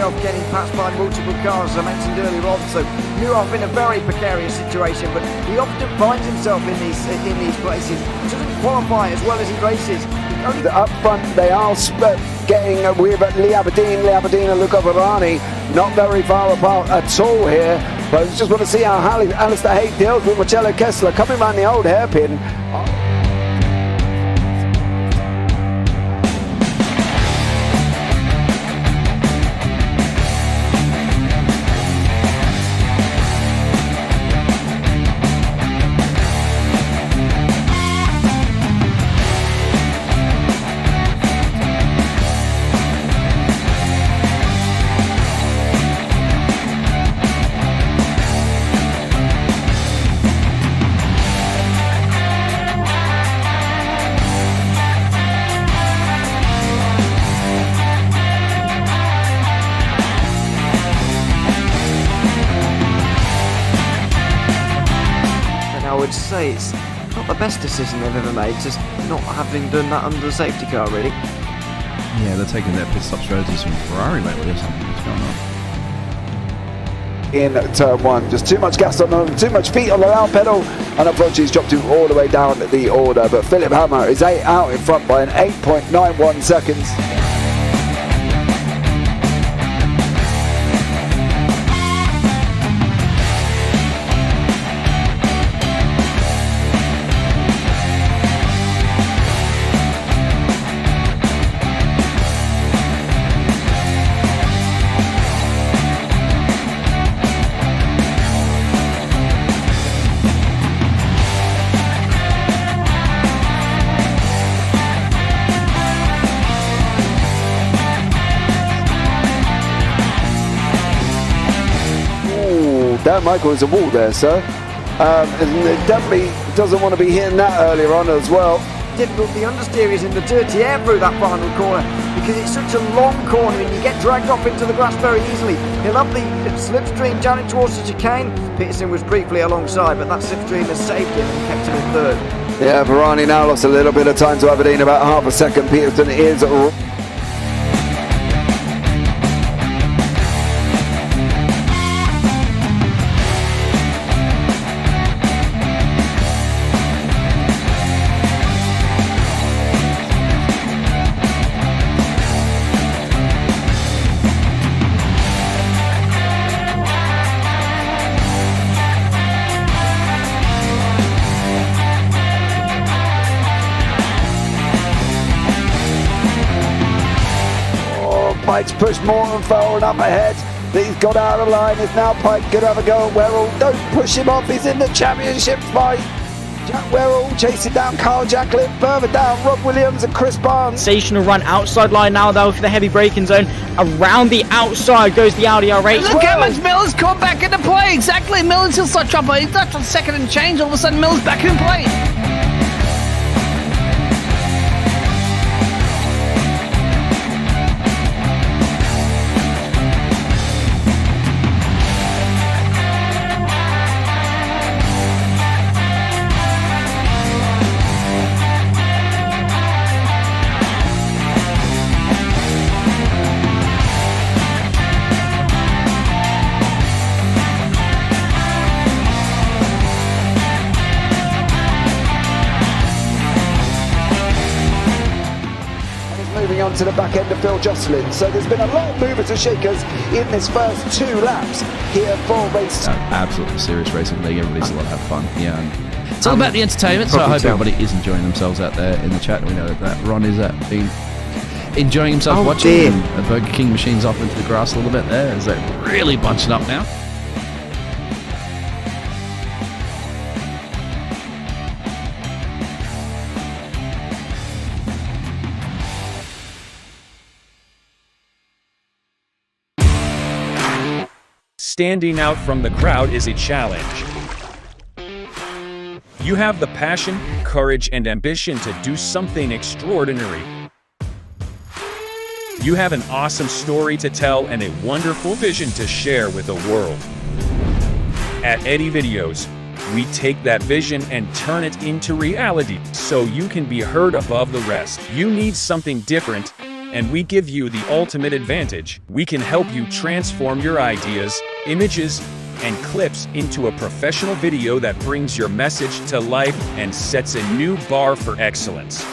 himself getting passed by multiple cars, as I mentioned earlier on, so knew off in a very precarious situation, but he often finds himself in these places. He doesn't qualify as well as he races. Up front, they are getting with Lee Aberdeen and Luca Varani, not very far apart at all here. But I just want to see how Alistair Haight deals with Marcello Kessler coming around the old hairpin. I would say it's not the best decision they've ever made, just not having done that under the safety car, really. Yeah, they're taking their pit stop strategies from Ferrari lately or something. What's going on? In turn one, just too much gas on them, too much feet on the loud pedal, and unfortunately he's dropped him all the way down the order. But Philip Hammer is out in front by an 8.91 seconds. Dan Michael is a wall there, sir. And definitely doesn't want to be hitting that earlier on as well. Difficult, the understeer is in the dirty air through that final corner because it's such a long corner and you get dragged off into the grass very easily. He'll have the slipstream down towards the chicane. Peterson was briefly alongside, but that slipstream has saved him and kept him in third. Yeah, Varani now lost a little bit of time to Aberdeen, about half a second. Peterson is Pike's pushed Morton forward up ahead. He's got out of line. It's now Pike going to have a go at Werrell. Don't push him off. He's in the championship fight. Jack Werrell chasing down Carl Jacklin. Further down, Rob Williams and Chris Barnes. Sensational run outside line now though for the heavy braking zone. Around the outside goes the Audi R8. Look how much Miller's come back into play. Exactly. Miller's still start trouble. He's left on second and change. All of a sudden Miller's back in play. Moving on to the back end of Phil Jocelyn. So there's been a lot of movers and shakers in this first 2 laps here for race. Absolutely serious racing league. Everybody's allowed to have fun. Yeah, and it's all about the entertainment. So I hope everybody is enjoying themselves out there in the chat. We know that Ron is been enjoying himself watching. The Burger King machine's off into the grass a little bit there as they're really bunching up now. Standing out from the crowd is a challenge. You have the passion, courage, and ambition to do something extraordinary. You have an awesome story to tell and a wonderful vision to share with the world. At Eddie Videos, we take that vision and turn it into reality so you can be heard above the rest. You need something different, and we give you the ultimate advantage. We can help you transform your ideas, images, and clips into a professional video that brings your message to life and sets a new bar for excellence.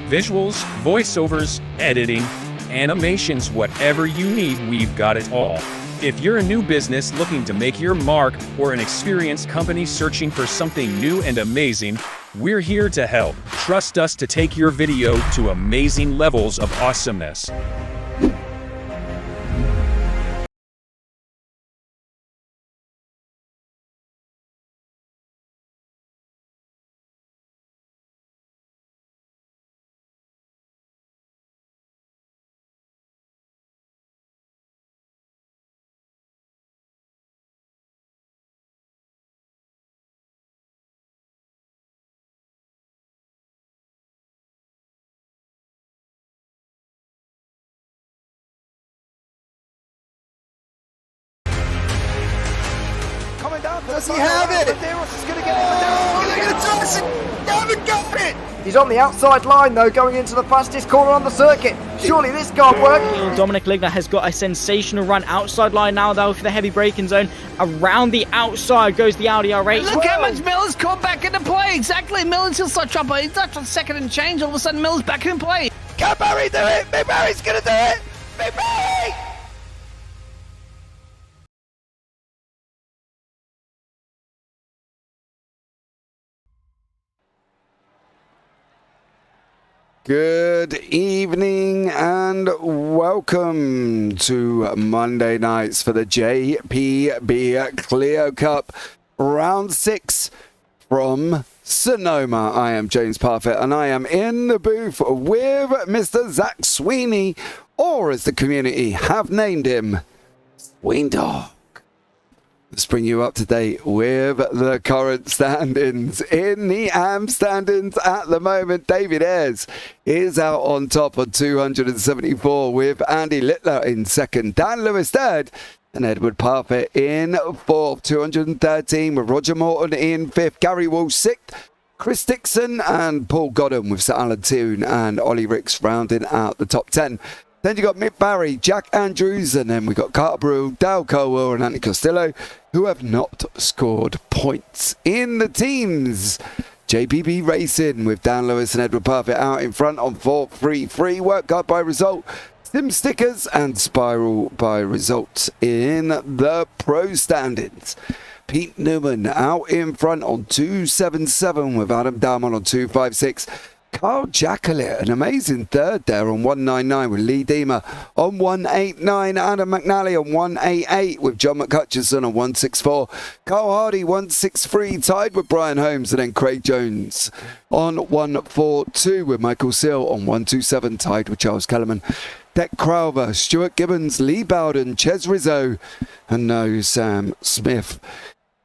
Visuals, voiceovers, editing, animations, whatever you need, we've got it all. If you're a new business looking to make your mark or an experienced company searching for something new and amazing, we're here to help. Trust us to take your video to amazing levels of awesomeness. Does he have it? Medeiros is going to get it. They're going to toss it. They haven't got it. He's on the outside line though, going into the fastest corner on the circuit. Surely this can't work. Dominic Ligner has got a sensational run outside line now though for the heavy braking zone. Around the outside goes the Audi R8. Look how much Miller's caught back into play. Exactly. Miller's still start chopper. He's not on second and change. All of a sudden, Miller's back in play. Can Barry do it? Big Barry's going to do it. Big Barry. Good evening and welcome to Monday nights for the JPB Clio Cup Round 6 from Sonoma. I am James Parfitt and I am in the booth with Mr. Zach Sweeney, or as the community have named him, Sween Dog. Let's bring you up to date with the current standings. In the AM standings at the moment, David Ayres is out on top on 274 with Andy Littler in second, Dan Lewis third, and Edward Parfitt in fourth, 213 with Roger Morton in fifth, Gary Walsh sixth, Chris Dixon and Paul Godden with Sir Alan Toon and Ollie Ricks rounding out the top 10. Then you got Mick Barry, Jack Andrews, and then we got Carter Brew, Dale Colwell and Andy Costello, who have not scored points. In the teams, JPB Racing with Dan Lewis and Edward Parfitt out in front on 4-3-3, Work Guard by result, Sim Stickers and Spiral by results in the pro standings. Pete Newman out in front on 277 with Adam Dalman on 256. Carl Jackalit, an amazing third there on 199 with Lee Deemer on 189. Adam McNally on 188 with John McCutcheon on 164. Carl Hardy 163 tied with Brian Holmes, and then Craig Jones on 142 with Michael Seal on 127 tied with Charles Kellerman. Deck Crowther, Stuart Gibbons, Lee Bowden, Ches Rizzo and no Sam Smith.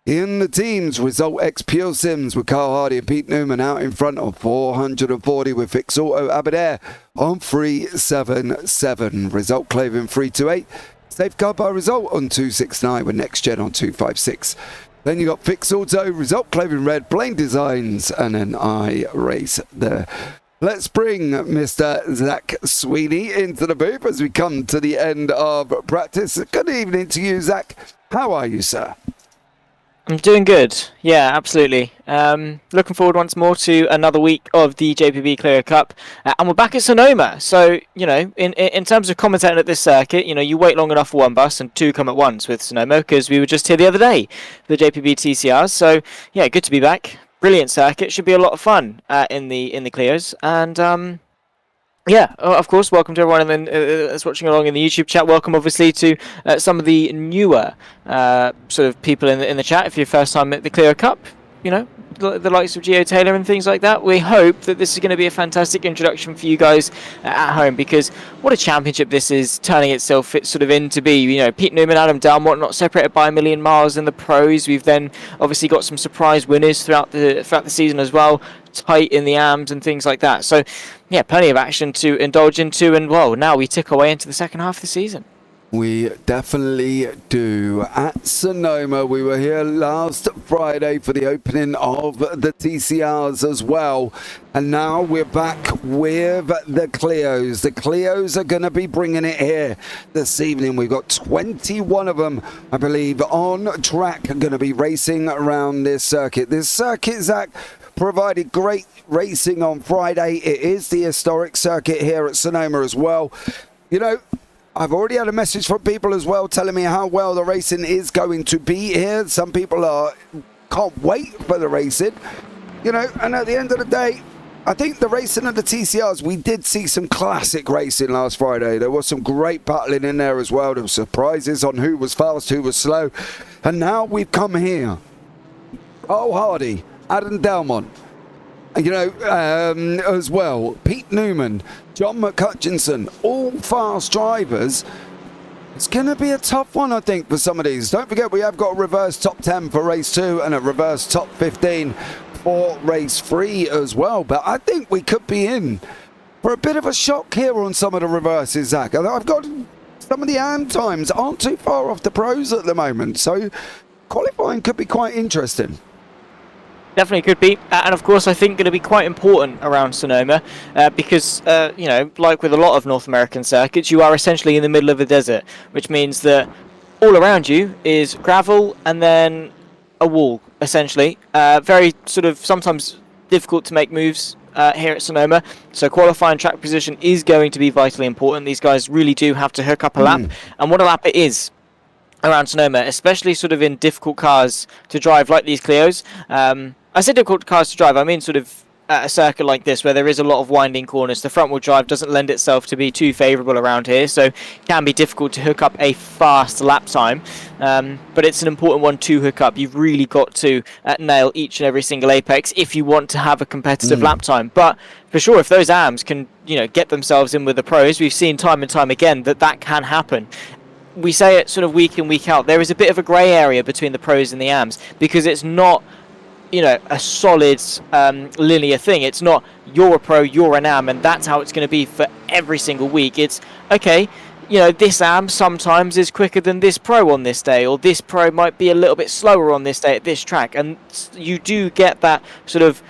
In the teams, Result X Pure Sims with Carl Hardy and Pete Newman out in front on 440 with Fix Auto Aberdare on 377. Result Clavin 328. Safeguard by Result on 269 with Next Gen on 256. Then you got Fix Auto, Result Clavin Red, Blaine Designs, and then I Race there. Let's bring Mr. Zach Sweeney into the booth as we come to the end of practice. Good evening to you, Zach. How are you, sir? I'm doing good. Yeah, absolutely. Looking forward once more to another week of the JPB Clio Cup. And we're back at Sonoma. So, you know, in terms of commentating at this circuit, you know, you wait long enough for one bus and two come at once with Sonoma, because we were just here the other day for the JPB TCRs. So, yeah, good to be back. Brilliant circuit. Should be a lot of fun in the Clios. And yeah, of course, welcome to everyone that's watching along in the YouTube chat. Welcome, obviously, to some of the newer sort of people in the chat. If you're first time at the Clio Cup, you know, the likes of Gio Taylor and things like that. We hope that this is going to be a fantastic introduction for you guys at home, because what a championship this is turning itself sort of into be. You know, Pete Newman, Adam Dalmont, not separated by a million miles in the pros. We've then obviously got some surprise winners throughout the season as well, tight in the AMs and things like that. So yeah, plenty of action to indulge into, and well, now we tick our way into the second half of the season. We definitely do. At Sonoma, we were here last Friday for the opening of the TCRs as well. And now we're back with the Clios. The Clios are going to be bringing it here this evening. We've got 21 of them, I believe, on track, going to be racing around this circuit. This circuit, Zach, provided great racing on Friday. It is the historic circuit here at Sonoma as well. You know, I've already had a message from people as well telling me how well the racing is going to be here. Some people can't wait for the racing, you know, and at the end of the day, I think the racing of the TCRs, we did see some classic racing last Friday. There was some great battling in there as well. There were surprises on who was fast, who was slow. And now we've come here. Oh, Hardy, Adam Delmont, you know, as well, Pete Newman, John McCutchinson, all fast drivers. It's going to be a tough one, I think, for some of these. Don't forget, we have got a reverse top 10 for race 2 and a reverse top 15 for race 3 as well. But I think we could be in for a bit of a shock here on some of the reverses, Zach. I've got some of the AM times aren't too far off the pros at the moment, so qualifying could be quite interesting. Definitely could be, and of course I think going to be quite important around Sonoma because, you know, like with a lot of North American circuits, you are essentially in the middle of a desert, which means that all around you is gravel and then a wall, essentially. Very sort of sometimes difficult to make moves here at Sonoma, so qualifying track position is going to be vitally important. These guys really do have to hook up a lap, and what a lap it is around Sonoma, especially sort of in difficult cars to drive like these Clios. I say difficult cars to drive, I mean sort of a circuit like this where there is a lot of winding corners. The front wheel drive doesn't lend itself to be too favourable around here, so it can be difficult to hook up a fast lap time, but it's an important one to hook up. You've really got to nail each and every single apex if you want to have a competitive lap time. But for sure, if those AMs can, you know, get themselves in with the pros, we've seen time and time again that can happen. We say it sort of week in, week out. There is a bit of a grey area between the pros and the AMs because it's not, you know, a solid linear thing. It's not you're a pro, you're an AM, and that's how it's going to be for every single week. It's, okay, you know, this AM sometimes is quicker than this pro on this day, or this pro might be a little bit slower on this day at this track, and you do get that sort of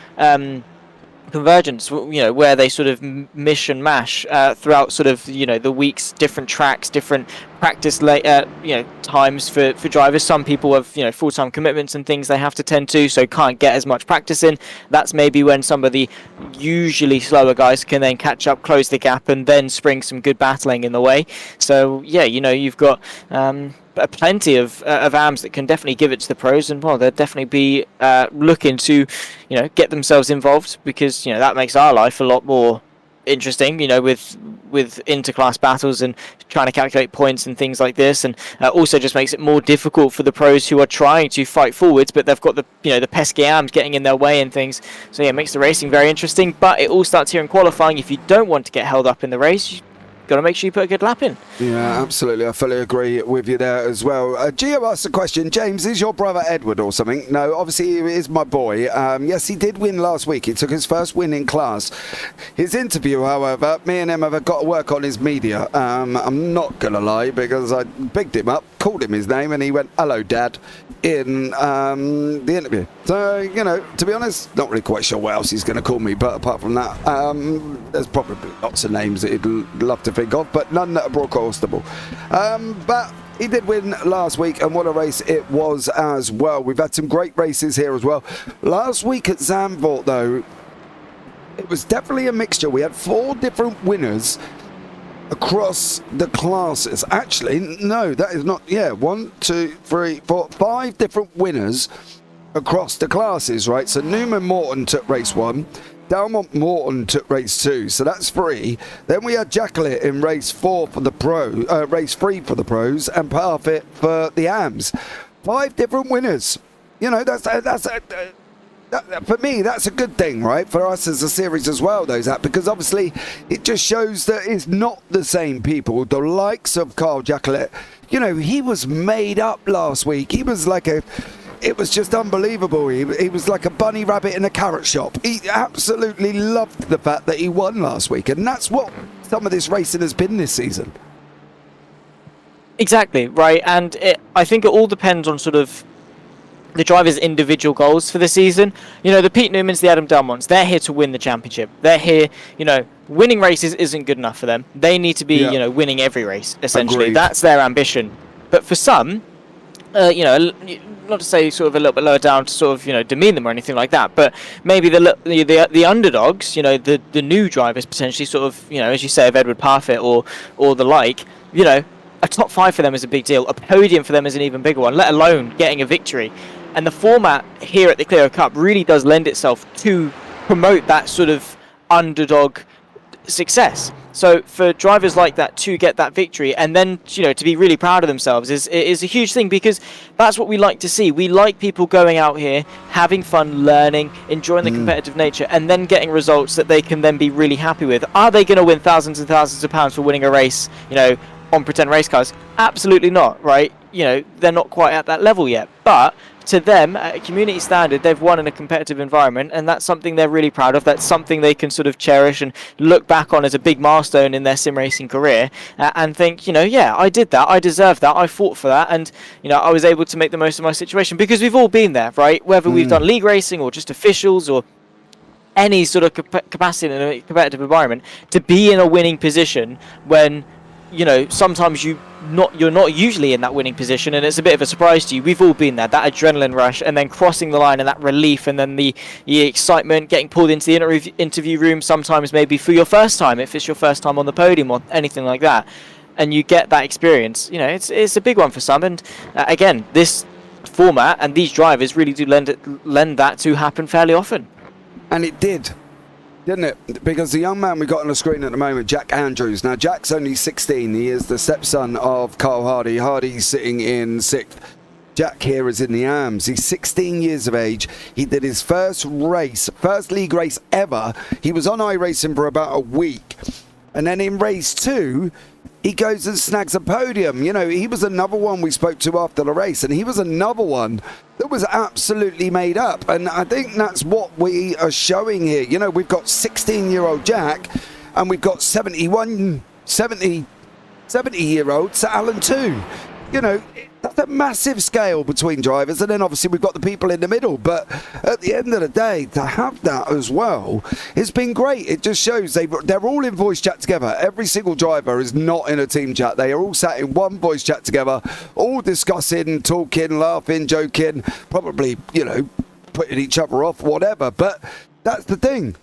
convergence, you know, where they sort of mish and mash throughout sort of, you know, the weeks, different tracks, different practice you know, times for drivers. Some people have, you know, full-time commitments and things they have to tend to, so can't get as much practice in. That's maybe when some of the usually slower guys can then catch up, close the gap, and then spring some good battling in the way. So yeah, you know, you've got plenty of AMs that can definitely give it to the pros, and well, they'll definitely be looking to, you know, get themselves involved, because, you know, that makes our life a lot more interesting, you know, with interclass battles and trying to calculate points and things like this, and also just makes it more difficult for the pros who are trying to fight forwards, but they've got the, you know, the pesky AMs getting in their way and things. So yeah, it makes the racing very interesting, but it all starts here in qualifying. If you don't want to get held up in the race, got to make sure you put a good lap in. Yeah, absolutely. I fully agree with you there as well. Gio asked the question, James, is your brother Edward or something? No, obviously he is my boy. Yes, he did win last week. He took his first win in class. His interview, however, me and him have got to work on his media. I'm not going to lie, because I bigged him up, called him his name, and he went, "Hello, Dad," in the interview. So, you know, to be honest, not really quite sure what else he's going to call me, but apart from that, there's probably lots of names that he'd love to think of, but none that are broadcastable. But he did win last week, and what a race it was as well. We've had some great races here as well. Last week at Zandvoort, though, it was definitely a mixture. We had 4 different winners across the classes. Actually, no, that is not. Yeah, 1, 2, 3, 4, 5 different winners across the classes, right? So Newman Morton took race 1. Delmont Morton took race 2, so that's 3. Then we had Jacqueline in race 4 for the race 3 for the pros, and Parfitt for the AMs. 5 different winners. You know, that's for me, that's a good thing, right? For us as a series as well, though, Zach, because obviously it just shows that it's not the same people. The likes of Carl Jacqueline, you know, he was made up last week. He was like it was just unbelievable. He was like a bunny rabbit in a carrot shop. He absolutely loved the fact that he won last week, and that's what some of this racing has been this season. Exactly, right. And I think it all depends on sort of the drivers' individual goals for the season. You know, the Pete Newmans, the Adam Delmonts, they're here to win the championship. They're here, you know, winning races isn't good enough for them. They need to be, you know, winning every race, essentially. Agreed. That's their ambition. But for some, you know, not to say sort of a little bit lower down to sort of, you know, demean them or anything like that, but maybe the underdogs, you know, the new drivers potentially sort of, you know, as you say, of Edward Parfitt or the like, you know, a top 5 for them is a big deal. A podium for them is an even bigger one, let alone getting a victory. And the format here at the Clio Cup really does lend itself to promote that sort of underdog success. So for drivers like that to get that victory and then, you know, to be really proud of themselves is a huge thing, because that's what we like to see. We like people going out here, having fun, learning, enjoying the competitive nature, and then getting results that they can then be really happy with. Are they going to win thousands and thousands of pounds for winning a race, you know, on pretend race cars? Absolutely not, right? You know, they're not quite at that level yet. But to them, at a community standard, they've won in a competitive environment, and that's something they're really proud of. That's something they can sort of cherish and look back on as a big milestone in their sim racing career, and think, you know, yeah, I did that, I deserved that, I fought for that, and, you know, I was able to make the most of my situation. Because we've all been there, right? Whether we've done league racing or just officials or any sort of capacity in a competitive environment, to be in a winning position when, you know, sometimes you're not usually in that winning position, and it's a bit of a surprise to you. We've all been there, that adrenaline rush, and then crossing the line, and that relief, and then the excitement, getting pulled into the interview room, sometimes maybe for your first time, if it's your first time on the podium or anything like that, and you get that experience. You know, it's a big one for some, and again, this format and these drivers really do lend that to happen fairly often. And it did, didn't it? Because the young man we got on the screen at the moment, Jack Andrews. Now, Jack's only 16. He is the stepson of Carl Hardy. Hardy's sitting in 6th. Jack here is in the arms. He's 16 years of age. He did his first league race ever. He was on iRacing for about a week. And then in race 2, he goes and snags a podium. You know, he was another one we spoke to after the race, and he was another one that was absolutely made up. And I think that's what we are showing here. You know, we've got 16-year-old Jack, and we've got 70-year-old Sir Alan too. You know, that's a massive scale between drivers, and then obviously we've got the people in the middle. But at the end of the day, to have that as well, it's been great. It just shows they're all in voice chat together. Every single driver is not in a team chat. They are all sat in one voice chat together, all discussing, talking, laughing, joking, probably, you know, putting each other off, whatever. But that's the thing.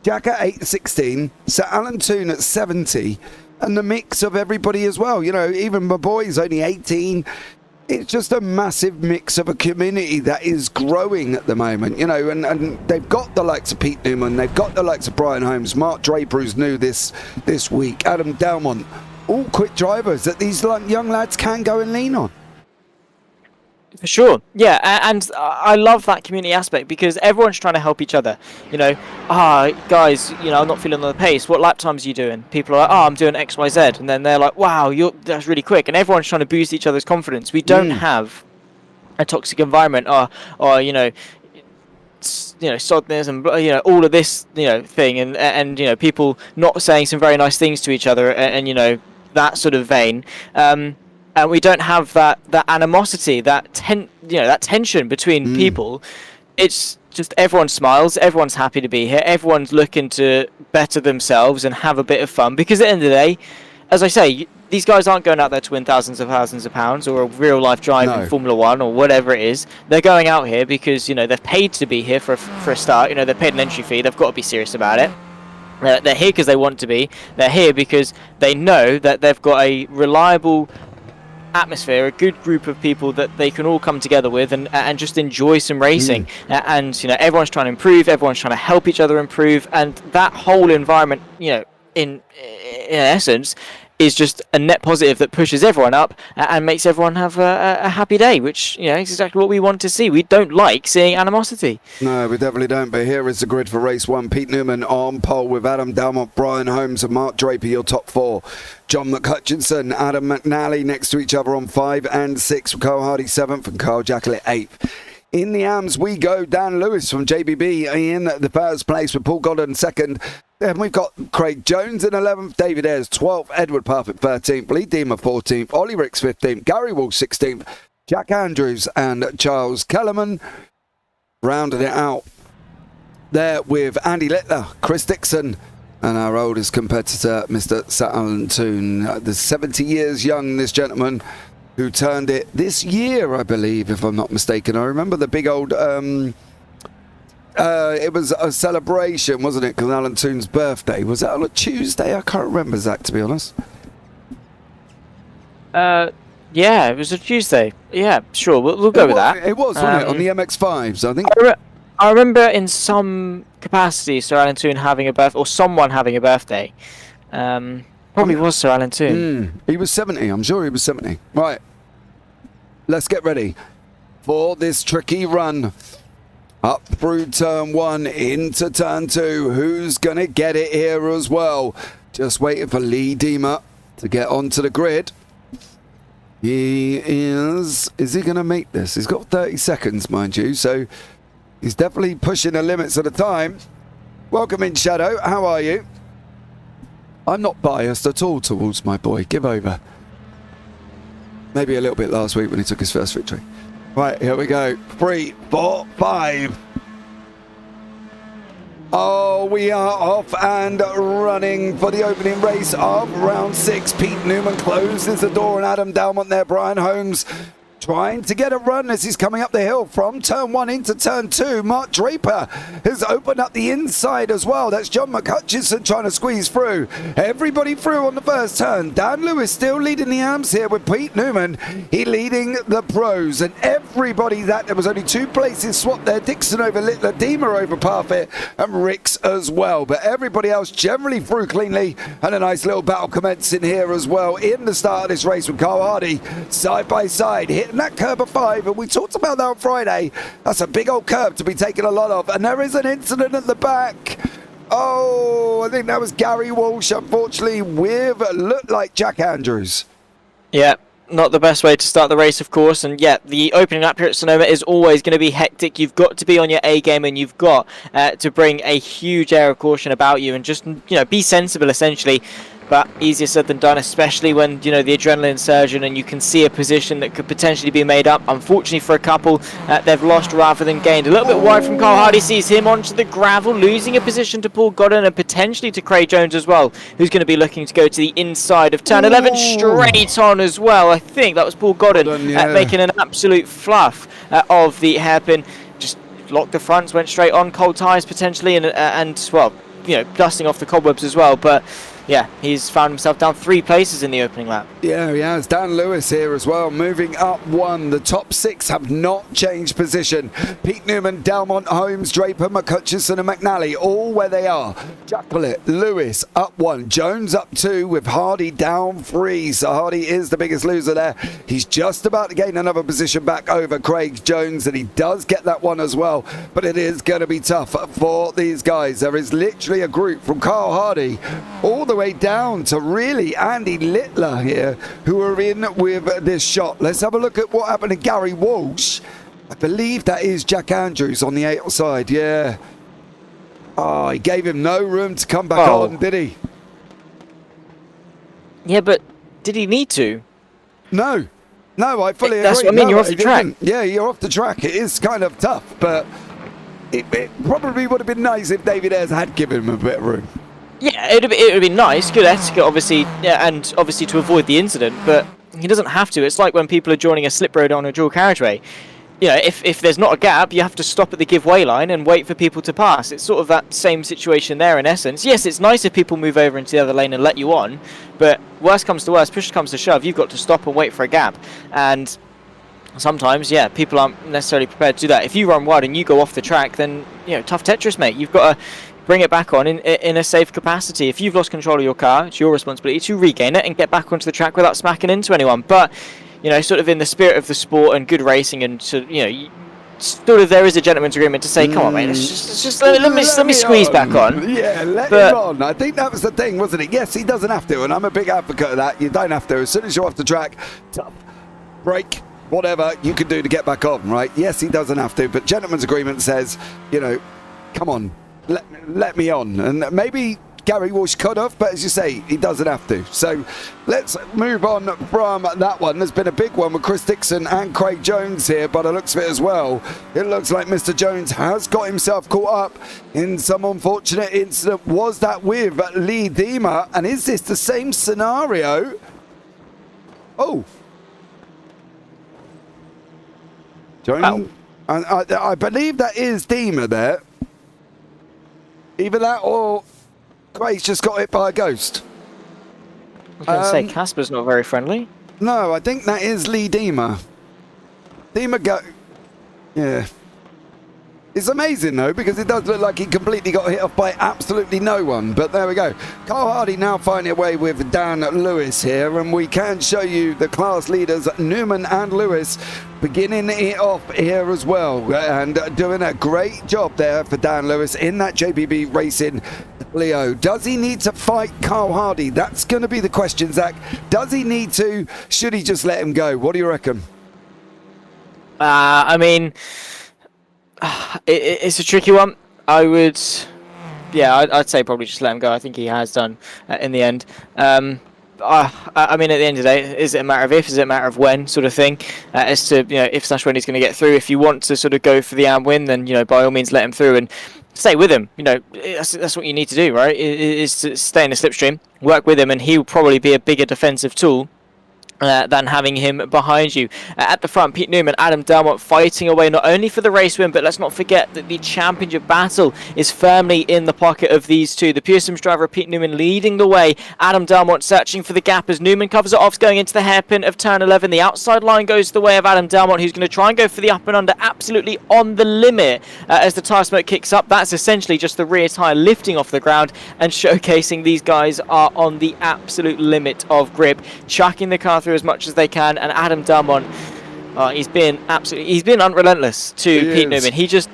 Jack at 16, Sir Alan Toon at 70, and the mix of everybody as well. You know, even my boy's only 18. It's just a massive mix of a community that is growing at the moment, you know, and they've got the likes of Pete Newman, they've got the likes of Brian Holmes, Mark Draper, who's new this week, Adam Delmont, all quick drivers that these young lads can go and lean on. For sure, yeah, and I love that community aspect, because everyone's trying to help each other. You know, guys, you know, I'm not feeling on the pace. What lap times are you doing? People are like, I'm doing X, Y, Z, and then they're like, wow, that's really quick, and everyone's trying to boost each other's confidence. We don't have a toxic environment, or you know, sodness and, you know, all of this, you know, thing, and you know, people not saying some very nice things to each other, and you know, that sort of vein. And we don't have that animosity, that tension between people. It's just everyone smiles, everyone's happy to be here, everyone's looking to better themselves and have a bit of fun. Because at the end of the day, as I say, these guys aren't going out there to win thousands of pounds or a real life drive in Formula One or whatever it is. They're going out here because, you know, they're paid to be here for a start. You know, they're paid an entry fee. They've got to be serious about it. They're here because they want to be. They're here because they know that they've got a reliable atmosphere, a good group of people that they can all come together with and just enjoy some racing. And you know, everyone's trying to improve, everyone's trying to help each other improve, and that whole environment, you know, in essence, is just a net positive that pushes everyone up and makes everyone have a happy day, which, you know, is exactly what we want to see. We don't like seeing animosity. No, we definitely don't. But here is the grid for race 1. Pete Newman on pole with Adam Delmont, Brian Holmes and Mark Draper, your top 4. John McHutchinson, Adam McNally next to each other on 5 and 6. Carl Hardy 7th and Carl Jacklett 8th. In the AMS we go. Dan Lewis from JPB in the first place with Paul Goddard in second. Then we've got Craig Jones in 11th, David Ayres 12th, Edward Parfitt 13th, Lee Deemer 14th, Ollie Ricks 15th, Gary Walsh 16th, Jack Andrews and Charles Kellerman rounded it out there with Andy Littler, Chris Dixon, and our oldest competitor, Mr. Sept Oulton. The 70 years young, this gentleman, who turned it this year, I believe, if I'm not mistaken. I remember the big old... it was a celebration, wasn't it? Because Alan Toon's birthday. Was that on a Tuesday? I can't remember, Zach, to be honest. Yeah, it was a Tuesday. Yeah, sure, we'll go with that. It was, wasn't it? On the MX-5s, I think. I remember in some capacity Sir Alan Toon having a birthday, or someone having a birthday. Probably was Sir Alan Toon. He was 70, I'm sure he was 70. Right, let's get ready for this tricky run. Up through turn 1, into turn 2. Who's going to get it here as well? Just waiting for Lee Deemer to get onto the grid. He is he going to make this? He's got 30 seconds, mind you, so he's definitely pushing the limits of the time. Welcome in, Shadow. How are you? I'm not biased at all towards my boy. Give over. Maybe a little bit last week when he took his first victory. Right, here we go. 3, 4, 5. Oh, we are off and running for the opening race of round 6. Pete Newman closes the door and Adam Dalmont there. Brian Holmes trying to get a run as he's coming up the hill from turn 1 into turn 2. Mark Draper has opened up the inside as well. That's John McHutchison trying to squeeze through. Everybody through on the first turn. Dan Lewis still leading the AMS here with Pete Newman. He leading the pros, and everybody there was only 2 places swapped there. Dixon over Littler, Deemer over Parfitt, and Ricks as well. But everybody else generally through cleanly, and a nice little battle commencing here as well in the start of this race with Carl Hardy side by side, hitting that curb of 5, and we talked about that on Friday. That's a big old curb to be taking a lot of, and there is an incident at the back. Oh, I think that was Gary Walsh, unfortunately, with looked like Jack Andrews. Yeah, not the best way to start the race, of course, and yeah, the opening lap here at Sonoma is always going to be hectic. You've got to be on your A game, and you've got to bring a huge air of caution about you, and just be sensible essentially. But easier said than done, especially when the adrenaline surge and you can see a position that could potentially be made up. Unfortunately for a couple, they've lost rather than gained. A little bit wide from Carl Hardy, sees him onto the gravel, losing a position to Paul Goddard and potentially to Craig Jones as well, who's going to be looking to go to the inside of turn 11 straight on as well. I think that was Paul Goddard making an absolute fluff of the hairpin. Just locked the fronts, went straight on, cold tyres potentially, and well, dusting off the cobwebs as well. But yeah, he's found himself down 3 places in the opening lap. Yeah, he has. Dan Lewis here as well, moving up 1. The top 6 have not changed position. Pete Newman, Dalmont, Holmes, Draper, McHutchison and McNally, all where they are. Jacqueline, Lewis up 1. Jones up 2 with Hardy down 3. So Hardy is the biggest loser there. He's just about to gain another position back over Craig Jones, and he does get that one as well. But it is going to be tough for these guys. There is literally a group from Carl Hardy all the way down to really Andy Littler here, who are in with this shot. Let's have a look at what happened to Gary Walsh. I believe that is Jack Andrews on the outside. Yeah. Oh, he gave him no room to come back on, did he? Yeah, but did he need to? No, I fully agree. That's what I mean. You're off the track. Yeah, you're off the track. It is kind of tough, but it probably would have been nice if David Ayres had given him a bit of room. Yeah, it would be nice, good etiquette, obviously, and obviously to avoid the incident, but he doesn't have to. It's like when people are joining a slip road on a dual carriageway. If there's not a gap, you have to stop at the give way line and wait for people to pass. It's sort of that same situation there in essence. Yes, it's nice if people move over into the other lane and let you on, but worst comes to worst, push comes to shove, you've got to stop and wait for a gap. And sometimes, yeah, people aren't necessarily prepared to do that. If you run wide and you go off the track, then, tough Tetris, mate. You've got to bring it back on in a safe capacity. If you've lost control of your car, it's your responsibility to regain it and get back onto the track without smacking into anyone. But, sort of in the spirit of the sport and good racing, and sort of there is a gentleman's agreement to say, come on, mate, let's just let me squeeze back on. Yeah, let him on. I think that was the thing, wasn't it? Yes, he doesn't have to, and I'm a big advocate of that. You don't have to. As soon as you're off the track, tough break. whatever you can do to get back on, right? Yes, he doesn't have to, but gentleman's agreement says, you know, come on, let me on. And maybe Gary Walsh could have, but as you say, he doesn't have to. So let's move on from that one. There's been a big one with Chris Dixon and Craig Jones here, but it looks of it as well. It looks like Mr. Jones has got himself caught up in some unfortunate incident. Was that with Lee Dima? And is this the same scenario? Oh. Jones, I believe that is Dima there. Either that or Craig's just got hit by a ghost. I was going to say, Casper's not very friendly. No, I think that is Lee Dima. Yeah. It's amazing, though, because it does look like he completely got hit off by absolutely no one. But there we go. Carl Hardy now finding a way with Dan Lewis here. And we can show you the class leaders, Newman and Lewis, beginning it off here as well. And doing a great job there for Dan Lewis in that JPB Racing Clio. Does he need to fight Carl Hardy? That's going to be the question, Zach. Does he need to? Should he just let him go? What do you reckon? I mean, it's a tricky one. I'd say probably just let him go. I think he has done in the end. I mean, at the end of the day, is it a matter of if, is it a matter of when, sort of thing, as to, you know, if / when he's going to get through. If you want to sort of go for the AM win, then, you know, by all means let him through and stay with him. You know, that's what you need to do, right? Is to stay in the slipstream, work with him, and he'll probably be a bigger defensive tool than having him behind you. At the front, Pete Newman, Adam Delmont fighting away not only for the race win, but let's not forget that the championship battle is firmly in the pocket of these two. The Pure Sims driver, Pete Newman, leading the way. Adam Delmont searching for the gap as Newman covers it off, going into the hairpin of turn 11. The outside line goes the way of Adam Delmont, who's going to try and go for the up and under, absolutely on the limit as the tyre smoke kicks up. That's essentially just the rear tyre lifting off the ground and showcasing these guys are on the absolute limit of grip, chucking the car through as much as they can. And Adam Delmont, he's been unrelentless to Pete Newman. He's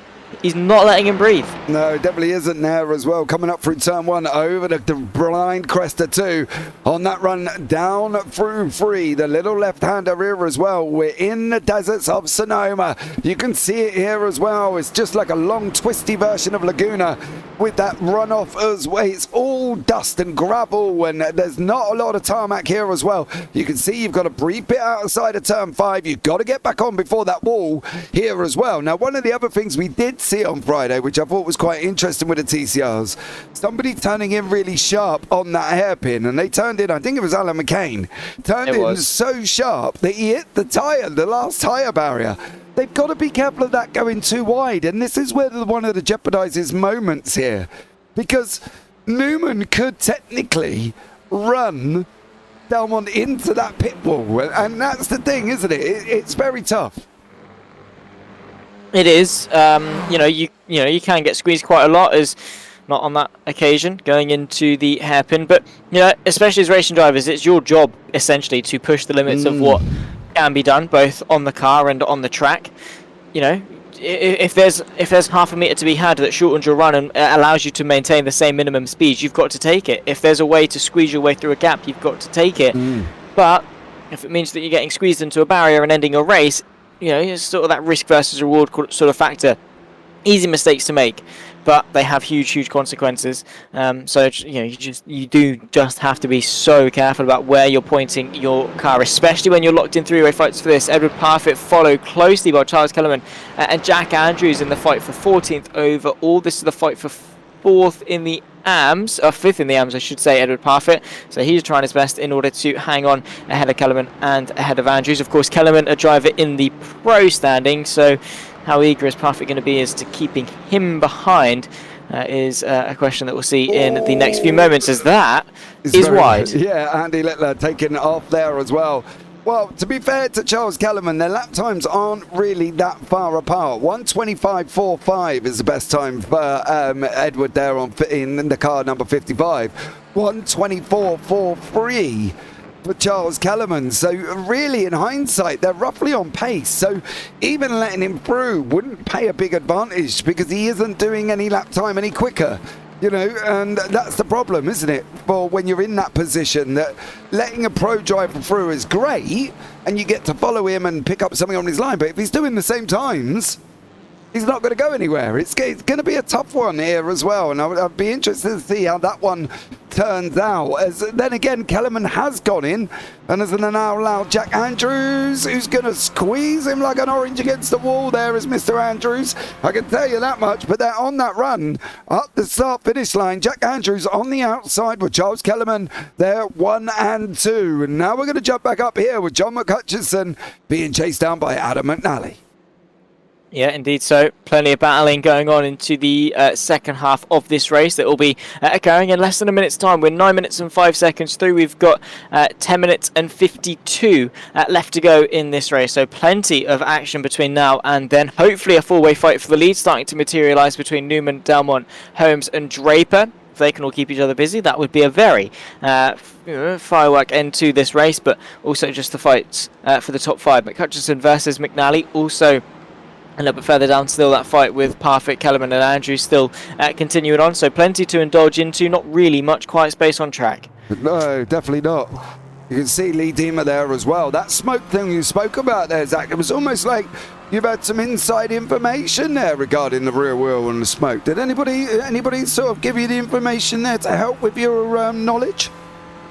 not letting him breathe. No, definitely isn't there as well. Coming up through turn 1 over the blind cresta 2 on that run down through 3. The little left-hander here as well. We're in the deserts of Sonoma. You can see it here as well. It's just like a long twisty version of Laguna with that runoff as well. It's all dust and gravel and there's not a lot of tarmac here as well. You can see you've got a brief bit outside of turn 5. You've got to get back on before that wall here as well. Now, one of the other things we did see on Friday, which I thought was quite interesting with the TCRs, somebody turning in really sharp on that hairpin, and they turned in, I think it was Alan McCain, turned in so sharp that he hit the last tyre barrier. They've got to be careful of that going too wide, and this is where one of the jeopardizes moments here, because Newman could technically run Delmont into that pit wall, and that's the thing, isn't it? It's very tough. It is. You can get squeezed quite a lot, as not on that occasion going into the hairpin. But you know, especially as racing drivers, it's your job essentially to push the limits of what can be done, both on the car and on the track. You know, if there's half a meter to be had that shortens your run and allows you to maintain the same minimum speed, you've got to take it. If there's a way to squeeze your way through a gap, you've got to take it. But if it means that you're getting squeezed into a barrier and ending your race, you know, it's sort of that risk versus reward sort of factor. Easy mistakes to make, but they have huge consequences. So you know, you do just have to be so careful about where you're pointing your car, especially when you're locked in three-way fights for this. Edward Parfitt followed closely by Charles Kellerman and Jack Andrews in the fight for 14th overall. This is the fight for 4th in the AMS, or 5th in the AMS, I should say, Edward Parfitt. So he's trying his best in order to hang on ahead of Kellerman and ahead of Andrews. Of course, Kellerman, a driver in the pro standing, so how eager is Parfitt going to be as to keeping him behind is a question that we'll see in the next few moments, as that is wide. Yeah, Andy Littler taking off there as well. Well, to be fair to Charles Kellerman, their lap times aren't really that far apart. 1:25.45 is the best time for Edward there in the car number 55. 1:24.43 for Charles Kellerman. So really, in hindsight, they're roughly on pace. So even letting him through wouldn't pay a big advantage because he isn't doing any lap time any quicker. You know, and that's the problem, isn't it? For when you're in that position, that letting a pro driver through is great, and you get to follow him and pick up something on his line. But if he's doing the same times, he's not going to go anywhere. It's going to be a tough one here as well, and I'd be interested to see how that one turns out. As then again, Kellerman has gone in, and as an now allowed Jack Andrews, who's going to squeeze him like an orange against the wall. There is Mr. Andrews. I can tell you that much. But they're on that run up the start-finish line. Jack Andrews on the outside with Charles Kellerman. They're 1 and 2, and now we're going to jump back up here with John McCutcheon being chased down by Adam McNally. Yeah, indeed. So plenty of battling going on into the second half of this race that will be occurring in less than a minute's time. We're 9 minutes and 5 seconds through. We've got 10 minutes and 52 left to go in this race. So plenty of action between now and then. Hopefully a four-way fight for the lead starting to materialise between Newman, Delmont, Holmes and Draper. If they can all keep each other busy, that would be a very firework end to this race, but also just the fights for the top five. McCutcheon versus McNally also a little bit further down, still that fight with Parfitt, Kellerman and Andrews still continuing on. So plenty to indulge into, not really much quiet space on track. No, definitely not. You can see Lee Deemer there as well. That smoke thing you spoke about there, Zach, it was almost like you've had some inside information there regarding the rear wheel and the smoke. Did anybody sort of give you the information there to help with your knowledge?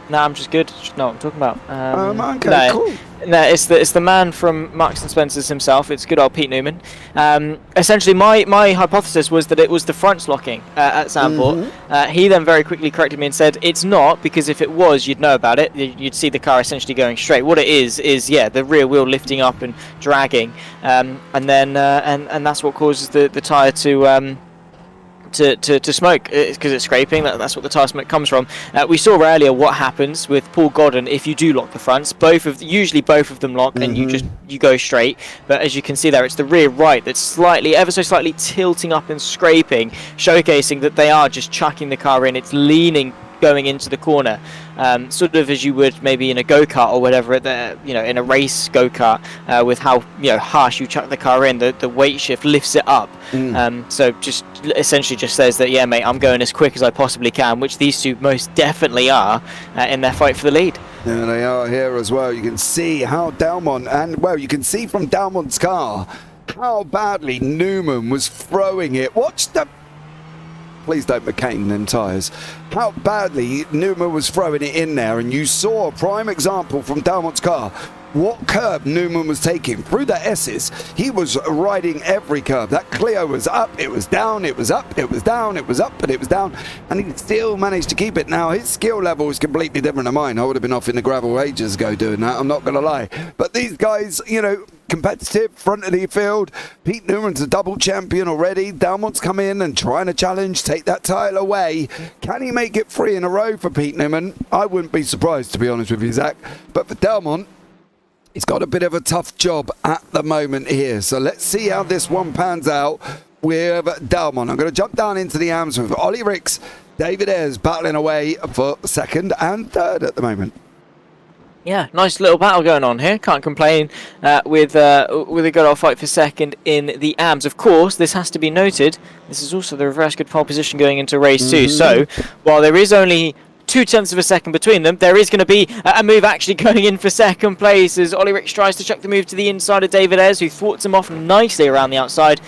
No, I'm just good. Just know what I'm talking about. Okay, cool. No, it's the man from Marks and Spencer's himself. It's good old Pete Newman. Essentially, my hypothesis was that it was the fronts locking at Zandvoort. He then very quickly corrected me and said it's not, because if it was, you'd know about it. You'd see the car essentially going straight. What it is the rear wheel lifting up and dragging, and then and that's what causes the tyre to smoke, because it's scraping. That's what the tyre smoke comes from. We saw earlier what happens with Paul Godden if you do lock the fronts. Usually both of them lock, and you go straight. But as you can see there, it's the rear right that's ever so slightly tilting up and scraping, showcasing that they are just chucking the car in. It's leaning going into the corner, sort of as you would maybe in a go-kart or whatever, in a race go-kart, with how harsh you chuck the car in, the weight shift lifts it up. So just essentially just says that, yeah mate, I'm going as quick as I possibly can, which these two most definitely are in their fight for the lead. Yeah, they are here as well. You can see how Delmont, you can see from Delmont's car how badly Newman was throwing it. Please don't McCain them tyres. How badly Newman was throwing it in there, and you saw a prime example from Delmont's car. What curb Newman was taking through the S's. He was riding every curb. That Clio was up, it was down, it was up, it was down, it was up, and it was down, and he still managed to keep it. Now his skill level is completely different to mine. I would have been off in the gravel ages ago doing that, I'm not going to lie. But these guys, competitive, front of the field. Pete Newman's a double champion already. Delmont's come in and trying to challenge, take that title away. Can he make it 3 in a row for Pete Newman? I wouldn't be surprised, to be honest with you, Zach. But for Delmont, he's got a bit of a tough job at the moment here. So let's see how this one pans out with Delmont. I'm going to jump down into the AMs with Ollie Ricks, David Ayres battling away for second and third at the moment. Yeah, nice little battle going on here. Can't complain with a good old fight for second in the AMs. Of course, this has to be noted. This is also the reverse good pole position going into race 2. So, while there is only 0.2 of a second between them, there is going to be a move actually going in for second place as Ollie Ricks tries to chuck the move to the inside of David Ayres, who thwarts him off nicely around the outside.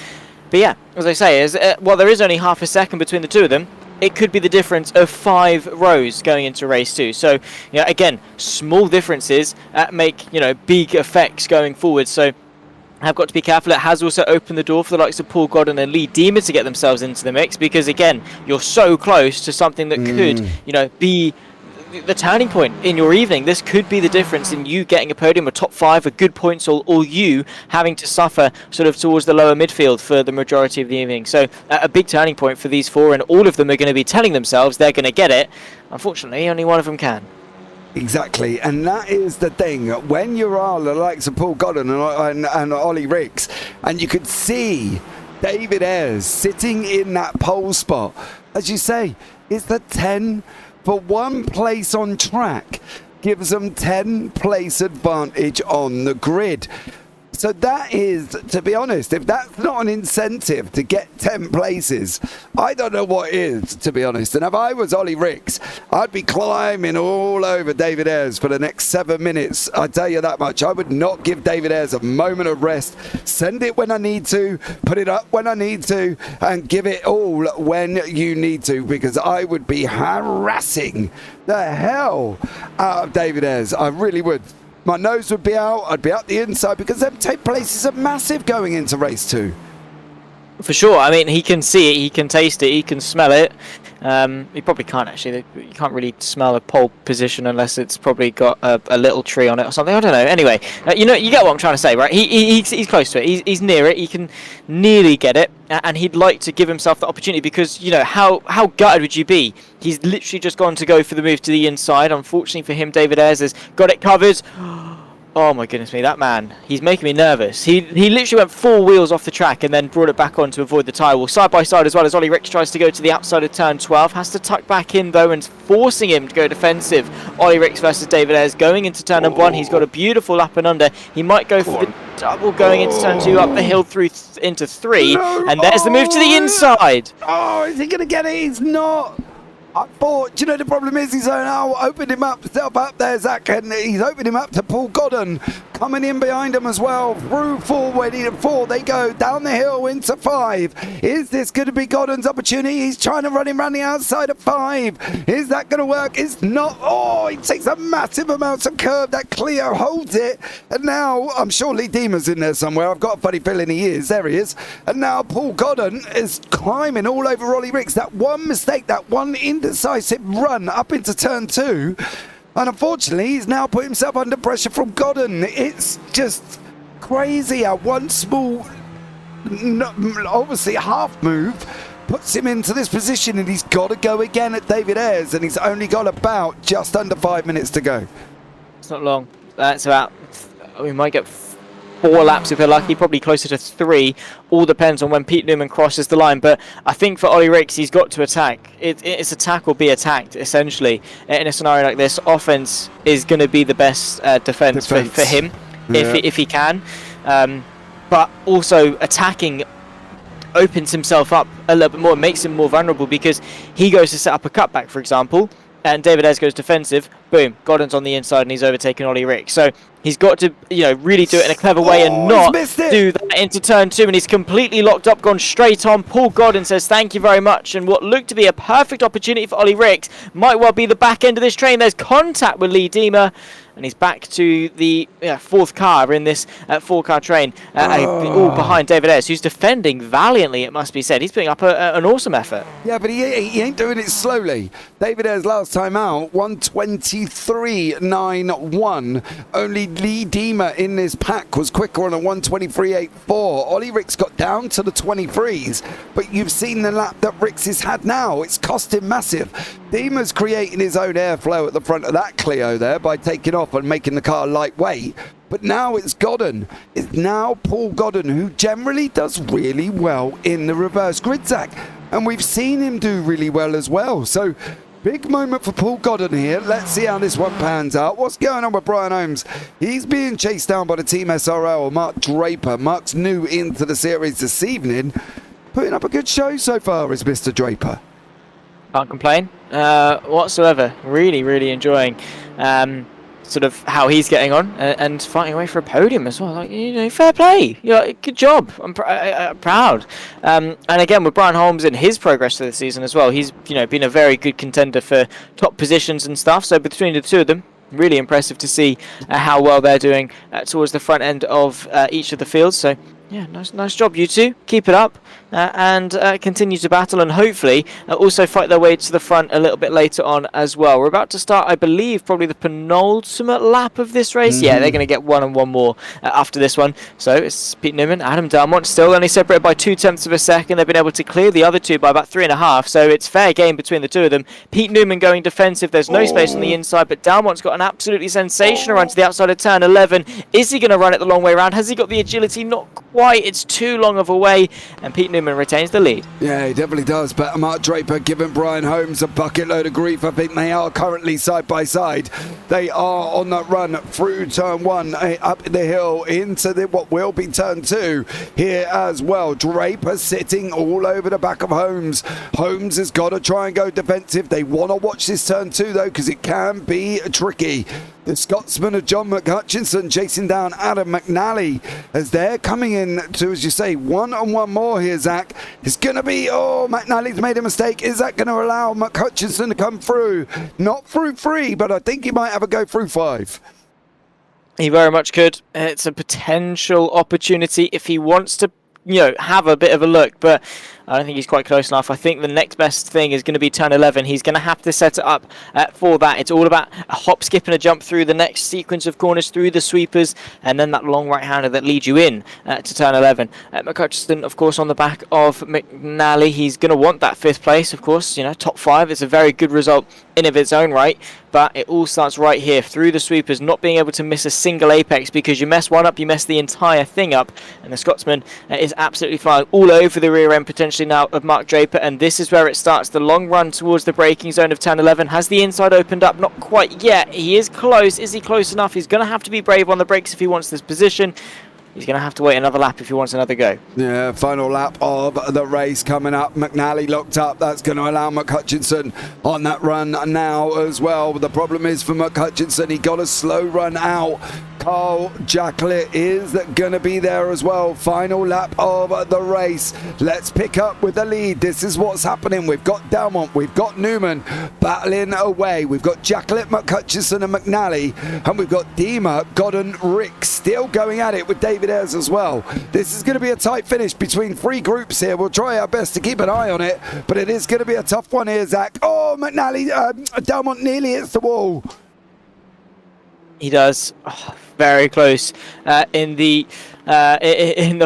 But yeah, as I say, while there is only half a second between the two of them, it could be the difference of 5 rows going into race 2. So, again, small differences make, big effects going forward. So, have got to be careful. It has also opened the door for the likes of Paul Godden and Lee Deemer to get themselves into the mix, because, again, you're so close to something that could, be the turning point in your evening. This could be the difference in you getting a podium, a top 5, a good points, or you having to suffer sort of towards the lower midfield for the majority of the evening. So a big turning point for these 4, and all of them are going to be telling themselves they're going to get it. Unfortunately, only one of them can. Exactly, and that is the thing. When you are the likes of Paul Godden and Ollie Ricks, and you could see David Ayres sitting in that pole spot, as you say, it's the 10 for 1 place on track, gives them 10 place advantage on the grid. So that is, to be honest, if that's not an incentive to get 10 places, I don't know what is, to be honest. And if I was Ollie Ricks, I'd be climbing all over David Ayres for the next 7 minutes. I tell you that much. I would not give David Ayres a moment of rest. Send it when I need to, put it up when I need to, and give it all when you need to, because I would be harassing the hell out of David Ayres. I really would. My nose would be out. I'd be out the inside, because them 10 places are massive going into race 2. For sure. I mean, he can see it, he can taste it, he can smell it. He probably can't actually. You can't really smell a pole position unless it's probably got a little tree on it or something. I don't know. Anyway, you get what I'm trying to say, right? He's close to it. He's near it. He can nearly get it, and he'd like to give himself the opportunity, because how gutted would you be? He's literally just gone to go for the move to the inside. Unfortunately for him, David Ayres has got it covered. Oh my goodness me, that man, he's making me nervous. He literally went 4 wheels off the track and then brought it back on to avoid the tyre wall. Side by side as well, as Ollie Ricks tries to go to the outside of turn 12. Has to tuck back in though, and forcing him to go defensive. Ollie Ricks versus David Ayres going into turn number 1. He's got a beautiful up and under. He might go for the double going into turn 2, up the hill through into 3. And there's the move to the inside. Oh, is he going to get it? He's not. I thought, do you know the problem is he's now opened himself up there, Zach, and he's opened him up to Paul Godden coming in behind him as well. Through 4, they go down the hill into 5. Is this going to be Godden's opportunity? He's trying to run him around the outside of 5. Is that going to work? It's not. Oh, he takes a massive amount of curve. That Clio holds it, and now I'm sure Lee Deemer's in there somewhere. I've got a funny feeling he is. There he is. And now Paul Godden is climbing all over Ollie Ricks. That one mistake, that one indecisive run up into turn 2, and unfortunately he's now put himself under pressure from Godden. It's just crazy how one small, obviously half move, puts him into this position, and he's got to go again at David Ayres, and he's only got about just under 5 minutes to go. It's not long. That's about, we might get 4 laps if we're lucky, probably closer to 3. All depends on when Pete Newman crosses the line. But I think for Ollie Ricks, he's got to attack. It's attack or be attacked, essentially. In a scenario like this, offense is going to be the best defense for him, if he can. But also attacking opens himself up a little bit more, makes him more vulnerable, because he goes to set up a cutback, for example, and David Ayres goes defensive. Boom, Godden's on the inside and he's overtaken Ollie Ricks. So he's got to, really do it in a clever way and not do that into turn 2. And he's completely locked up, gone straight on. Paul Godden says thank you very much. And what looked to be a perfect opportunity for Ollie Ricks might well be the back end of this train. There's contact with Lee Deemer. And he's back to the 4th car in this 4-car train, all behind David Ayres, who's defending valiantly, it must be said. He's putting up an awesome effort. Yeah, but he ain't doing it slowly. David Ayres last time out, 1:23.91. Only Lee Deemer in this pack was quicker on a 1:23.84. Ollie Ricks got down to the 23s, but you've seen the lap that Ricks has had now. It's cost him massive. Deemer's creating his own airflow at the front of that Clio there by taking off and making the car lightweight. But now it's Godden. It's now Paul Godden, who generally does really well in the reverse grid, Zach. And we've seen him do really well as well. So big moment for Paul Godden here. Let's see how this one pans out. What's going on with Brian Holmes? He's being chased down by the Team SRL, Mark Draper. Mark's new into the series this evening. Putting up a good show so far is Mr. Draper. Can't complain whatsoever. Really enjoying sort of how he's getting on and fighting away for a podium as well. Fair play. Good job. I'm proud. And again, with Brian Holmes and his progress to the season as well, he's been a very good contender for top positions and stuff. So between the two of them, really impressive to see how well they're doing towards the front end of each of the fields. So yeah, nice job, you two. Keep it up and continue to battle, and hopefully also fight their way to the front a little bit later on as well. We're about to start, I believe, probably the penultimate lap of this race. Yeah, they're going to get one more after this one. So it's Pete Newman, Adam Dalmont, still only separated by 0.2 of a second. They've been able to clear the other two by about 3.5, so it's fair game between the two of them. Pete Newman going defensive. There's no space on the inside, but Dalmont's got an absolutely sensational run to the outside of turn 11. Is he going to run it the long way around? Has he got the agility? Not quite. It's too long of a way, and Pete Newman Newman retains the lead. Yeah, he definitely does. But Mark Draper giving Brian Holmes a bucket load of grief. I think they are currently side by side. They are on that run through turn 1, up the hill into what will be turn 2 here as well. Draper sitting all over the back of Holmes. Holmes has got to try and go defensive. They want to watch this turn 2 though, because it can be tricky. The Scotsman of John McHutchinson chasing down Adam McNally as they're coming in to, as you say, one more here, Zach. It's going to be, McNally's made a mistake. Is that going to allow McHutchinson to come through? Not through 3, but I think he might have a go through 5. He very much could. It's a potential opportunity if he wants to, have a bit of a look, but I don't think he's quite close enough. I think the next best thing is going to be turn 11. He's going to have to set it up for that. It's all about a hop, skip, and a jump through the next sequence of corners, through the sweepers, and then that long right-hander that leads you in to turn 11. McHutchinson, of course, on the back of McNally. He's going to want that 5th place, of course. Top 5 is a very good result in of its own right, but it all starts right here through the sweepers, not being able to miss a single apex, because you mess one up, you mess the entire thing up, and the Scotsman is absolutely flying all over the rear end potentially now of Mark Draper, and this is where it starts. The long run towards the braking zone of turn 11. Has the inside opened up? Not quite yet. He is close. Is he close enough? He's going to have to be brave on the brakes if he wants this position. He's going to have to wait another lap if he wants another go. Yeah, final lap of the race coming up. McNally locked up. That's going to allow McHutchinson on that run now as well. The problem is for McHutchinson, he got a slow run out. Carl Jacklett is going to be there as well. Final lap of the race. Let's pick up with the lead. This is what's happening. We've got Delmont, we've got Newman battling away. We've got Jacklett, McHutchinson and McNally, and we've got Dima, Godden, Rick still going at it with David Ayres as well. This is going to be a tight finish between 3 groups here. We'll try our best to keep an eye on it, but it is going to be a tough one here, Zach. Oh, McNally, Delmont nearly hits the wall. He does. Very close in the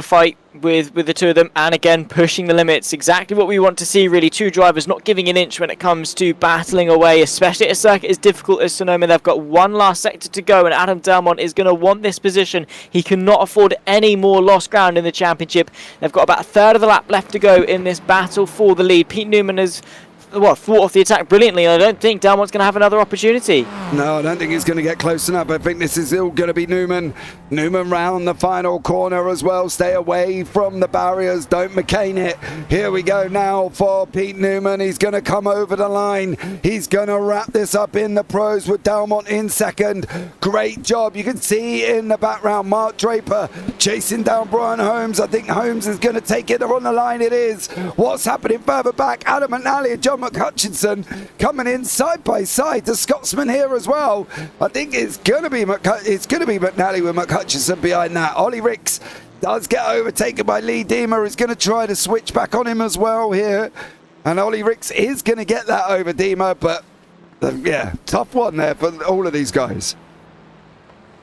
fight with the two of them, and again pushing the limits. Exactly what we want to see, really. 2 drivers not giving an inch when it comes to battling away, especially at a circuit as difficult as Sonoma. They've got one last sector to go, and Adam Delmont is going to want this position. He cannot afford any more lost ground in the championship. They've got about a third of the lap left to go in this battle for the lead. Pete Newman has fought off the attack brilliantly, and I don't think Delmont's going to have another opportunity. No, I don't think he's going to get close enough. I think this is still going to be Newman. Newman round the final corner as well. Stay away from the barriers. Don't McCain it. Here we go now for Pete Newman. He's going to come over the line. He's going to wrap this up in the pros with Delmont in second. Great job. You can see in the background Mark Draper chasing down Brian Holmes. I think Holmes is going to take it on the line. It is. What's happening further back? Adam McNally and John McHutchinson coming in side by side. The Scotsman here as well. I think it's going to be McNally with McHutchinson behind that. Ollie Ricks does get overtaken by Lee Deemer, who's going to try to switch back on him as well here. And Ollie Ricks is going to get that over Deemer, but yeah, tough one there for all of these guys.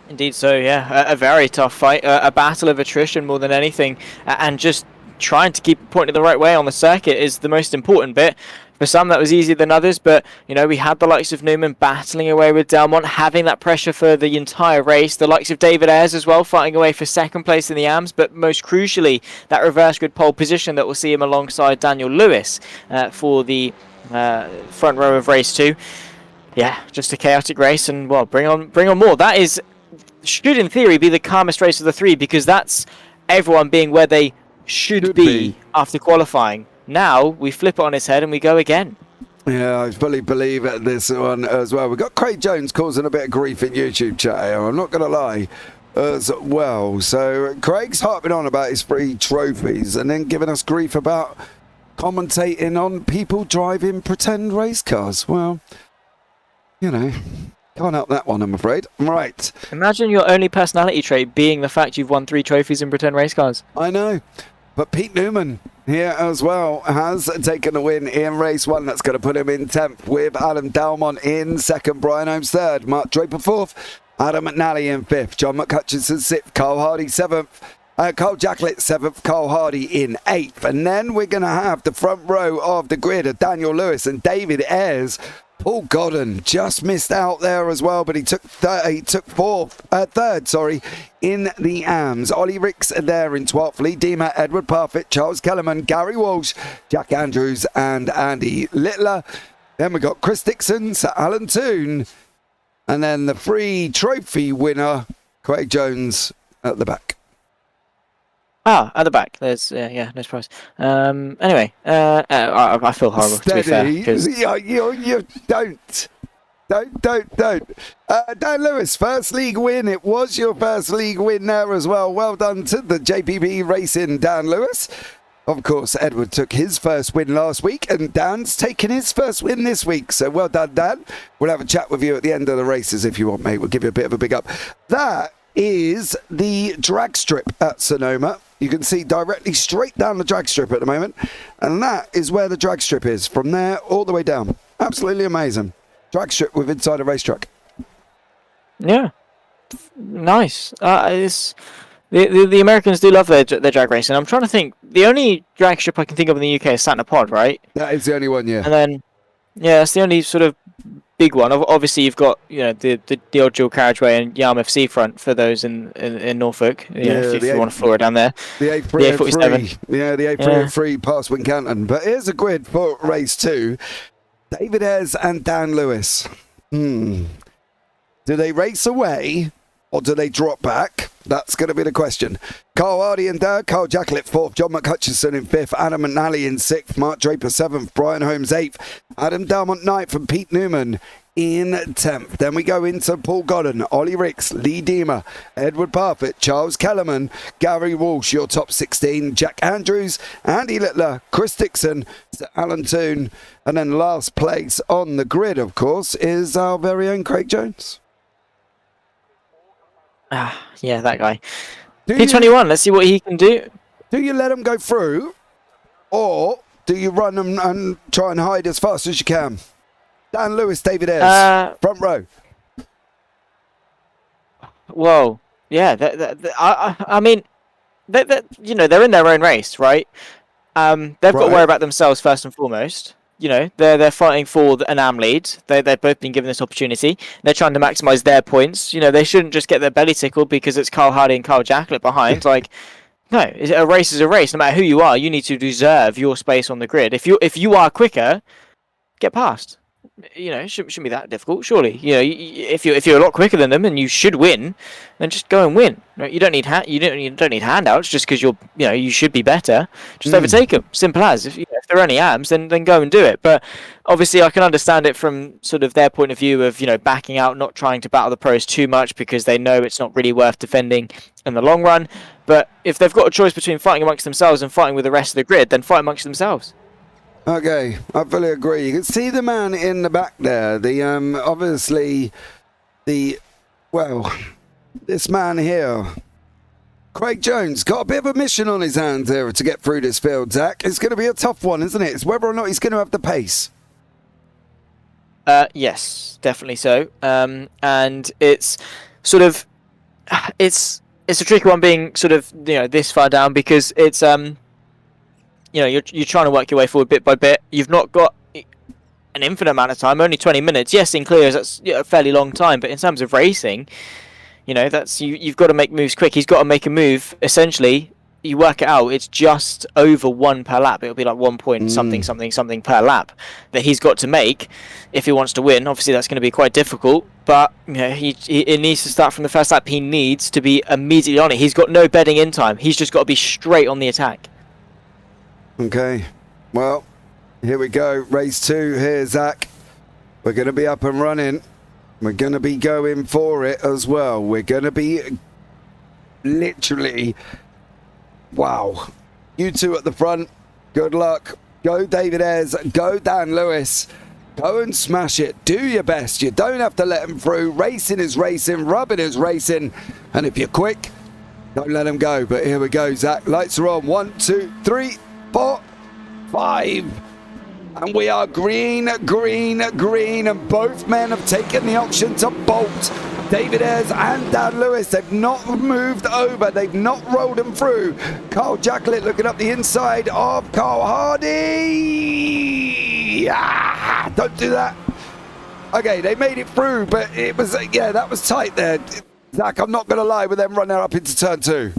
Indeed so, yeah. A very tough fight. A battle of attrition more than anything. And just trying to keep it pointed the right way on the circuit is the most important bit. For some, that was easier than others, but, we had the likes of Newman battling away with Delmont, having that pressure for the entire race. The likes of David Ayres as well, fighting away for second place in the AMS, but most crucially, that reverse grid pole position that will see him alongside Daniel Lewis for the front row of race 2. Yeah, just a chaotic race, and, bring on more. That should, in theory, be the calmest race of the 3, because that's everyone being where they should be after qualifying. Now we flip it on its head and we go again. Yeah, I fully believe this one as well. We've got Craig Jones causing a bit of grief in YouTube chat here, I'm not going to lie, as well. So Craig's harping on about his 3 trophies and then giving us grief about commentating on people driving pretend race cars. Well, can't help that one, I'm afraid. Right. Imagine your only personality trait being the fact you've won 3 trophies in pretend race cars. I know. But Pete Newman here as well has taken a win in race 1. That's going to put him in 10th with Adam Delmont in 2nd, Brian Holmes 3rd, Mark Draper 4th, Adam McNally in 5th, John McHutchinson 6th, Carl Hardy 7th, Carl Jacklett 7th, Carl Hardy in 8th. And then we're going to have the front row of the grid of Daniel Lewis and David Ayres Paul Godden just missed out there as well, but he took third, in the AMS. Ollie Ricks there in 12th. Lee Deemer, Edward Parfitt, Charles Kellerman, Gary Walsh, Jack Andrews, and Andy Littler. Then we got Chris Dixon, Sir Alan Toon, and then the free trophy winner, Craig Jones, at the back. At the back. There's no surprise. Anyway, I feel horrible to be fair. You don't. Dan Lewis, first league win. It was your first league win there as well. Well done to the JPB Racing, Dan Lewis. Of course, Edward took his first win last week, and Dan's taken his first win this week. So well done, Dan. We'll have a chat with you at the end of the races if you want, mate. We'll give you a bit of a big up. That is the drag strip at Sonoma. You can see directly straight down the drag strip at the moment, and that is where the drag strip is, from there all the way down. Absolutely amazing. Drag strip with inside a racetrack. Yeah, nice. The Americans do love their drag racing. I'm trying to think. The only drag strip I can think of in the UK is Santa Pod, right? That is the only one, yeah. And then, yeah, that's the only sort of big one. Obviously, you've got the old dual carriageway and Yarmouth Seafront for those in Norfolk. If you want to floor it down there. The A303. Yeah, the A303 past Wincanton. But here's a grid for race 2. David Ayres and Dan Lewis. Do they race away or do they drop back? That's going to be the question. Carl Hardy in third, Carl Jacklett 4th, John McHutchison in 5th, Adam McNally in 6th, Mark Draper 7th, Brian Holmes 8th, Adam Dalmont 9th, and Pete Newman in 10th. Then we go into Paul Godden, Ollie Ricks, Lee Deemer, Edward Parfitt, Charles Kellerman, Gary Walsh, your top 16, Jack Andrews, Andy Littler, Chris Dixon, Sir Alan Toon, and then last place on the grid, of course, is our very own Craig Jones. Yeah, that guy. P21, let's see what he can do. Do you let him go through, or do you run them and try and hide as fast as you can? Dan Lewis, David Ayres, front row. Whoa, yeah. I mean, they're in their own race, right? They've got to worry about themselves first and foremost. They're fighting for an AM lead. They've both been given this opportunity. They're trying to maximise their points. They shouldn't just get their belly tickled because it's Carl Hardy and Carl Jacklett behind. No, a race is a race. No matter who you are, you need to deserve your space on the grid. If you are quicker, get past. It shouldn't be that difficult, surely. If you're a lot quicker than them and you should win, then just go and win. You don't need handouts just because you should be better. Just overtake them. Simple as. If they're only AMs, then go and do it. But obviously, I can understand it from sort of their point of view of backing out, not trying to battle the pros too much because they know it's not really worth defending in the long run. But if they've got a choice between fighting amongst themselves and fighting with the rest of the grid, then fight amongst themselves. Okay, I fully agree. You can see the man in the back there. This man here, Craig Jones, got a bit of a mission on his hands here to get through this field, Zach. It's going to be a tough one, isn't it? It's whether or not he's going to have the pace. Yes, definitely so. And it's sort of, it's a tricky one being sort of, this far down because it's, you're trying to work your way forward bit by bit. You've not got an infinite amount of time, only 20 minutes. Yes, in clears, that's a fairly long time, but in terms of racing, that's you've got to make moves quick. He's got to make a move. Essentially, you work it out, it's just over 1 per lap. It'll be like 1 point something per lap that he's got to make if he wants to win. Obviously, that's going to be quite difficult, but he needs to start from the first lap. He needs to be immediately on it. He's got no bedding in time. He's just got to be straight on the attack. Okay, well, here we go. Race 2 here, Zach. We're going to be up and running. We're going to be going for it as well. We're going to be literally... Wow. You two at the front. Good luck. Go David Ayres. Go Dan Lewis. Go and smash it. Do your best. You don't have to let them through. Racing is racing. Rubbing is racing. And if you're quick, don't let them go. But here we go, Zach. Lights are on. 1, 2, 3, 4, 5. And we are green, green, green. And both men have taken the option to bolt. David Ayres and Dan Lewis, they've not moved over. They've not rolled them through. Carl Jacklett looking up the inside of Carl Hardy. Don't do that. Okay, they made it through, but it was, yeah, that was tight there. Zach, I'm not going to lie with them running up into turn 2.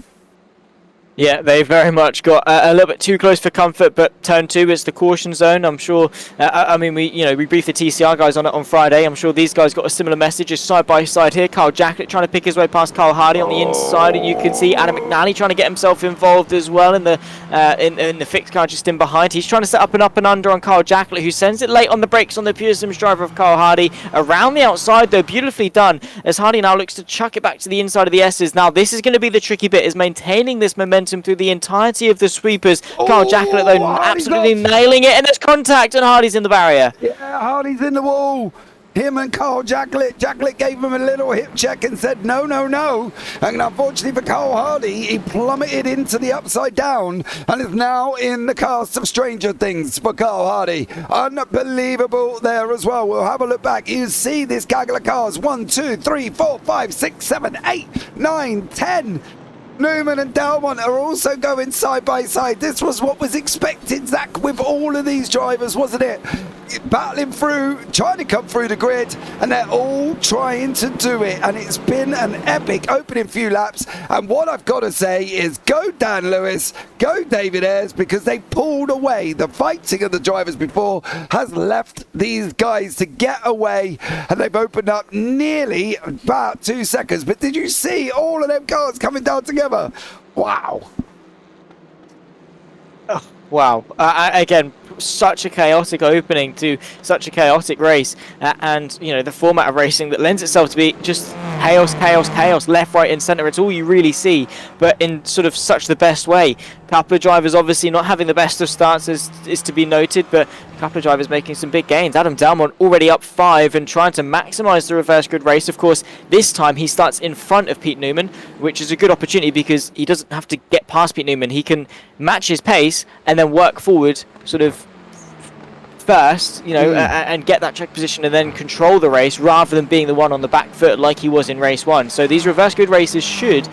Yeah, they very much got a little bit too close for comfort, but turn 2 is the caution zone. I'm sure. I mean, we briefed the TCR guys on it on Friday. I'm sure these guys got a similar message. Just side by side here. Kyle Jackett trying to pick his way past Kyle Hardy on the inside, and you can see Adam McNally trying to get himself involved as well in the fixed car just in behind. He's trying to set up an up and under on Kyle Jackett, who sends it late on the brakes on the Pure Sims driver of Kyle Hardy. Around the outside though, beautifully done, as Hardy now looks to chuck it back to the inside of the S's. Now this is going to be the tricky bit, is maintaining this momentum through the entirety of the sweepers. Kyle Jackett though absolutely nailing it, and there's contact, and Hardy's in the barrier. Yeah, Hardy's in the wall. Him and Kyle Jackett. Jackett gave him a little hip check and said no, no, no. And unfortunately for Kyle Hardy, he plummeted into the upside down and is now in the cast of Stranger Things for Kyle Hardy. Unbelievable there as well. We'll have a look back. You see this gaggle of cars. 1, 2, 3, 4, 5, 6, 7, 8, 9, 10. Newman and Dalmont are also going side by side. This was what was expected, Zach, with all of these drivers, wasn't it? Battling through, trying to come through the grid, and they're all trying to do it. And it's been an epic opening few laps. And what I've got to say is go Dan Lewis, go David Ayres, because they pulled away. The fighting of the drivers before has left these guys to get away, and they've opened up nearly about 2 seconds. But did you see all of them cars coming down together? Wow. Oh, wow. Again, such a chaotic opening to such a chaotic race, and you know, the format of racing that lends itself to be just chaos, chaos, chaos, left, right and centre. It's all you really see, but in sort of such the best way. A couple of drivers obviously not having the best of starts is to be noted, but a couple of drivers making some big gains. Adam Dalmont already up 5 and trying to maximise the reverse grid race. Of course, this time he starts in front of Pete Newman, which is a good opportunity because he doesn't have to get past Pete Newman. He can match his pace and then work forward sort of first, you know, and get that check position and then control the race rather than being the one on the back foot like he was in race 1. So these reverse grid races should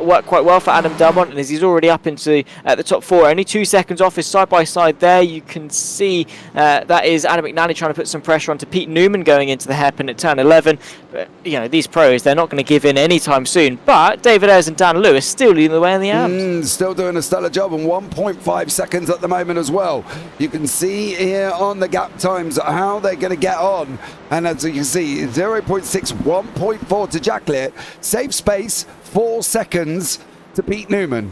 work quite well for Adam Dalmont, and as he's already up into the top 4, only 2 seconds off his side by side there. You can see that is Adam McNally trying to put some pressure onto Pete Newman going into the hairpin at turn 11. But you know, these pros, they're not going to give in anytime soon. But David Ayres and Dan Lewis still leading the way in the AMs. Still doing a stellar job, and 1.5 seconds at the moment as well. You can see here on the gap times how they're going to get on, and as you can see, 0.6, 1.4 to Jacklet, safe space, 4 seconds to Pete Newman.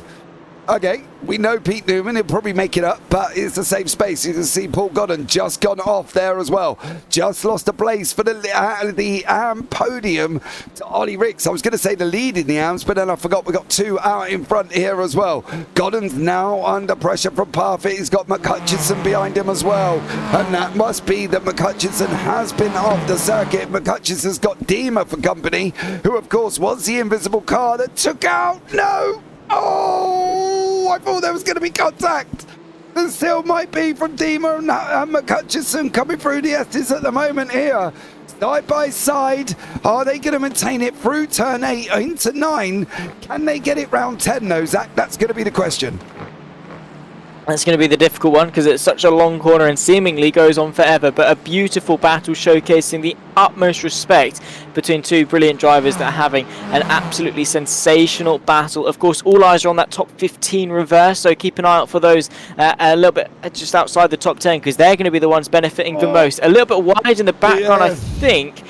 Okay, we know Pete Newman, he'll probably make it up, but it's a safe space. You can see Paul Godden just gone off there as well. Just lost a place for the AM podium to Ollie Ricks. I was going to say the lead in the AMs, but then I forgot we got 2 out in front here as well. Godden's now under pressure from Parfitt. He's got McHutchison behind him as well. And that must be that McHutchison has been off the circuit. McHutchison's got Dima for company, who of course was the invisible car that took out. No! Oh, I thought there was going to be contact. There still might be from Dima and McHutchison coming through the S's at the moment here. Side by side. Are they going to maintain it through turn 8 into 9? Can they get it round 10 though, Zach? That's going to be the question. That's going to be the difficult one because it's such a long corner and seemingly goes on forever, but a beautiful battle showcasing the utmost respect between 2 brilliant drivers that are having an absolutely sensational battle. Of course, all eyes are on that top 15 reverse, so keep an eye out for those a little bit just outside the top 10 because they're going to be the ones benefiting the most. A little bit wide in the background, I think.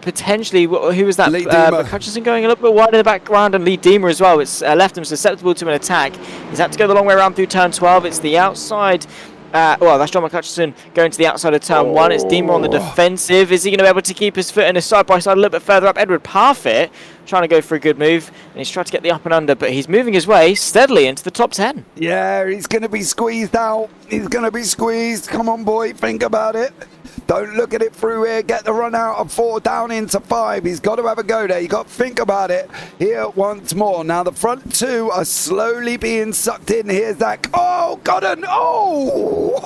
Potentially, who was that? McHutchison going a little bit wide in the background, and Lee Deemer as well. It's left him susceptible to an attack. He's had to go the long way around through turn 12. It's the outside. Well, that's John McHutchison going to the outside of turn 1. It's Deemer on the defensive. Is he going to be able to keep his foot in his side by side a little bit further up? Edward Parfitt trying to go for a good move, and he's trying to get the up and under, but he's moving his way steadily into the top 10. Yeah, he's going to be squeezed out. He's going to be squeezed. Come on, boy, think about it. Don't look at it through here. Get the run out of 4 down into 5. He's got to have a go there. You got to think about it here once more. Now the front 2 are slowly being sucked in. Here's Zach. Oh, Godden. Oh.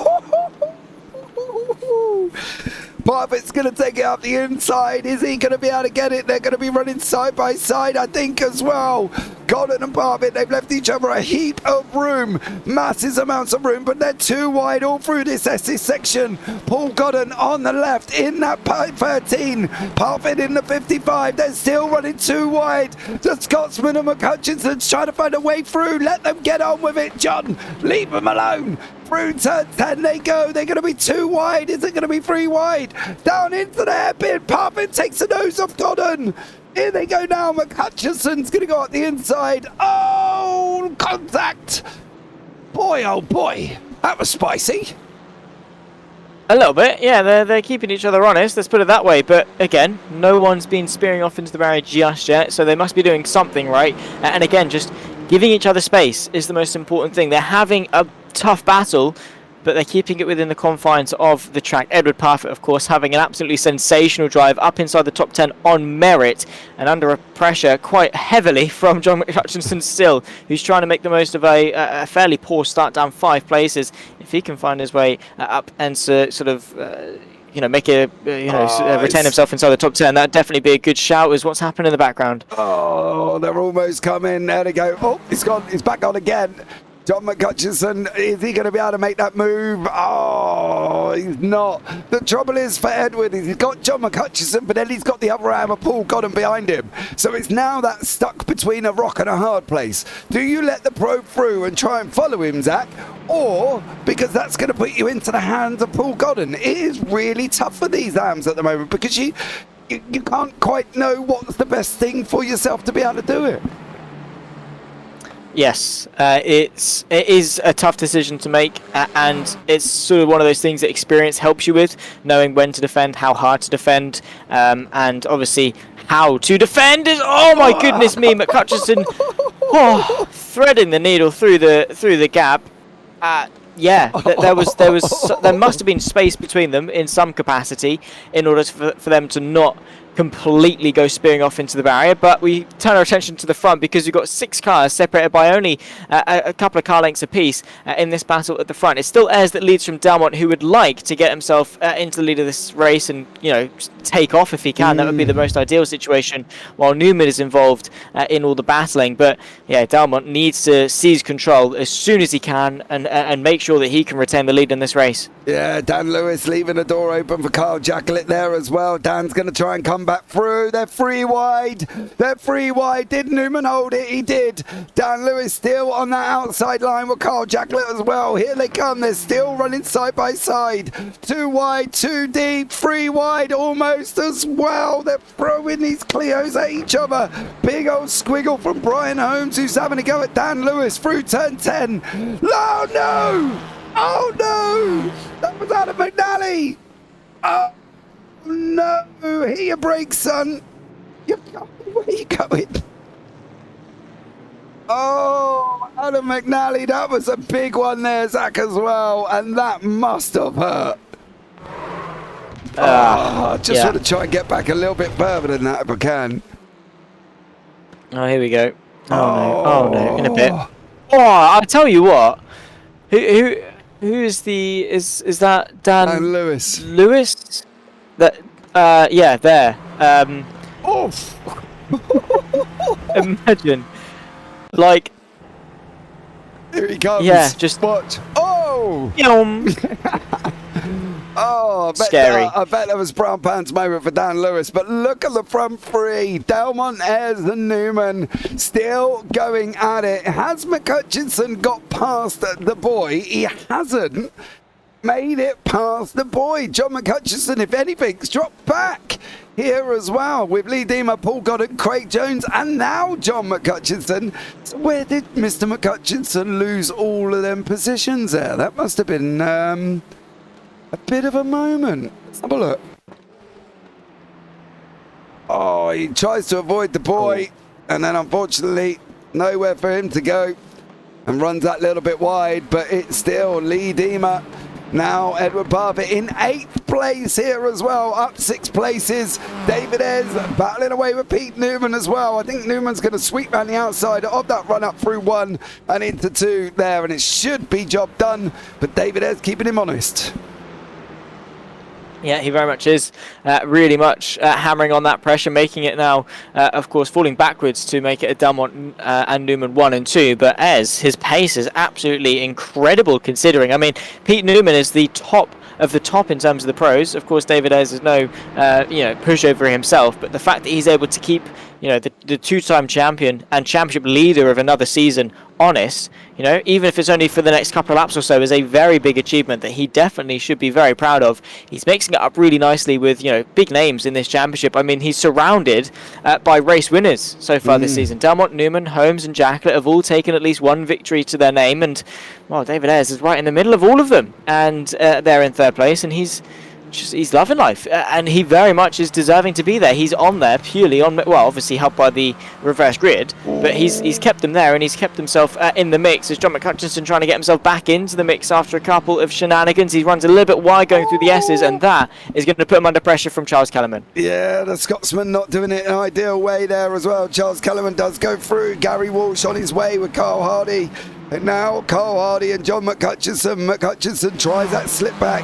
Parfitt's going to take it up the inside. Is he going to be able to get it? They're going to be running side by side, I think, as well. Godden and Parfitt, they've left each other a heap of room, massive amounts of room, but they're too wide all through this section. Paul Godden on the left in that 13, Parfitt in the 55, they're still running too wide. The Scotsman and McHutchinson's trying to find a way through. Let them get on with it, John. Leave them alone. Through turn 10 they go. They're going to be too wide. Is it going to be 3 wide? Down into the hairpin. Parfitt takes the nose off Godden. Here they go now. McHutchinson's going to go up the inside. Oh, contact. Boy, oh boy. That was spicy. A little bit, yeah. They're keeping each other honest. Let's put it that way. But again, no one's been spearing off into the barrier just yet, so they must be doing something right. And again, just giving each other space is the most important thing. They're having a tough battle, but they're keeping it within the confines of the track. Edward Parfitt, of course, having an absolutely sensational drive up inside the top 10 on merit and under a pressure quite heavily from John McHutchinson still, who's trying to make the most of a fairly poor start down 5 places. If he can find his way up and retain himself inside the top 10, that'd definitely be a good shout. Is what's happened in the background. Oh, they're almost coming. There they go. Oh, he's gone. He's back on again. John McHutchison, is he going to be able to make that move? Oh, he's not. The trouble is for Edward, he's got John McHutchison, but then he's got the other arm of Paul Godden behind him. So it's now that stuck between a rock and a hard place. Do you let the probe through and try and follow him, Zach? Or, because that's going to put you into the hands of Paul Godden. It is really tough for these arms at the moment because you can't quite know what's the best thing for yourself to be able to do it. Yes, it is a tough decision to make, and it's sort of one of those things that experience helps you with, knowing when to defend, how hard to defend, and obviously how to defend is, oh my goodness me, McHutchison, threading the needle through the gap. Yeah, there must have been space between them in some capacity in order for them to not completely go spearing off into the barrier, but we turn our attention to the front because we've got 6 cars separated by only a couple of car lengths apiece in this battle at the front. It's still Ayres that leads from Delmont, who would like to get himself into the lead of this race and take off if he can. That would be the most ideal situation, while Newman is involved in all the battling. But yeah, Delmont needs to seize control as soon as he can and make sure that he can retain the lead in this race. Yeah, Dan Lewis leaving the door open for Carl Jacklett there as well. Dan's going to try and come back through. They're 3 wide. They're 3 wide. Did Newman hold it? He did. Dan Lewis still on that outside line with Carl Jacklett as well. Here they come. They're still running side by side. 2 wide, 2 deep, 3 wide almost as well. They're throwing these Clios at each other. Big old squiggle from Brian Holmes, who's having a go at Dan Lewis through turn 10. Oh, no! Oh no! That was Adam McNally! Oh no! Here you break, son! Where are you going? Oh, Adam McNally, that was a big one there, Zach, as well, and that must have hurt. I just want to try and get back a little bit further than that if I can. Oh, here we go. Oh no, in a bit. Oh, I'll tell you what. Who is that Dan Lewis? Lewis? That yeah, there. Imagine, like. Here he comes. Yeah, just watch. Oh. Oh, I bet that was brown pants moment for Dan Lewis. But look at the front 3. Delmont, Ayres and Newman still going at it. Has McHutchison got past the boy? He hasn't made it past the boy. John McHutchison, if anything's dropped back here as well with Lee Deemer, Paul Goddard, Craig Jones, and now John McHutchison. So where did Mr. McHutchison lose all of them positions there? That must have been a bit of a moment. Let's have a look. Oh, he tries to avoid the boy, and then unfortunately nowhere for him to go, and runs that little bit wide, but it's still Lee Deemer. Now Edward Parfitt in 8th place here as well, up 6 places. David Ayres battling away with Pete Newman as well. I think Newman's going to sweep around the outside of that run up through 1 and into 2 there, and it should be job done, but David Ayres keeping him honest. Yeah, he very much is. Really much hammering on that pressure, making it now, of course, falling backwards to make it a Delmont and Newman 1 and 2. But his pace is absolutely incredible considering. I mean, Pete Newman is the top of the top in terms of the pros. Of course, David Ayres is no, pushover himself. But the fact that he's able to keep, the two-time champion and championship leader of another season honest, even if it's only for the next couple of laps or so, is a very big achievement that he definitely should be very proud of. He's mixing it up really nicely with, big names in this championship. I mean, he's surrounded by race winners so far this season. Delmont, Newman, Holmes and Jacklett have all taken at least one victory to their name, and, well, David Ayres is right in the middle of all of them, and they're in third place, and he's loving life, and he very much is deserving to be there. He's on there purely on, obviously helped by the reverse grid, but he's kept them there, and he's kept himself in the mix. As John McCutcheon trying to get himself back into the mix after a couple of shenanigans. He runs a little bit wide going through the S's, and that is going to put him under pressure from Charles Kellerman. Yeah, the Scotsman not doing it in an ideal way there as well. Charles Kellerman does go through. Gary Walsh on his way with Carl Hardy. And now Carl Hardy and John McCutcheon. McCutcheon tries that slip back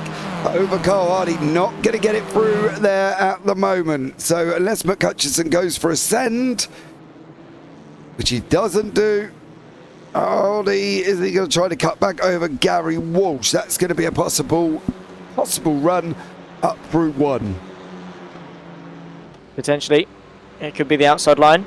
over Carl Hardy. Not going to get it through there at the moment. So unless McCutcheon goes for a send, which he doesn't do, Hardy, is he going to try to cut back over Gary Walsh? That's going to be a possible run up through one. Potentially. It could be the outside line.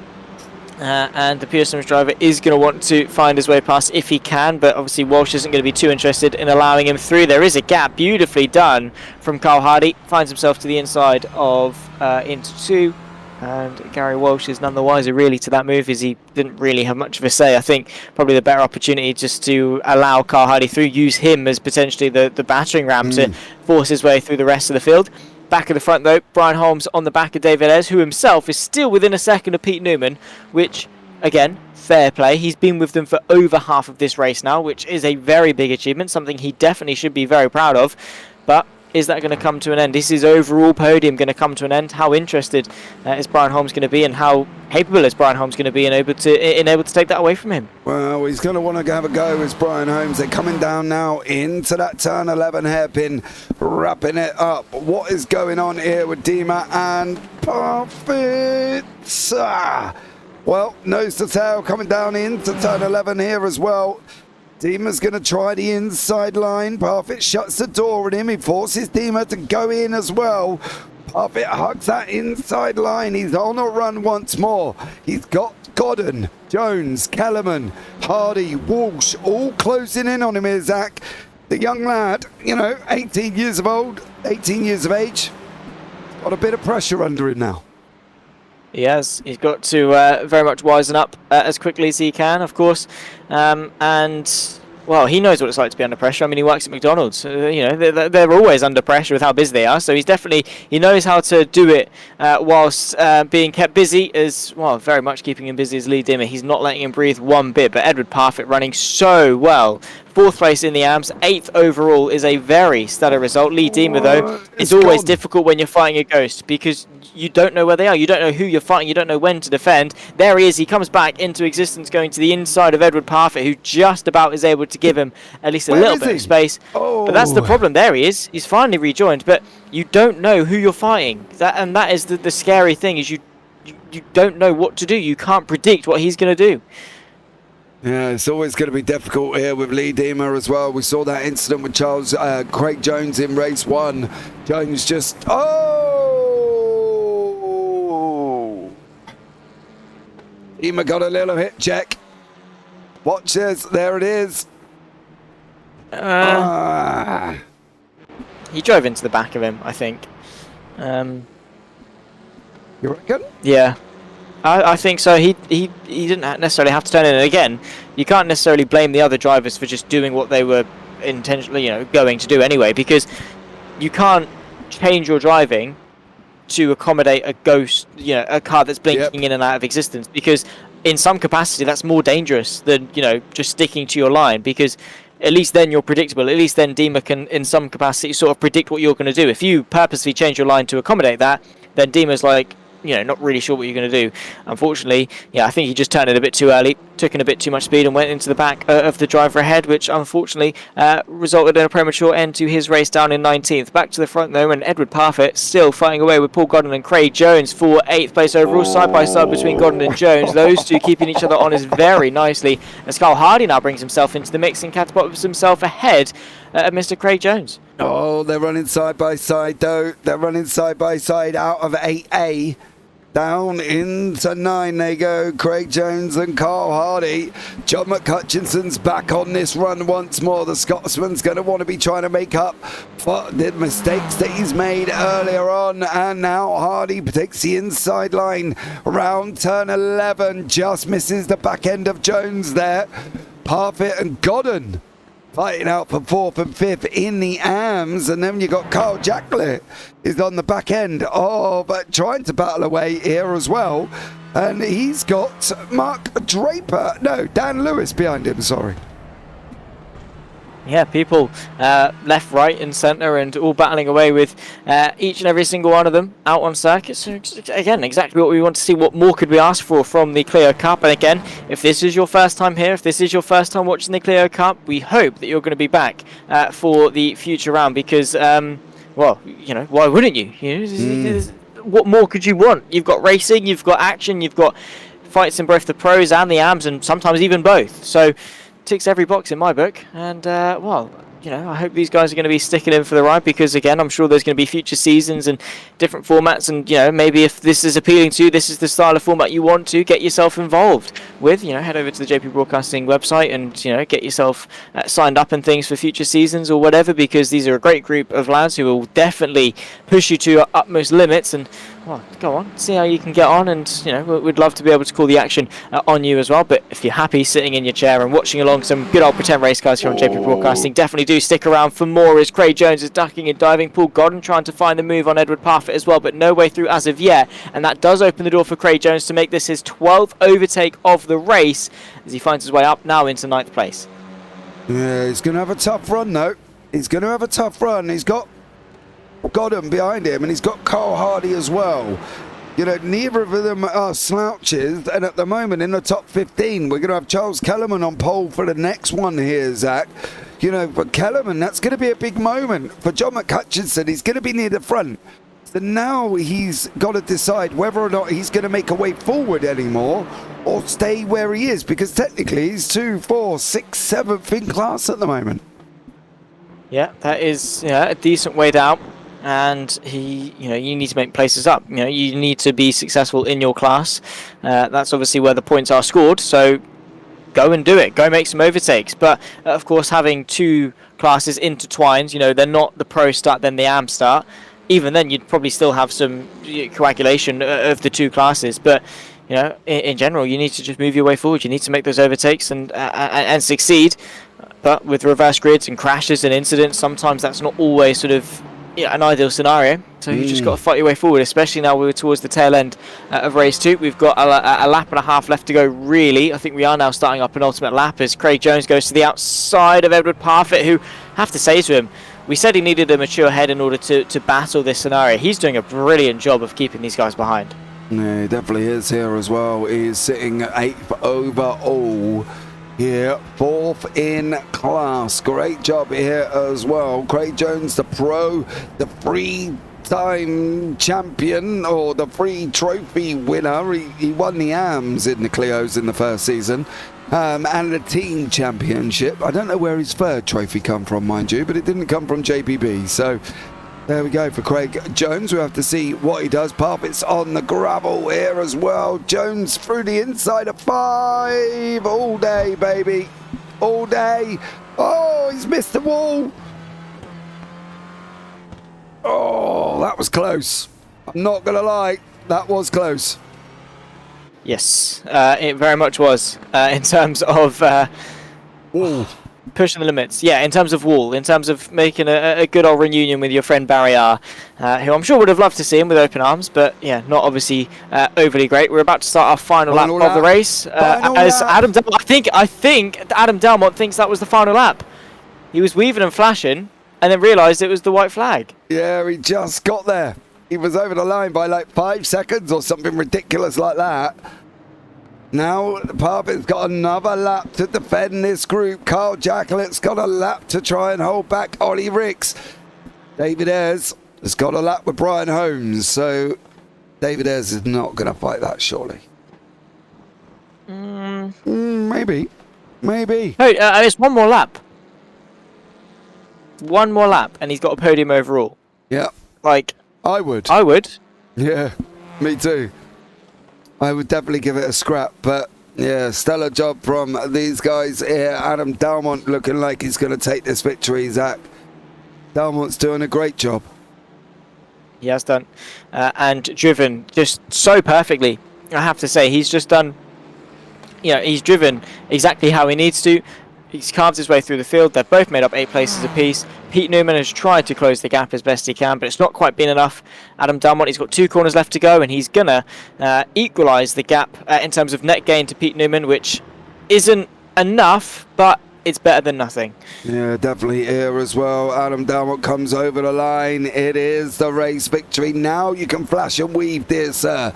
And the Pearson's driver is going to want to find his way past if he can, but obviously Walsh isn't going to be too interested in allowing him through. There is a gap, beautifully done from Carl Hardy. Finds himself to the inside of into two, and Gary Walsh is none the wiser really to that move, as he didn't really have much of a say. I think probably the better opportunity just to allow Carl Hardy through, use him as potentially the battering ram to force his way through the rest of the field. Back of the front, though, Brian Holmes on the back of David Ayres, who himself is still within a second of Pete Newman, which, again, fair play. He's been with them for over half of this race now, which is a very big achievement, something he definitely should be very proud of. But is that going to come to an end? Is his overall podium going to come to an end? How interested is Brian Holmes going to be, and how capable is Brian Holmes going to be in able to take that away from him? Well, he's going to want to have a go as Brian Holmes. They're coming down now into that turn 11 hairpin, wrapping it up. What is going on here with Dima and Parfitt? Well, nose to tail coming down into turn 11 here as well. Dima's going to try the inside line. Parfitt shuts the door on him. He forces Dima to go in as well. Parfitt hugs that inside line. He's on a run once more. He's got Godden, Jones, Kellerman, Hardy, Walsh, all closing in on him here, Zach. The young lad, 18 years of age, got a bit of pressure under him now. He has. He's got to very much wisen up as quickly as he can, of course. And, well, he knows what it's like to be under pressure. I mean, he works at McDonald's. They're always under pressure with how busy they are. So he knows how to do it whilst being kept busy, as, well, very much keeping him busy as Lee Dimmer. He's not letting him breathe one bit. But Edward Parfitt running so well. 4th place in the AMS, 8th overall is a very stellar result. Lee Dima, though, it's always difficult when you're fighting a ghost, because you don't know where they are. You don't know who you're fighting. You don't know when to defend. There he is. He comes back into existence, going to the inside of Edward Parfitt, who just about is able to give him at least a little bit of space. But that's the problem. There he is. He's finally rejoined, but you don't know who you're fighting. That is the scary thing, is you don't know what to do. You can't predict what he's going to do. Yeah, it's always going to be difficult here with Lee Dima as well. We saw that incident with Craig Jones in race 1. Jones just... Dima got a little hit check. Watch this. There it is. He drove into the back of him, I think. You reckon? Yeah. I think so. He didn't necessarily have to turn in. And again, you can't necessarily blame the other drivers for just doing what they were intentionally, going to do anyway, because you can't change your driving to accommodate a ghost, a car that's blinking in and out of existence, because in some capacity that's more dangerous than, just sticking to your line, because at least then you're predictable. At least then Dima can, in some capacity, sort of predict what you're going to do. If you purposely change your line to accommodate that, then Dima's like, not really sure what you're going to do. Unfortunately, I think he just turned it a bit too early, took in a bit too much speed and went into the back of the driver ahead, which unfortunately resulted in a premature end to his race down in 19th. Back to the front though, and Edward Parfitt still fighting away with Paul Godden and Craig Jones for 8th place overall, side by side between Godden and Jones. Those two keeping each other honest very nicely, as Carl Hardy now brings himself into the mix and catapults himself ahead of Mr. Craig Jones. Oh, they're running side by side though. They're running side by side out of 8A. Down into 9 they go, Craig Jones and Carl Hardy. John McCutchinson's back on this run once more. The Scotsman's going to want to be trying to make up for the mistakes that he's made earlier on. And now Hardy takes the inside line around turn 11. Just misses the back end of Jones there. Parfitt and Godden fighting out for 4th and 5th in the AMs, and then you got Carl Jacklett is on the back end but trying to battle away here as well, and he's got Dan Lewis behind him, sorry. Yeah, people left, right and centre and all battling away with each and every single one of them out on circuit. So again, exactly what we want to see. What more could we ask for from the Clio Cup? And again, if this is your first time here, if this is your first time watching the Clio Cup, we hope that you're going to be back for the future round, because, why wouldn't you? What more could you want? You've got racing, you've got action, you've got fights in both the pros and the AMs, and sometimes even both. So ticks every box in my book, and I hope these guys are going to be sticking in for the ride, because again, I'm sure there's going to be future seasons and different formats, and maybe if this is appealing to you, this is the style of format you want to get yourself involved with, head over to the JP Broadcasting website and get yourself signed up and things for future seasons or whatever, because these are a great group of lads who will definitely push you to your utmost limits. And go on, see how you can get on, and we'd love to be able to call the action on you as well. But if you're happy sitting in your chair and watching along some good old pretend race cars here on JP Broadcasting, definitely do stick around for more, as Craig Jones is ducking and diving. Paul Godden trying to find the move on Edward Parfitt as well, but no way through as of yet, and that does open the door for Craig Jones to make this his 12th overtake of the race, as he finds his way up now into 9th place. Yeah, he's going to have a tough run though. He's got Godden behind him, and he's got Carl Hardy as well. Neither of them are slouches, and at the moment in the top 15 we're going to have Charles Kellerman on pole for the next one here, Zach. For Kellerman, that's going to be a big moment. For John McCutchinson, he's going to be near the front, so now he's got to decide whether or not he's going to make a way forward anymore or stay where he is, because technically he's 2, 4, 6, 7th in class at the moment. Yeah, that is a decent way down. And you need to make places up. You need to be successful in your class. That's obviously where the points are scored. So go and do it. Go make some overtakes. But of course, having two classes intertwined, they're not the pro start then the AM start. Even then, you'd probably still have some coagulation of the two classes. But in general, you need to just move your way forward. You need to make those overtakes and succeed. But with reverse grids and crashes and incidents, sometimes that's not always sort of an ideal scenario. So you just got to fight your way forward, especially now we're towards the tail end of race 2. We've got a lap and a half left to go, really. I think we are now starting up an ultimate lap as Craig Jones goes to the outside of Edward Parfitt, who, have to say to him, we said he needed a mature head in order to battle this scenario. He's doing a brilliant job of keeping these guys behind. Yeah, he definitely is here as well. He's sitting 8th overall here, 4th in class. Great job here as well. Craig Jones, the pro, the three-time champion, or the free trophy winner. He won the AMs in the Clios in the first season, and the team championship. I don't know where his third trophy come from, mind you, but it didn't come from JPB. So there we go for Craig Jones. We'll have to see what he does. Parfitt's on the gravel here as well. Jones through the inside of 5 all day, baby. All day. Oh, he's missed the wall. Oh, that was close. I'm not going to lie. That was close. Yes, it very much was. In terms of pushing the limits. Yeah, in terms of wall, in terms of making a good old reunion with your friend Barry R, who I'm sure would have loved to see him with open arms, but yeah, not obviously overly great. We're about to start our final lap of the race. As Adam Delmont, I think Adam Delmont thinks that was the final lap. He was weaving and flashing and then realised it was the white flag. Yeah, he just got there. He was over the line by like 5 seconds or something ridiculous like that. Now, Parfitt's got another lap to defend this group. Carl Jacquelet's got a lap to try and hold back Ollie Ricks. David Ayres has got a lap with Brian Holmes, so David Ayres is not going to fight that, surely. Maybe. Hey, it's one more lap. One more lap, and he's got a podium overall. Yeah. Like, I would. Yeah, me too. I would definitely give it a scrap, but yeah, stellar job from these guys here. Adam Dalmont looking like he's going to take this victory, Zach. Dalmont's doing a great job. He has done. And driven just so perfectly, I have to say. He's just done, he's driven exactly how he needs to. He's carved his way through the field. They've both made up 8 places apiece. Pete Newman has tried to close the gap as best he can, but it's not quite been enough. Adam Dalmont, he's got 2 corners left to go, and he's going to equalise the gap in terms of net gain to Pete Newman, which isn't enough, but it's better than nothing. Yeah, definitely here as well. Adam Dalmont comes over the line. It is the race victory. Now you can flash and weave, dear sir.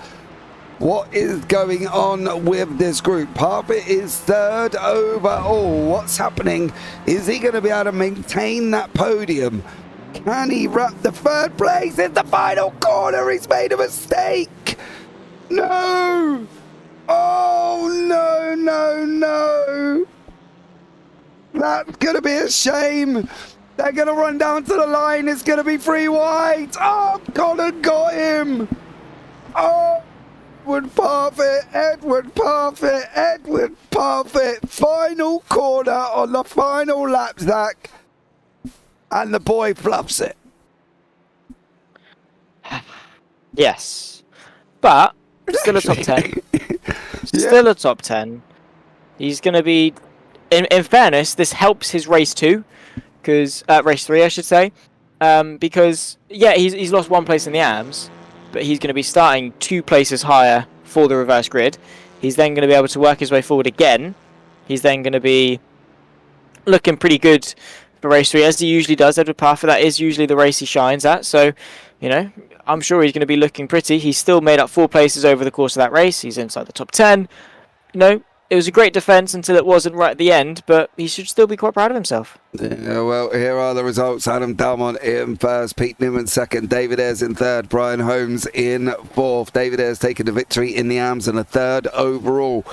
What is going on with this group? Parfitt is 3rd overall. What's happening? Is he going to be able to maintain that podium? Can he wrap the 3rd place in the final corner? He's made a mistake. No. Oh, no. That's going to be a shame. They're going to run down to the line. It's going to be 3 wide. Oh, Connor got him. Oh. Edward Parfitt, final corner on the final lap, Zach, and the boy fluffs it. Yes, but still a top 10. Still a top 10. He's going to be, in fairness, this helps his race 2, because race 3, I should say, because he's lost 1 place in the AMS. But he's going to be starting 2 places higher for the reverse grid. He's then going to be able to work his way forward again. He's then going to be looking pretty good for race 3, as he usually does. Edward Parfitt, that is usually the race he shines at. So, I'm sure he's going to be looking pretty. He's still made up 4 places over the course of that race. He's inside the top 10. It was a great defence until it wasn't right at the end, but he should still be quite proud of himself. Yeah, well, here are the results. Adam Dalmont in 1st, Pete Newman 2nd, David Ayres in 3rd, Brian Holmes in 4th. David Ayres taking the victory in the AMS and a 3rd overall.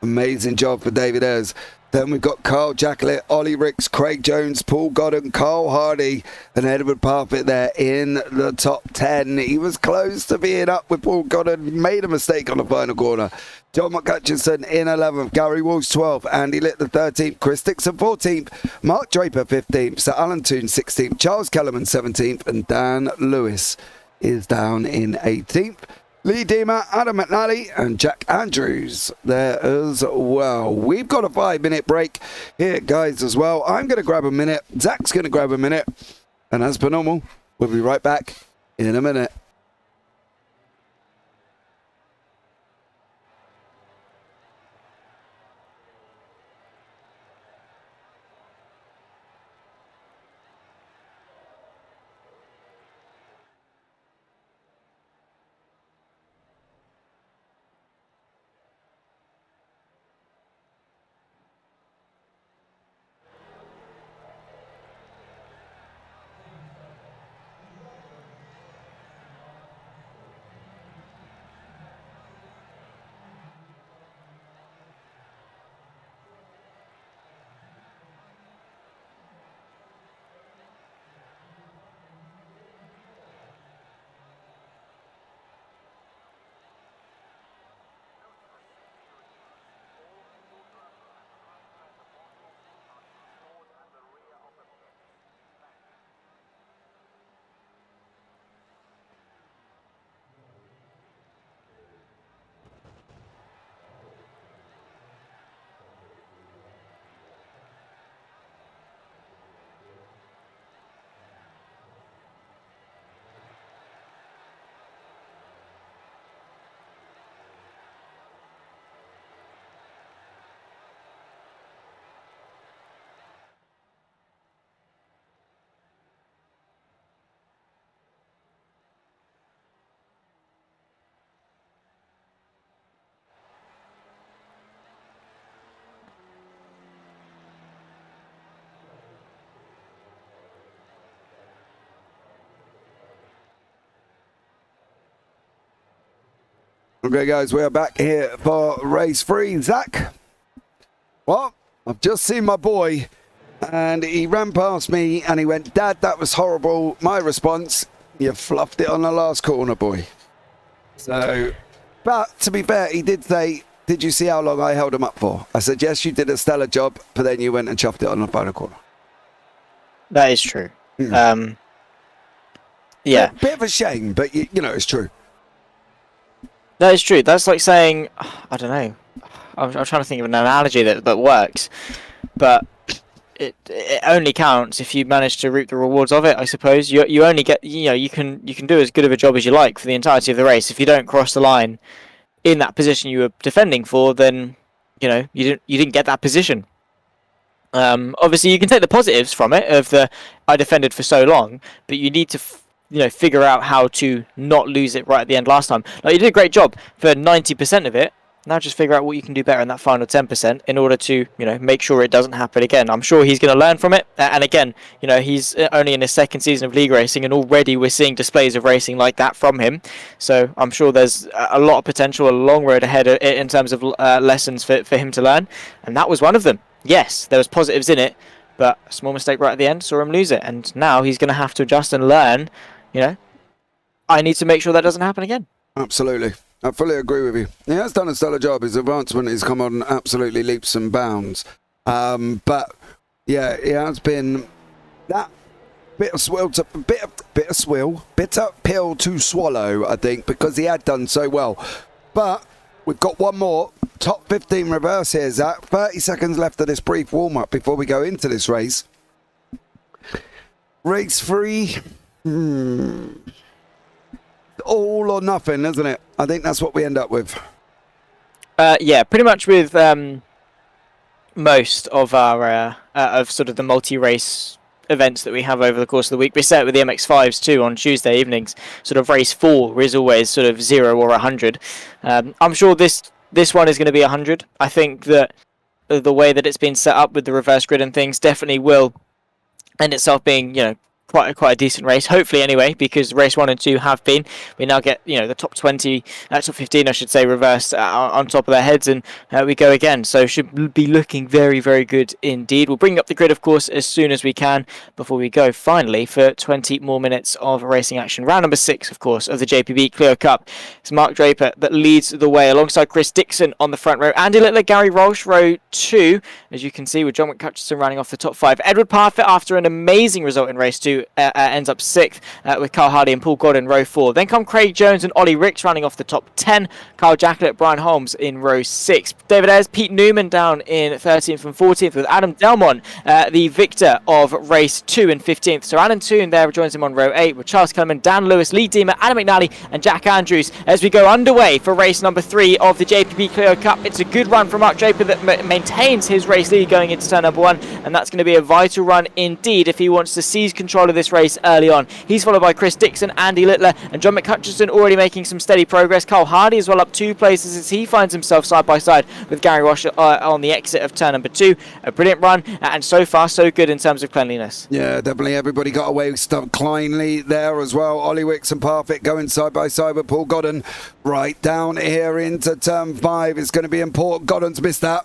Amazing job for David Ayres. Then we've got Carl Jacquelet, Ollie Ricks, Craig Jones, Paul Godden, Carl Hardy and Edward Parfitt there in the top 10. He was close to being up with Paul Godden, made a mistake on the final corner. John McCutcheon in 11th, Gary Walsh 12th, Andy Litt the 13th, Chris Dixon 14th, Mark Draper 15th, Sir Alan Toon 16th, Charles Kellerman 17th and Dan Lewis is down in 18th. Lee Deemer, Adam McNally and Jack Andrews there as well. We've got a 5-minute break here, guys, as well. I'm going to grab a minute. Zach's going to grab a minute. And as per normal, we'll be right back in a minute. Okay, guys, we are back here for race 3. Zach? Well, I've just seen my boy, and he ran past me, and he went, Dad, that was horrible. My response, you fluffed it on the last corner, boy. So, but to be fair, he did say, did you see how long I held him up for? I said, yes, you did a stellar job, but then you went and chuffed it on the final corner. That is true. Yeah. Bit of a shame, but you know, it's true. That is true. That's like saying, I don't know. I'm trying to think of an analogy that works, but it only counts if you manage to reap the rewards of it. I suppose you only get, you can do as good of a job as you like for the entirety of the race. If you don't cross the line in that position you were defending for, then you didn't get that position. Obviously, you can take the positives from it of the I defended for so long, but you need to figure out how to not lose it right at the end last time. Like, you did a great job for 90% of it. Now just figure out what you can do better in that final 10% in order to, make sure it doesn't happen again. I'm sure he's going to learn from it. And again, he's only in his second season of league racing, and already we're seeing displays of racing like that from him. So I'm sure there's a lot of potential, a long road ahead in terms of lessons for him to learn. And that was one of them. Yes, there was positives in it, but a small mistake right at the end saw him lose it. And now he's going to have to adjust and learn, I need to make sure that doesn't happen again. Absolutely. I fully agree with you. He has done a stellar job. His advancement has come on absolutely leaps and bounds. But yeah, it has been that bitter pill to swallow, I think, because he had done so well. But we've got one more top 15 reverse here, Zach. 30 seconds left of this brief warm-up before we go into this race. Race 3. All or nothing, isn't it? I think that's what we end up with. Yeah, pretty much with most of our of sort of the multi-race events that we have over the course of the week. We set with the MX-5s too on Tuesday evenings. Sort of race 4 is always sort of 0 or 100. I'm sure this one is going to be 100. I think that the way that it's been set up with the reverse grid and things definitely will end itself being, quite a decent race, hopefully anyway, because race 1 and 2 have been. We now get the top 20, top 15 I should say, reversed on top of their heads, and we go again, so should be looking very, very good indeed. We'll bring up the grid of course as soon as we can before we go finally for 20 more minutes of racing action. Round number 6 of course of the JPB Clio Cup. It's Mark Draper that leads the way alongside Chris Dixon on the front row, Andy Littler, Gary Walsh row 2, as you can see, with John McCutcheon running off the top 5. Edward Parfitt, after an amazing result in race 2, ends up 6th with Carl Hardy and Paul Godden row 4. Then come Craig Jones and Ollie Ricks running off the top 10. Carl Jacklett, Brian Holmes in row 6. David Ayres, Pete Newman down in 13th and 14th with Adam Delmont, the victor of race 2 in 15th. So Alan Toon there joins him on row 8 with Charles Kellerman, Dan Lewis, Lee Deemer, Adam McNally and Jack Andrews as we go underway for race number 3 of the JPB Clio Cup. It's a good run from Mark Draper that maintains his race lead going into turn number 1, and that's going to be a vital run indeed if he wants to seize control of this race early on. He's followed by Chris Dixon, Andy Littler and John McCutcheon already making some steady progress. Carl Hardy as well up 2 places as he finds himself side by side with Gary Walsh on the exit of turn number 2. A brilliant run, and so far so good in terms of cleanliness. Yeah, definitely everybody got away with stuff cleanly there as well. Ollie Wicks and Parfitt going side by side with Paul Godden right down here into turn 5. It's going to be important. Godden's missed that.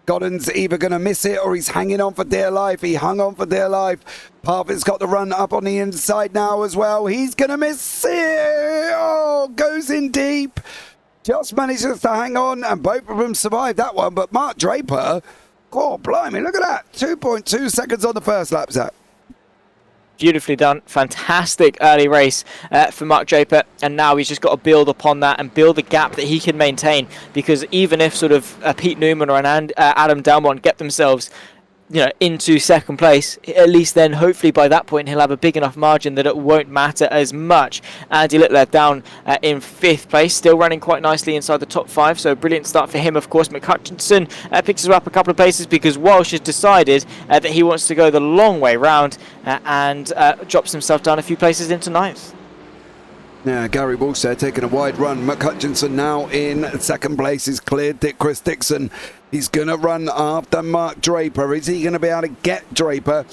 Godden's either going to miss it or he's hanging on for dear life. He hung on for dear life. Parfitt's got the run up on the inside now as well. He's going to miss it. Oh, goes in deep. Just manages to hang on, and both of them survived that one. But Mark Draper, oh, blimey, look at that. 2.2 seconds on the first lap, Zach. Beautifully done. Fantastic early race for Mark Draper, and now he's just got to build upon that and build the gap that he can maintain, because even if sort of Pete Newman or an Adam Delmont get themselves into second place, at least then hopefully by that point he'll have a big enough margin that it won't matter as much. Andy Littler down in 5th place, still running quite nicely inside the top 5, so a brilliant start for him of course. McCutcheon picks us up a couple of places because Walsh has decided that he wants to go the long way round and drops himself down a few places into 9th. Yeah, Gary Walsh there taking a wide run. McCutcheon now in 2nd place is cleared. Chris Dixon, he's going to run after Mark Draper. Is he going to be able to get Draper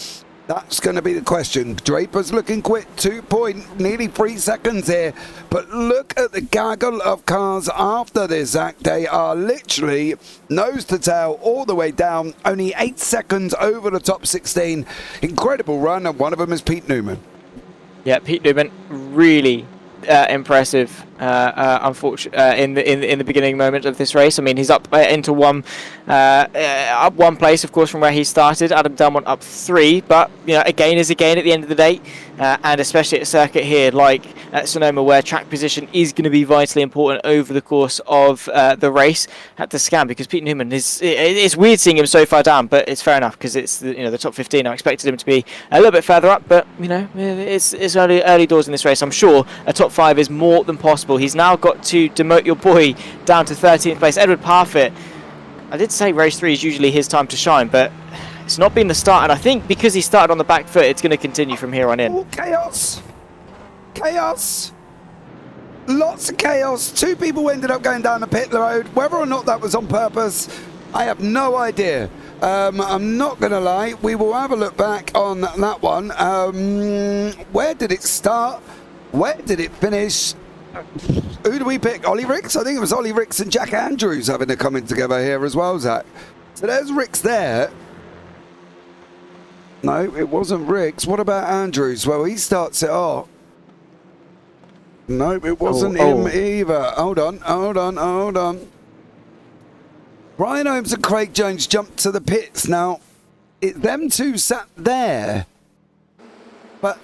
That's going to be the question. Draper's looking quick, nearly 3 seconds here. But look at the gaggle of cars after this, Zach. They are literally nose to tail all the way down. Only 8 seconds over the top 16. Incredible run, and one of them is Pete Newman. Yeah, Pete Newman, really impressive. Unfortunately, in the beginning moment of this race, I mean, he's up into up one place, of course, from where he started. Adam Delmont up 3, but again is again at the end of the day, and especially at a circuit here like at Sonoma, where track position is going to be vitally important over the course of the race. Had to scan because Pete Newman it's weird seeing him so far down, but it's fair enough because it's the top 15. I expected him to be a little bit further up, but it's early doors in this race. I'm sure a top 5 is more than possible. He's now got to demote your boy down to 13th place. Edward Parfitt, I did say race 3 is usually his time to shine, but it's not been the start, and I think because he started on the back foot, it's going to continue from here on in. Oh, chaos! Chaos! Lots of chaos. 2 people ended up going down the pit road. Whether or not that was on purpose, I have no idea. I'm not going to lie. We will have a look back on that one. Where did it start? Where did it finish? Who do we pick? Ollie Ricks? I think it was Ollie Ricks and Jack Andrews having a coming together here as well, Zach. So there's Ricks there. No, it wasn't Ricks. What about Andrews? Well, he starts it off. No, it wasn't him either. Hold on. Brian Holmes and Craig Jones jumped to the pits. Now, them 2 sat there. But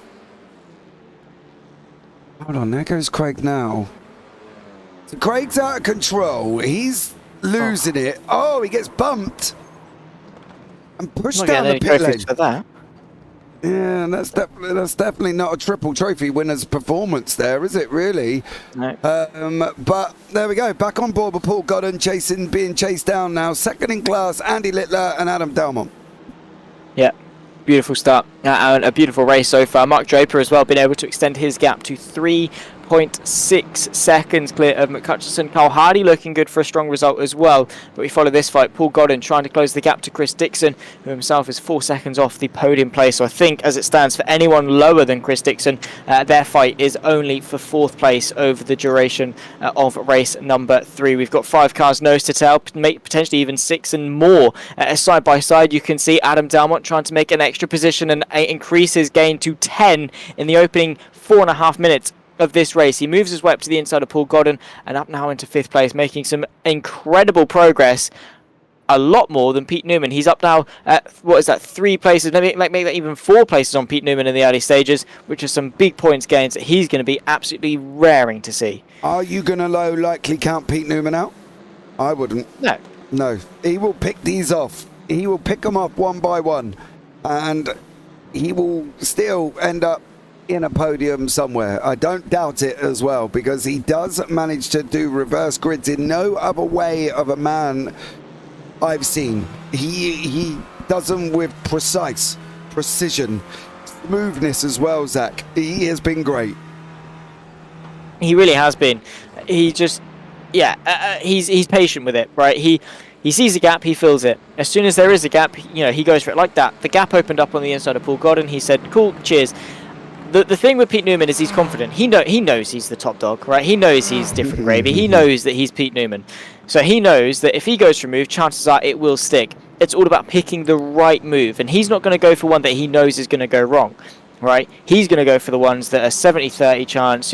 hold on, there goes Craig now. So Craig's out of control. He's losing it. Oh, he gets bumped and pushed down the pit lane. For that. Yeah, that's definitely not a triple trophy winner's performance there, is it really? No. But there we go. Back on board with Paul Godden being chased down now. Second in class, Andy Littler and Adam Delmont. Yeah. Beautiful start and a beautiful race so far. Mark Draper as well been able to extend his gap to 3.6 seconds clear of McCutcheon. Carl Hardy looking good for a strong result as well. But we follow this fight. Paul Godden trying to close the gap to Chris Dixon, who himself is 4 seconds off the podium place. So I think as it stands for anyone lower than Chris Dixon, their fight is only for 4th place over the duration of race number 3. We've got 5 cars nose to tail, potentially even 6 and more. Side by side, you can see Adam Delmont trying to make an extra position and increase his gain to 10 in the opening 4.5 minutes of this race. He moves his way up to the inside of Paul Godden and up now into 5th place, making some incredible progress. A lot more than Pete Newman. He's up now at, 3 places, maybe make that even 4 places on Pete Newman in the early stages, which are some big points gains that he's going to be absolutely raring to see. Are you going to likely count Pete Newman out? I wouldn't. No. He will pick these off. He will pick them off one by one. And he will still end up in a podium somewhere. I don't doubt it as well, because he does manage to do reverse grids in no other way of a man I've seen. He does them with precision, smoothness as well, Zach. He has been great. He really has been. He just, he's patient with it, right? He sees a gap, he fills it. As soon as there is a gap, he goes for it like that. The gap opened up on the inside of Paul Godden. He said, cool, cheers. The thing with Pete Newman is he's confident. He knows he's the top dog, right? He knows he's different gravy. He knows that he's Pete Newman. So he knows that if he goes for a move, chances are it will stick. It's all about picking the right move. And he's not going to go for one that he knows is going to go wrong, right? He's going to go for the ones that are 70-30 chance,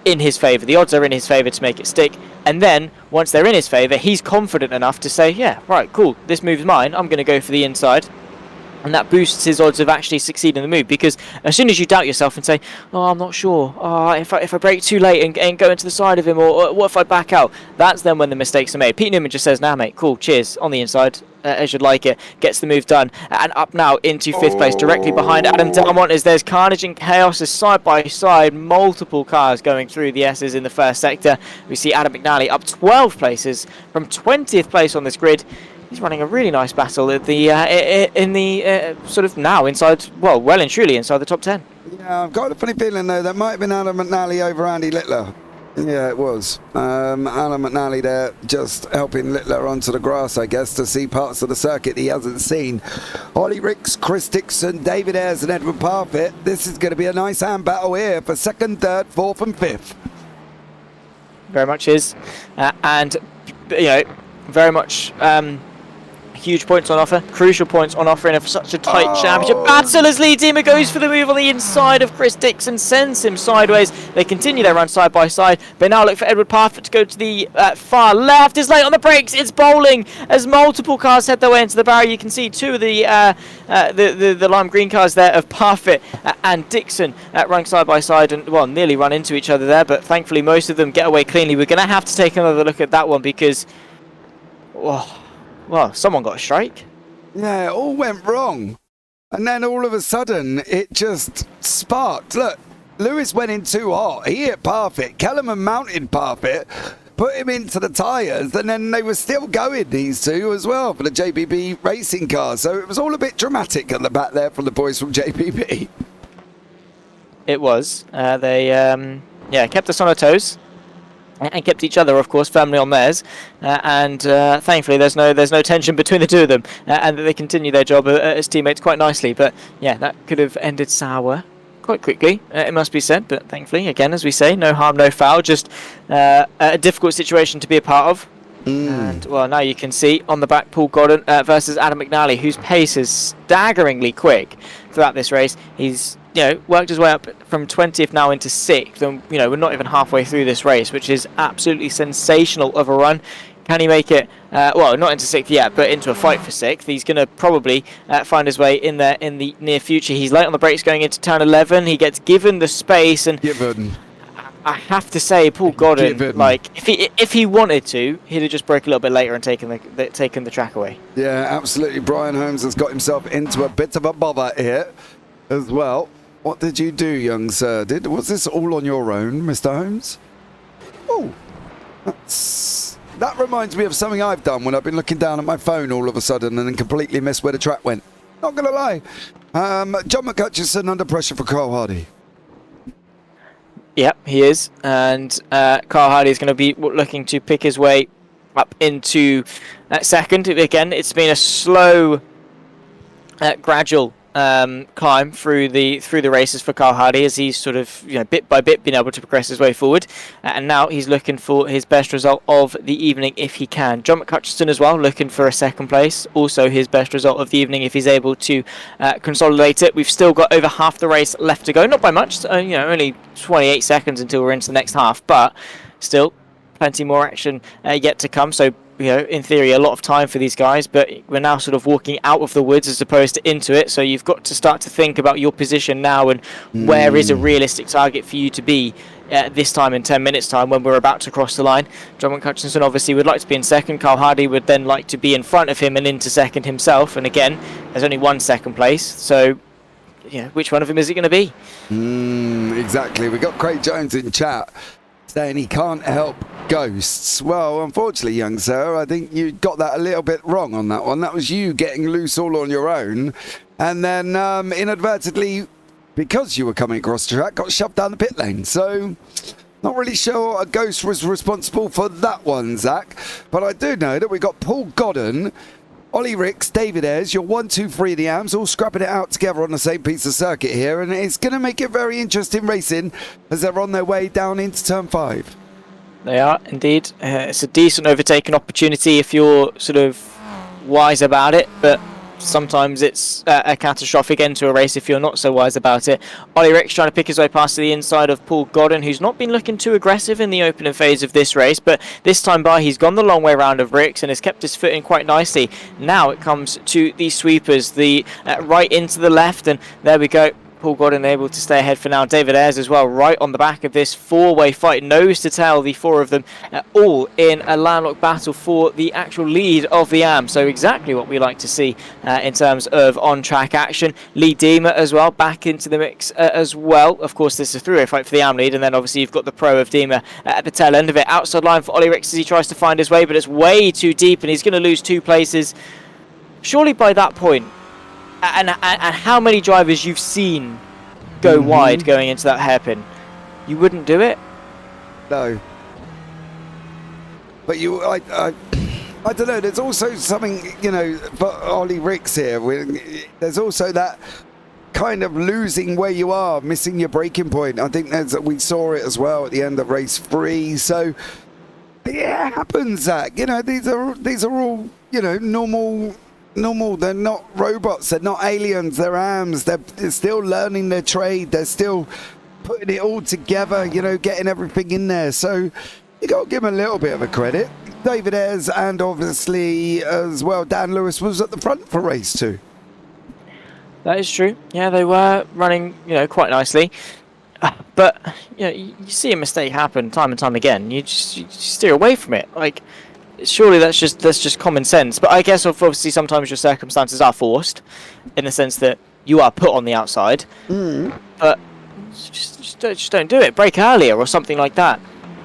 in his favour. The odds are in his favour to make it stick. And then, once they're in his favour, he's confident enough to say, yeah, right, cool, this move's mine. I'm going to go for the inside. And that boosts his odds of actually succeeding in the move, because as soon as you doubt yourself and say, oh, I'm not sure, if I break too late and go into the side of him, or what if I back out, that's then when the mistakes are made. Pete Newman just says, nah mate, cool, cheers, on the inside, as you'd like it, gets the move done, and up now into 5th place, directly behind Adam Delmont, as there's carnage and chaos as side by side, multiple cars going through the S's in the first sector. We see Adam McNally up 12 places from 20th place on this grid. He's running a really nice battle at the sort of now inside, well and truly inside the top 10. Yeah, I've got a funny feeling though that might have been Adam McNally over Andy Littler. Yeah, it was. Alan McNally there just helping Littler onto the grass, I guess, to see parts of the circuit he hasn't seen. Ollie Ricks, Chris Dixon, David Ayres and Edward Parfitt. This is going to be a nice hand battle here for 2nd, 3rd, 4th and 5th. Very much is. And, very much... huge points on offer, crucial points on offer in such a tight championship battle as Lee Dima goes for the move on the inside of Chris Dixon, sends him sideways. They continue their run side by side, but now look for Edward Parfitt to go to the far left. Is late on the brakes, it's bowling as multiple cars head their way into the barrier. You can see two of the lime green cars there of Parfitt and Dixon running side by side and, well, nearly run into each other there, but thankfully most of them get away cleanly. We're going to have to take another look at that one because... Well, someone got a strike. Yeah, it all went wrong. And then all of a sudden, it just sparked. Look, Lewis went in too hot. He hit Parfitt. Kellerman mounted Parfitt, put him into the tyres, and then they were still going, these two, as well, for the JPB racing car. So it was all a bit dramatic at the back there from the boys from JPB. It was. They kept us on our toes. And kept each other, of course, firmly on theirs, and thankfully there's no tension between the two of them, and they continue their job as teammates quite nicely. But yeah, that could have ended sour quite quickly, it must be said. But thankfully, again, as we say, no harm, no foul. Just a difficult situation to be a part of. And well, now you can see on the back, Paul Godden versus Adam McNally, whose pace is staggeringly quick throughout this race. He's worked his way up from 20th now into 6th, and we're not even halfway through this race, which is absolutely sensational of a run. Can he make it? Well, not into 6th yet, but into a fight for 6th. He's going to probably find his way in there in the near future. He's late on the brakes going into turn 11. He gets given the space, and I have to say, Paul Godden, like if he wanted to, he'd have just broke a little bit later and taken the track away. Yeah, absolutely. Brian Holmes has got himself into a bit of a bother here as well. What did you do, young sir? Was this all on your own, Mr. Holmes? Oh, that reminds me of something I've done when I've been looking down at my phone all of a sudden and then completely missed where the track went. Not going to lie. John McCutcheon under pressure for Carl Hardy. Yep, he is. And Carl Hardy is going to be looking to pick his way up into second. Again, it's been a slow, gradual climb through the races for Carl Hardy as he's sort of bit by bit been able to progress his way forward, and now he's looking for his best result of the evening if he can. John McCutcheon as well looking for a second place, also his best result of the evening if he's able to consolidate it. We've still got over half the race left to go, not by much, only 28 seconds until we're into the next half, but still plenty more action yet to come. So in theory, a lot of time for these guys, but we're now sort of walking out of the woods as opposed to into it. So you've got to start to think about your position now and where is a realistic target for you to be this time in 10 minutes time when we're about to cross the line. John McCutcheon obviously would like to be in second. Carl Hardy would then like to be in front of him and into second himself. And again, there's only one second place. So which one of them is it going to be? Exactly. We've got Craig Jones in chat saying he can't help ghosts. Well, unfortunately, young sir, I think you got that a little bit wrong on that one. That was you getting loose all on your own, and then inadvertently, because you were coming across the track, got shoved down the pit lane. So not really sure a ghost was responsible for that one, Zach, but I do know that we got Paul Godden, Ollie Ricks, David Ayres, your 1, 2, 3 the AMs, all scrapping it out together on the same piece of circuit here, and it's going to make it very interesting racing as they're on their way down into turn 5. They are, indeed. It's a decent overtaking opportunity if you're sort of wise about it, but sometimes it's a catastrophic end to a race if you're not so wise about it. Ollie Ricks trying to pick his way past to the inside of Paul Godden, who's not been looking too aggressive in the opening phase of this race, but this time by he's gone the long way round of Ricks and has kept his foot in quite nicely. Now it comes to the sweepers, the right into the left, and there we go. Paul Godden able to stay ahead for now. David Ayres as well, right on the back of this four-way fight, nose to tail, the four of them all in a landlocked battle for the actual lead of the AM. So exactly what we like to see in terms of on-track action. Lee Dima as well, back into the mix as well. Of course, this is a three-way fight for the AM lead, and then obviously you've got the pro of Dima at the tail end of it. Outside line for Ollie Ricks as he tries to find his way, but it's way too deep, and he's going to lose 2 places. Surely by that point, and how many drivers you've seen go wide going into that hairpin, you wouldn't do it? No. But I don't know, there's also something, for Ollie Ricks here. There's also that kind of losing where you are, missing your breaking point. I think we saw it as well at the end of race 3. So, yeah, it happens, Zach. These are all, normal. They're not robots. They're not aliens. They're AMs. They're still learning their trade. They're still putting it all together, getting everything in there. So you got to give them a little bit of a credit. David Ayres and obviously as well Dan Lewis was at the front for race 2. That is true. Yeah, they were running, quite nicely. But you see a mistake happen time and time again. You steer away from it. Like, surely that's just common sense. But I guess obviously sometimes your circumstances are forced, in the sense that you are put on the outside. But just don't do it. Brake earlier or something like that,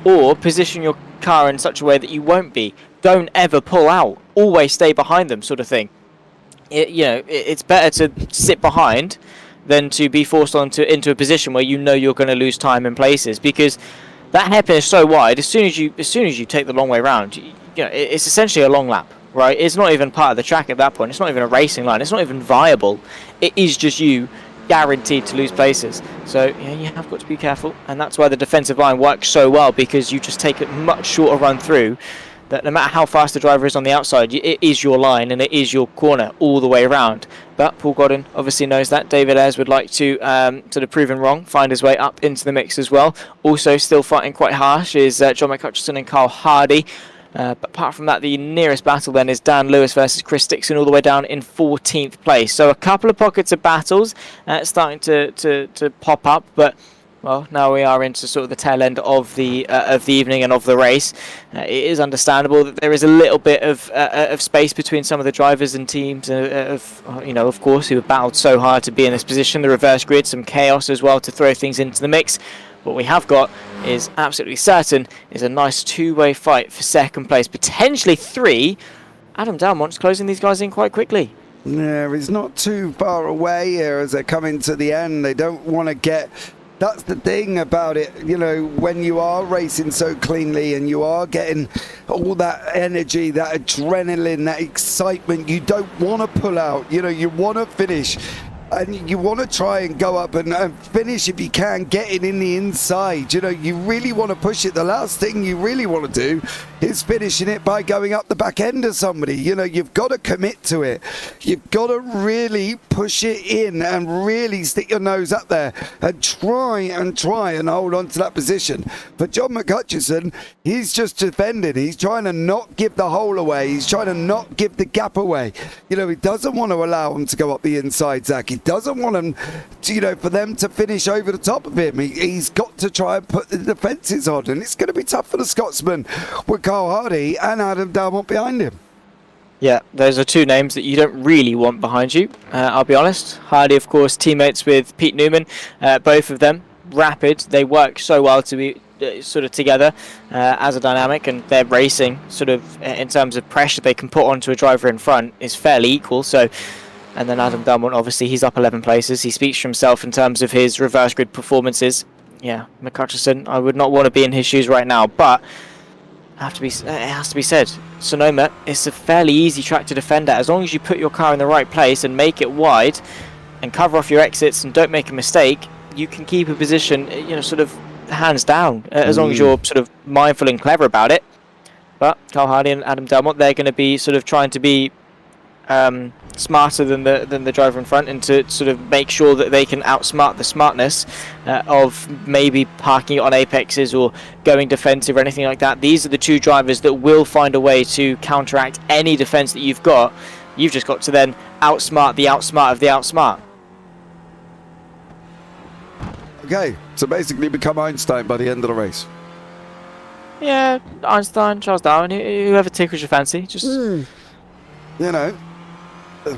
or position your car in such a way that you won't be. Don't ever pull out. Always stay behind them, sort of thing. It's better to sit behind than to be forced into a position where you're going to lose time in places, because that hairpin is so wide. As soon as you take the long way round, it's essentially a long lap, right? It's not even part of the track at that point. It's not even a racing line. It's not even viable. It is just you guaranteed to lose places. So you have got to be careful, and that's why the defensive line works so well, because you just take a much shorter run through. That no matter how fast the driver is on the outside, it is your line and it is your corner all the way around. But Paul Godden obviously knows that. David Ayres would like to sort of prove him wrong, find his way up into the mix as well. Also still fighting quite harsh is John McHutchison and Carl Hardy. But apart from that, the nearest battle then is Dan Lewis versus Chris Dixon, all the way down in 14th place. So a couple of pockets of battles starting to pop up, but well, now we are into sort of the tail end of the evening and of the race. It is understandable that there is a little bit of space between some of the drivers and teams, of course, who have battled so hard to be in this position. The reverse grid, some chaos as well to throw things into the mix. What we have got is absolutely certain is a nice two-way fight for second place, potentially 3. Adam Dalmont's closing these guys in quite quickly. Yeah, he's not too far away here as they're coming to the end. They don't want to get... That's the thing about it, when you are racing so cleanly and you are getting all that energy, that adrenaline, that excitement, you don't want to pull out. You want to finish. And you want to try and go up and finish if you can, getting in the inside. You really want to push it. The last thing you really want to do is finishing it by going up the back end of somebody. You've got to commit to it. You've got to really push it in and really stick your nose up there and try and hold on to that position. For John McHutchison, he's just defending. He's trying to not give the hole away. He's trying to not give the gap away. He doesn't want to allow him to go up the inside, Zach. He doesn't want him to, for them to finish over the top of him. He's got to try and put the defences on, and it's going to be tough for the Scotsman with Carl Hardy and Adam Dalmont behind him. Yeah, those are two names that you don't really want behind you, I'll be honest. Hardy, of course, teammates with Pete Newman, both of them rapid. They work so well to be sort of together as a dynamic, and their racing sort of in terms of pressure they can put onto a driver in front is fairly equal. So. And then Adam Dalmont, obviously, he's up 11 places. He speaks for himself in terms of his reverse grid performances. Yeah, McHutchison, I would not want to be in his shoes right now, but it has to be said. Sonoma is a fairly easy track to defend at. As long as you put your car in the right place and make it wide and cover off your exits and don't make a mistake, you can keep a position, sort of hands down, as long as you're sort of mindful and clever about it. But Carl Hardy and Adam Dalmont, they're going to be sort of trying to be smarter than the driver in front, and to sort of make sure that they can outsmart the smartness of maybe parking it on apexes or going defensive or anything like that. These are the two drivers that will find a way to counteract any defense that you've got. You've just got to then outsmart the outsmart of the outsmart. Okay, so basically become Einstein by the end of the race. Yeah, Einstein, Charles Darwin, whoever tickles your fancy. Just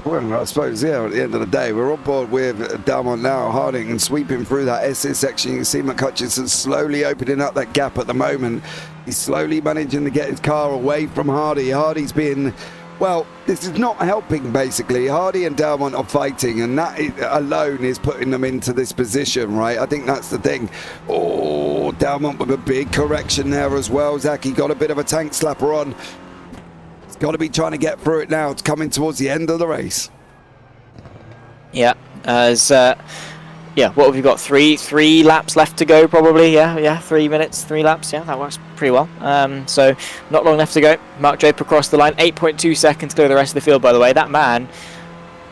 well, I suppose, at the end of the day, we're on board with Dalmont now, Harding, and sweeping through that SS section. You can see McHutchison slowly opening up that gap at the moment. He's slowly managing to get his car away from Hardy. Hardy's being Well, this is not helping, basically. Hardy and Delmont are fighting, and that alone is putting them into this position, right? I think that's the thing. Oh, Delmont with a big correction there as well. Zach, he got a bit of a tank slapper on. He's got to be trying to get through it now. It's coming towards the end of the race. Yeah, what have you got? Three laps left to go, probably. Yeah, 3 minutes, 3 laps. Yeah, that works pretty well. So not long left to go. Mark Draper across the line, 8.2 seconds clear the rest of the field. By the way, that man.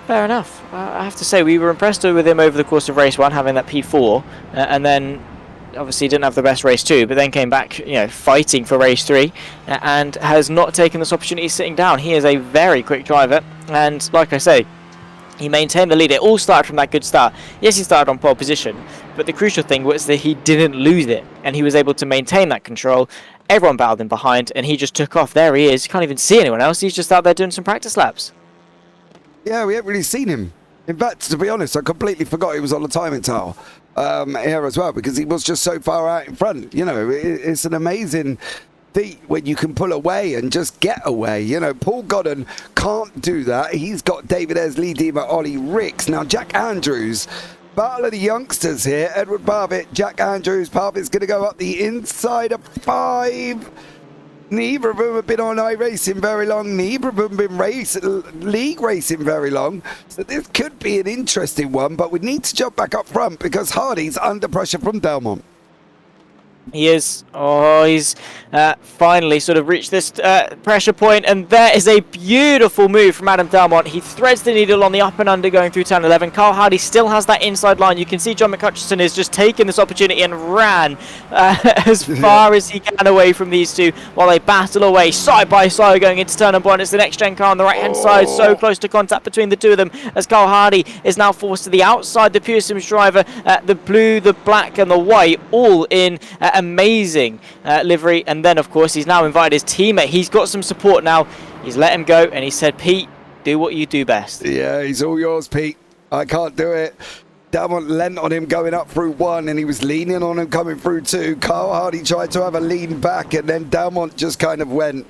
Fair enough. I have to say we were impressed with him over the course of race 1, having that P4, and then obviously didn't have the best race 2, but then came back, fighting for race 3, and has not taken this opportunity sitting down. He is a very quick driver, and like I say, he maintained the lead. It all started from that good start. Yes, he started on pole position, but the crucial thing was that he didn't lose it, and he was able to maintain that control. Everyone battled him behind, and he just took off. There he is. You can't even see anyone else. He's just out there doing some practice laps. Yeah, we haven't really seen him. In fact, to be honest, I completely forgot he was on the timing tower here as well, because he was just so far out in front. It's an amazing feat when you can pull away and just get away. Paul Godden can't do that. He's got David Esley, Dima, Ollie Ricks. Now, Jack Andrews, battle of the youngsters here. Edward Parfitt, Jack Andrews. Parfitt's going to go up the inside of 5. Neither of them have been on iRacing very long. Neither of them have been league racing very long. So this could be an interesting one, but we need to jump back up front because Hardy's under pressure from Delmont. He is. Oh, he's finally sort of reached this pressure point, and there is a beautiful move from Adam Delmont. He threads the needle on the up and under going through turn 11. Carl Hardy still has that inside line. You can see John McHutchison is just taking this opportunity and ran as far as he can away from these two while they battle away side by side going into turn number 1. It's the next gen car on the right hand side, so close to contact between the two of them as Carl Hardy is now forced to the outside. The Pure Sims driver, the blue, the black and the white, all in amazing livery, and then of course he's now invited his teammate. He's got some support now. He's let him go and he said, Pete, do what you do best. Yeah, he's all yours, Pete. I can't do it. Delmont lent on him going up through 1 and he was leaning on him coming through 2. Carl Hardy tried to have a lean back and then Delmont just kind of went,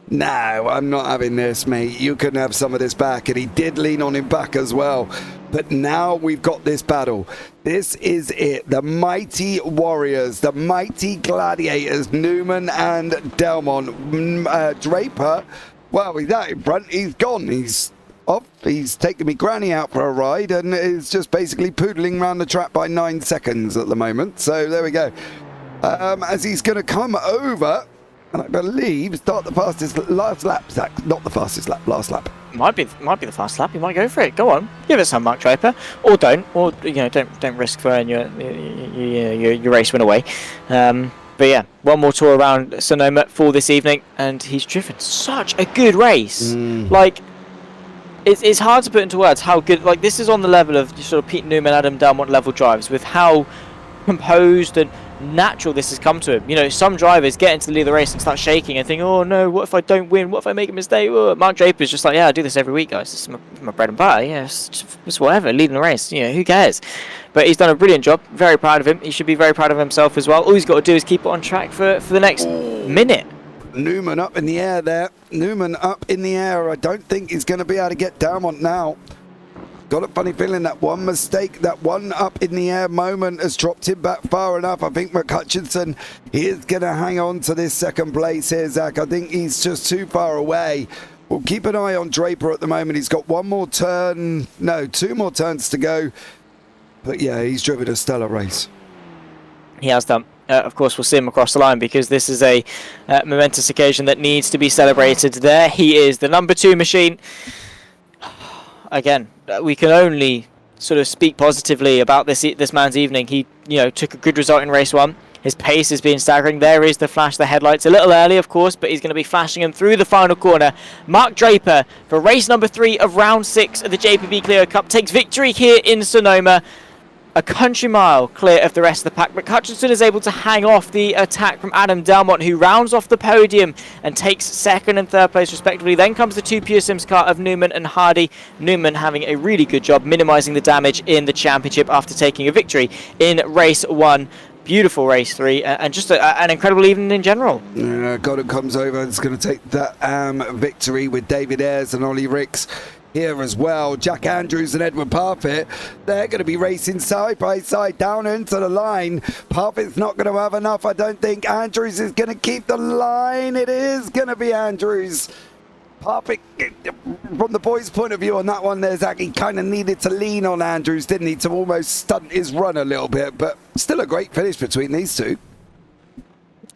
no, I'm not having this, mate. You can have some of this back. And he did lean on him back as well. But now we've got this battle. This is it. The mighty warriors, the mighty gladiators, Newman and Delmont. Draper, well, he's out in front. He's gone. He's off. He's taking me granny out for a ride and is just basically poodling around the track by 9 seconds at the moment. So there we go. As he's going to come over... and I believe start the fastest last lap, Zach. Not the fastest lap, last lap. Might be the fast lap. You might go for it. Go on, give it some, Mark Draper, or don't, or don't risk throwing your race win away. But yeah, one more tour around Sonoma for this evening, and he's driven such a good race. Like, it's hard to put into words how good. Like, this is on the level of sort of Pete Newman, Adam Delmont level drives with how composed and natural this has come to him. Some drivers get into the lead of the race and start shaking and think, oh no, what if I don't win? What if I make a mistake? Oh, Mark Draper's just like, yeah, I do this every week, guys. This is my bread and butter. Yeah, it's whatever, leading the race. Who cares? But he's done a brilliant job. Very proud of him. He should be very proud of himself as well. All he's got to do is keep it on track for the next minute. Newman up in the air there. Newman up in the air. I don't think he's going to be able to get Delmont now. Got a funny feeling that one mistake, that one up in the air moment has dropped him back far enough. I think McHutchison is going to hang on to this second place here, Zach. I think he's just too far away. We'll keep an eye on Draper at the moment. He's got 2 more turns to go. But yeah, he's driven a stellar race. He has done. Of course, we'll see him across the line because this is a momentous occasion that needs to be celebrated. There he is, the number 2 machine. Again, we can only sort of speak positively about this man's evening. He, took a good result in race 1. His pace has been staggering. There is the flash, the headlights. A little early, of course, but he's going to be flashing him through the final corner. Mark Draper, for race number 3 of round 6 of the JPB Clio Cup, takes victory here in Sonoma. A country mile clear of the rest of the pack. McHutchison is able to hang off the attack from Adam Delmont, who rounds off the podium and takes 2nd and 3rd place respectively. Then comes the 2 Pure Sims car of Newman and Hardy. Newman having a really good job minimising the damage in the championship after taking a victory in race 1. beautiful race 3 and just an incredible evening in general. Yeah, Goddard comes over and is going to take that victory with David Ayres and Ollie Ricks here as well. Jack Andrews and Edward Parfitt, they're going to be racing side by side down into the line. Parfitt's not going to have enough, I don't think. Andrews is going to keep the line. It is going to be Andrews. Parfitt, from the boys' point of view on that one there, Zach, he kind of needed to lean on Andrews, didn't he, to almost stunt his run a little bit, but still a great finish between these two.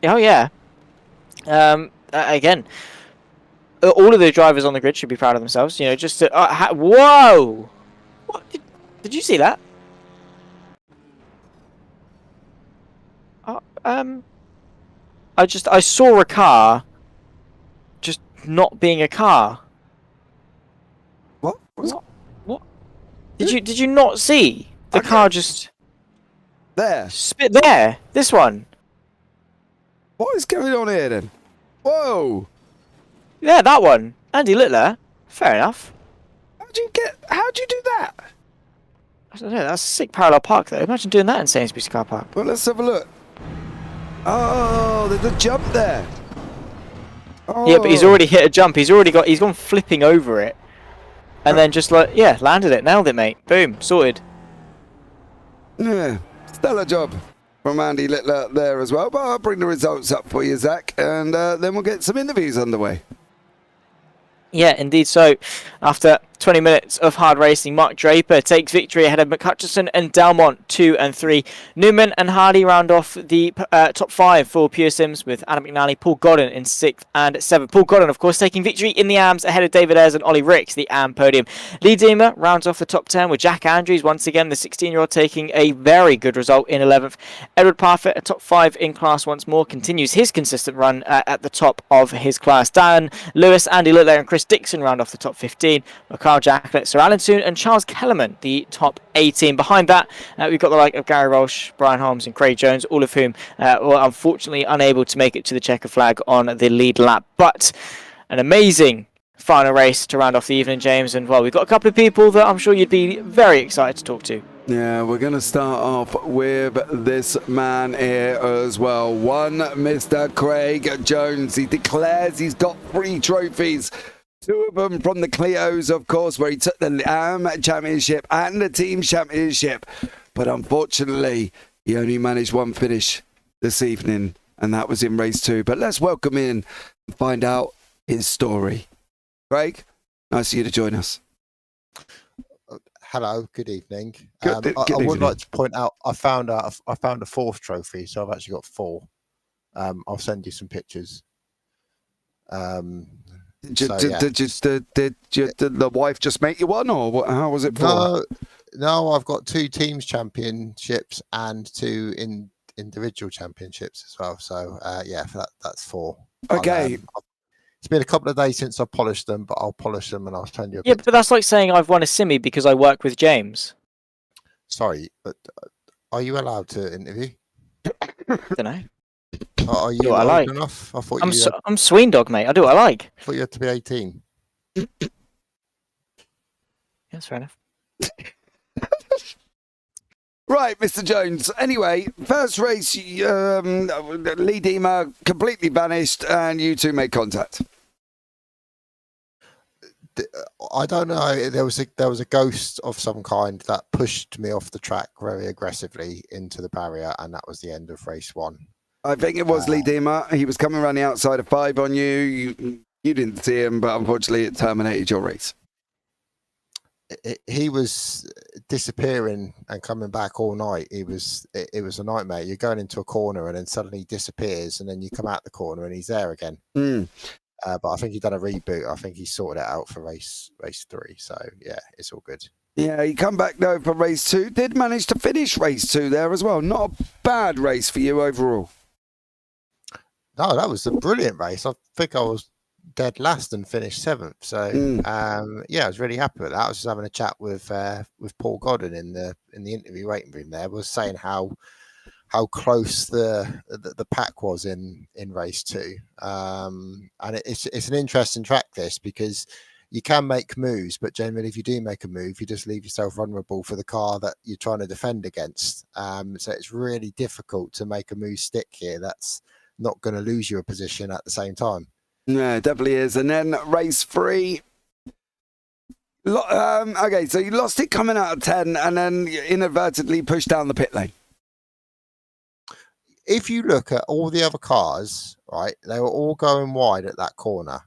Oh, yeah. Again, all of the drivers on the grid should be proud of themselves. You know, just to, whoa! What did you see that? I saw a car just not being a car. What? What? Did you not see the car just there? Spit there. This one. What is going on here then? Whoa! Yeah, that one. Andy Littler. Fair enough. How'd you do that? I don't know. That's a sick parallel park though. Imagine doing that in Sainsbury's car park. Well, let's have a look. Oh, there's a jump there. Oh. Yeah, but he's already hit a jump. He's gone flipping over it, and then just landed it, nailed it, mate. Boom, sorted. Yeah, stellar job from Andy Littler there as well. But I'll bring the results up for you, Zach, and then we'll get some interviews underway. Yeah, indeed. So, after 20 minutes of hard racing, Mark Draper takes victory ahead of McHutchison and Delmont 2 and 3. Newman and Hardy round off the top 5 for Pure Sims with Adam McNally, Paul Godden in 6th and 7th. Paul Godden, of course, taking victory in the AMs ahead of David Ayres and Ollie Ricks, the AM podium. Lee Deemer rounds off the top 10 with Jack Andrews, once again, the 16-year-old taking a very good result in 11th. Edward Parfitt, a top 5 in class once more, continues his consistent run at the top of his class. Dan Lewis, Andy Littler and Chris Dixon round off the top 15. Carl Jacklet, Sir Alan Toon and Charles Kellerman, the top 18. Behind that, we've got the like of Gary Walsh, Brian Holmes and Craig Jones, all of whom were unfortunately unable to make it to the checker flag on the lead lap. But an amazing final race to round off the evening, James. And, well, we've got a couple of people that I'm sure you'd be very excited to talk to. Yeah, we're going to start off with this man here as well. One Mr. Craig Jones. He declares he's got 3 trophies. 2 of them from the Clios, of course, where he took the AM Championship and the Team Championship. But unfortunately, he only managed 1 finish this evening, and that was in race 2. But let's welcome in and find out his story. Craig, nice of you to join us. Hello, good evening. I would like to point out I found a 4th trophy, so I've actually got 4. I'll send you some pictures. Did the wife just make you one, or how was it for? No, I've got 2 teams championships and 2 individual championships as well. So yeah, that's 4. Okay. It's been a couple of days since I polished them, but I'll polish them and I'll send you. Yeah, but that's like saying I've won a Simi because I work with James. Sorry, but are you allowed to interview? I don't know. Are you old like enough? I thought I'm Sween Dog, mate. I do what I like. I thought you had to be 18. Yeah, that's fair enough. Right, Mr. Jones. Anyway, first race, Lee Deemer completely vanished and you 2 made contact. I don't know. There was a ghost of some kind that pushed me off the track very aggressively into the barrier, and that was the end of race 1. I think it was Lee Deemer. He was coming around the outside of 5 on you. You didn't see him, but unfortunately it terminated your race. He was disappearing and coming back all night. It was a nightmare. You're going into a corner and then suddenly he disappears, and then you come out the corner and he's there again. But I think he's done a reboot. I think he sorted it out for race 3. So yeah, it's all good. Yeah, he come back though for race 2. Did manage to finish race 2 there as well. Not a bad race for you overall. No, that was a brilliant race. I think I was dead last and finished 7th. So yeah, I was really happy with that. I was just having a chat with Paul Godden in the interview waiting room there. Was saying how close the pack was in race 2. And it's an interesting track this, because you can make moves, but generally, if you do make a move, you just leave yourself vulnerable for the car that you're trying to defend against. So it's really difficult to make a move stick here. That's not going to lose you a position at the same time. Yeah, it definitely is. And then race 3. Okay, so you lost it coming out of 10 and then inadvertently pushed down the pit lane. If you look at all the other cars, right, they were all going wide at that corner.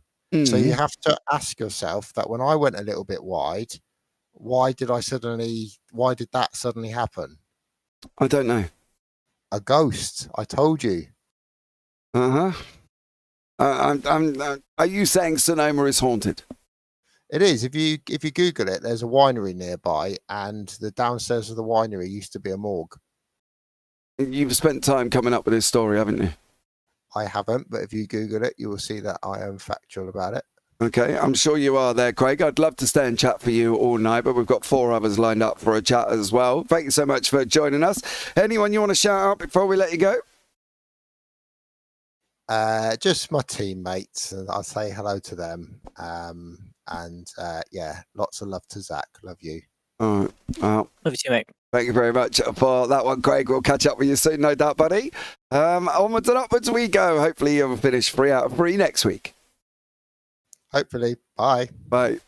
So you have to ask yourself that when I went a little bit wide, why did that suddenly happen? I don't know. A ghost. I told you. Are you saying Sonoma is haunted? It is. If you Google it, there's a winery nearby, and the downstairs of the winery used to be a morgue. You've spent time coming up with this story, haven't you? I haven't, but if you Google it, you will see that I am factual about it. Okay, I'm sure you are there, Craig. I'd love to stay and chat for you all night, but we've got 4 others lined up for a chat as well. Thank you so much for joining us. Anyone you want to shout out before we let you go? Just my teammates, and I'll say hello to them. Yeah, lots of love to Zach. Love you. All right. Well, Love you too, mate. thank you very much for that one, Craig. We'll catch up with you soon, no doubt, buddy. Onwards and upwards we go. Hopefully you'll finish 3 out of 3 next week. Hopefully. Bye. Bye.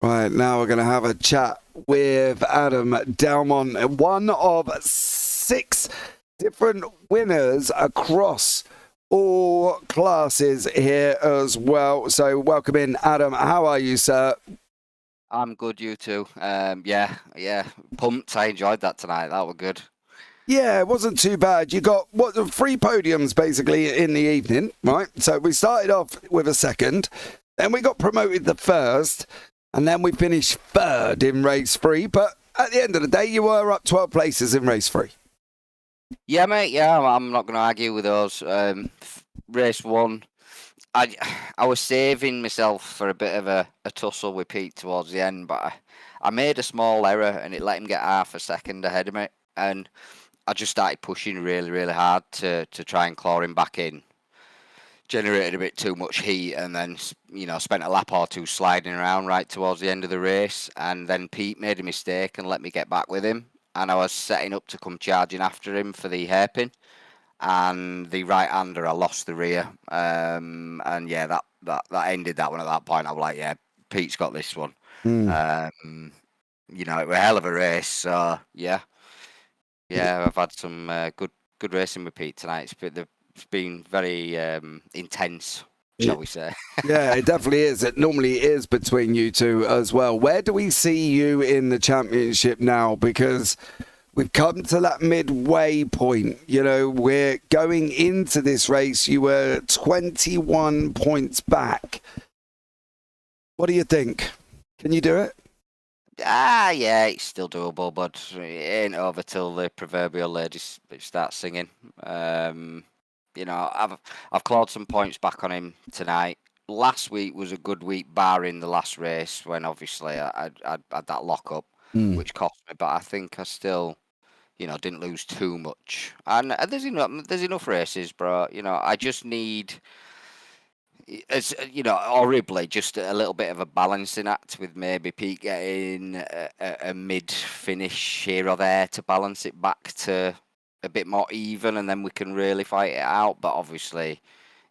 Right, now we're going to have a chat with Adam Dalmont, one of 6 different winners across all classes here as well. So welcome in, Adam. How are you, sir? I'm good, you too. Yeah, pumped. I enjoyed that tonight. That was good. Yeah, it wasn't too bad. You got 3 podiums basically in the evening, right? So we started off with a second, then we got promoted the first, and then we finished 3rd in race 3. But at the end of the day, you were up 12 places in race 3. Yeah, mate. Yeah, I'm not going to argue with those. Race 1, I was saving myself for a bit of a tussle with Pete towards the end, but I made a small error and it let him get half a second ahead of me, and I just started pushing really, really hard to try and claw him back in. Generated a bit too much heat, and then spent a lap or 2 sliding around right towards the end of the race, and then Pete made a mistake and let me get back with him, and I was setting up to come charging after him for the hairpin. And the right-hander, I lost the rear. And yeah, that ended that one at that point. I was like, yeah, Pete's got this one. It was a hell of a race. So, yeah, I've had some good racing with Pete tonight. It's been very intense, shall we say. Yeah, it definitely is. It normally is between you two as well. Where do we see you in the championship now? Because we've come to that midway point. We're going into this race. You were 21 points back. What do you think? Can you do it? Yeah, it's still doable, but it ain't over till the proverbial ladies start singing. I've clawed some points back on him tonight. Last week was a good week, barring the last race when obviously I had that lock up, which cost me. But I think I still, didn't lose too much. And there's enough races, bro. I just need, horribly, just a little bit of a balancing act with maybe Pete getting a mid-finish here or there to balance it back to a bit more even, and then we can really fight it out. But obviously,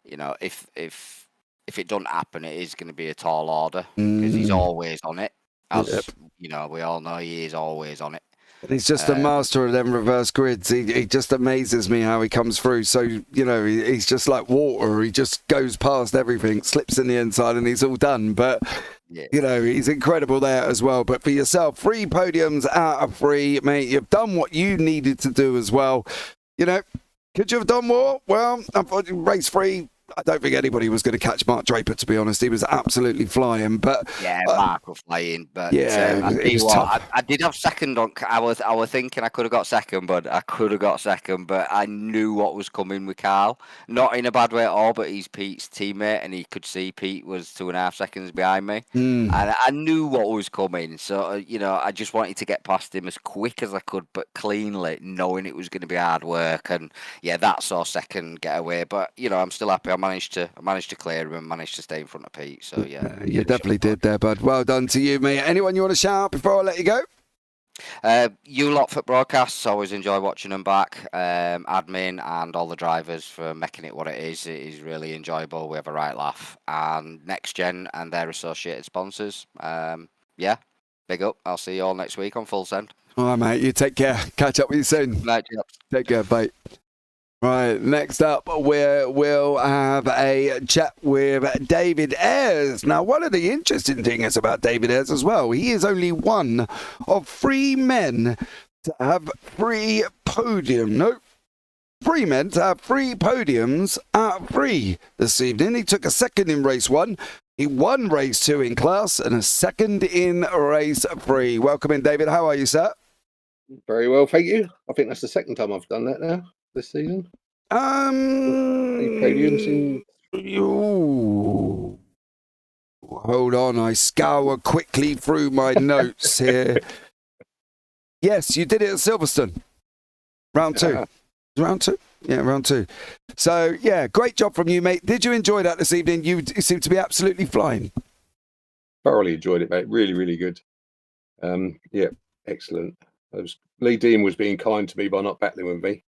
if it doesn't happen, it is going to be a tall order because he's always on it. As we all know, he is always on it. And he's just a master of them reverse grids. He just amazes me how he comes through. So, he's just like water. He just goes past everything, slips in the inside, and he's all done. But, he's incredible there as well. But for yourself, 3 podiums out of 3, mate. You've done what you needed to do as well. Could you have done more? Well, unfortunately, race 3, I don't think anybody was going to catch Mark Draper, to be honest. He was absolutely flying. But yeah, Mark was flying. But I did have second on. I was thinking I could have got second, but I knew what was coming with Carl. Not in a bad way at all, but he's Pete's teammate, and he could see Pete was 2.5 seconds behind me, and I knew what was coming. So I just wanted to get past him as quick as I could, but cleanly, knowing it was going to be hard work. And yeah, that saw second getaway. But I'm still happy. managed to clear him and managed to stay in front of Pete. So yeah, you definitely did there, bud. Well done to you, mate. Anyone you want to shout out before I let you go? You lot for broadcasts, always enjoy watching them back. Admin and all the drivers for making it what it is. It is really enjoyable. We have a right laugh. And Next Gen and their associated sponsors. Yeah, big up. I'll see you all next week on Full Send. All right, mate. You take care. Catch up with you soon. Night, chaps. Take care, bye. Right, next up, we'll have a chat with David Ayres. Now, one of the interesting things about David Ayres as well, he is only one of 3 men to have 3 podiums. No, 3 men to have 3 podiums out of 3 this evening. He took a second in race 1. He won race 2 in class and a second in race 3. Welcome in, David. How are you, sir? Very well, thank you. I think that's the second time I've done that now this season. Podiums in... Hold on, I scour quickly through my notes here. Yes, you did it at Silverstone. Round 2. Round 2? Yeah, round 2. So, yeah, great job from you, mate. Did you enjoy that this evening? You seem to be absolutely flying. Thoroughly enjoyed it, mate. Really, really good. Yeah, excellent. Lee Dean was being kind to me by not battling with me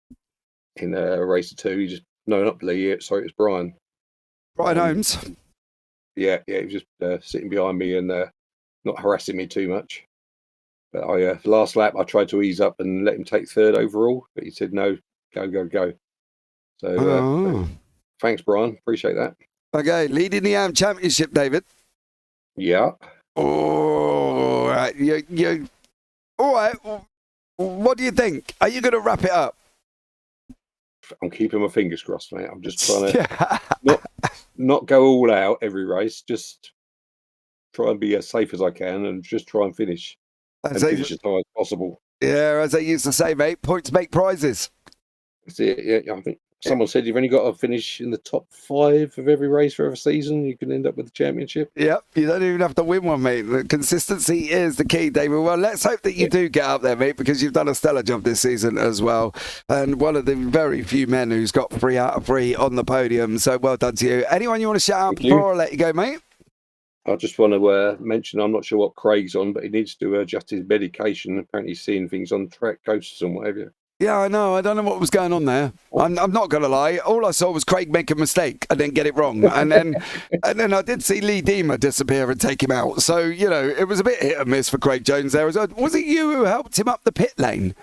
in race 2. Not Lee, sorry, it was Brian. Brian Holmes? Yeah, he was just sitting behind me and not harassing me too much. But the last lap, I tried to ease up and let him take 3rd overall, but he said, no, go. So thanks, Brian. Appreciate that. Okay, leading the AM Championship, David. Yeah. All right. You. All right. What do you think? Are you going to wrap it up? I'm keeping my fingers crossed, mate. I'm just trying to not go all out every race. Just try and be as safe as I can and just try and finish. Finish as high as possible. Yeah, as they used to say, mate, points make prizes. That's it. Yeah, I think someone said you've only got to finish in the top 5 of every race for every season. You can end up with the championship. Yep, you don't even have to win one, mate. The consistency is the key, David. Well, let's hope that you do get up there, mate, because you've done a stellar job this season as well. And one of the very few men who's got 3 out of 3 on the podium. So well done to you. Anyone you want to shout out before I let you go, mate? I just want to mention, I'm not sure what Craig's on, but he needs to adjust his medication. Apparently he's seeing things on track coasters and whatever. Yeah, I know. I don't know what was going on there. I'm not going to lie. All I saw was Craig make a mistake and then get it wrong. And then I did see Lee Deemer disappear and take him out. So, it was a bit hit and miss for Craig Jones there. Was it you who helped him up the pit lane?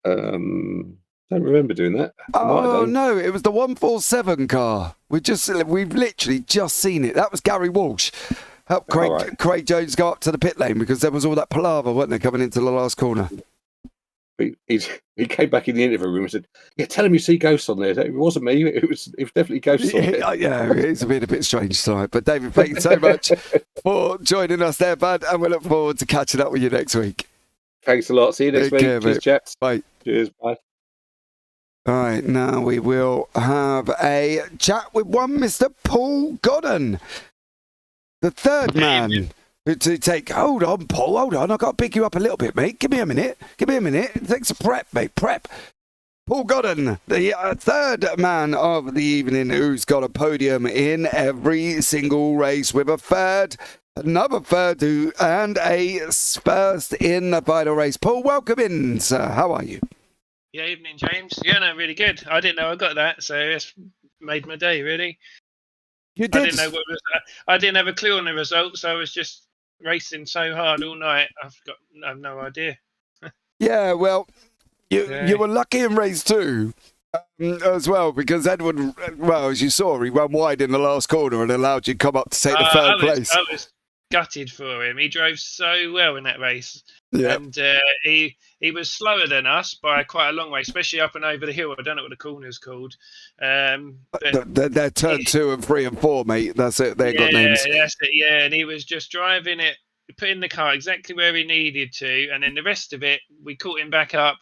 Don't remember doing that. Oh, no. It was the 147 car. We've literally just seen it. That was Gary Walsh. Helped Craig Jones go up to the pit lane because there was all that palaver, wasn't there, coming into the last corner. He came back in the interview room and said, "Yeah, tell him you see ghosts on there." It wasn't me. It was definitely ghosts on there. Yeah, it's been a bit strange tonight. But David, thank you so much for joining us there, bud, and we look forward to catching up with you next week. Thanks a lot. See you next week. Cheers, chaps. Bye. Cheers. Bye. All right, now we will have a chat with one Mr. Paul Godden, the 3rd man. To take, hold on, Paul, hold on. I've got to pick you up a little bit, mate. Give me a minute. It takes a prep, mate. Prep. Paul Godden, the 3rd man of the evening who's got a podium in every single race with another 3rd and a 1st in the final race. Paul, welcome in, sir. How are you? Yeah, evening, James. Yeah, no, really good. I didn't know I got that, so it's made my day, really. You did? I didn't know what was. I didn't have a clue on the results, so I was just racing so hard all night. I have no idea. Yeah, well, you were lucky in race 2 as well, because Edward, well, as you saw, he ran wide in the last corner and allowed you to come up to take the 3rd place. I was gutted for him. He drove so well in that race. Yeah. And he was slower than us by quite a long way, especially up and over the hill. I don't know what the corner's called. They're turn 2 and 3 and 4, mate. That's it. They've got names. That's it. Yeah, and he was just driving it, putting the car exactly where he needed to, and then the rest of it, we caught him back up,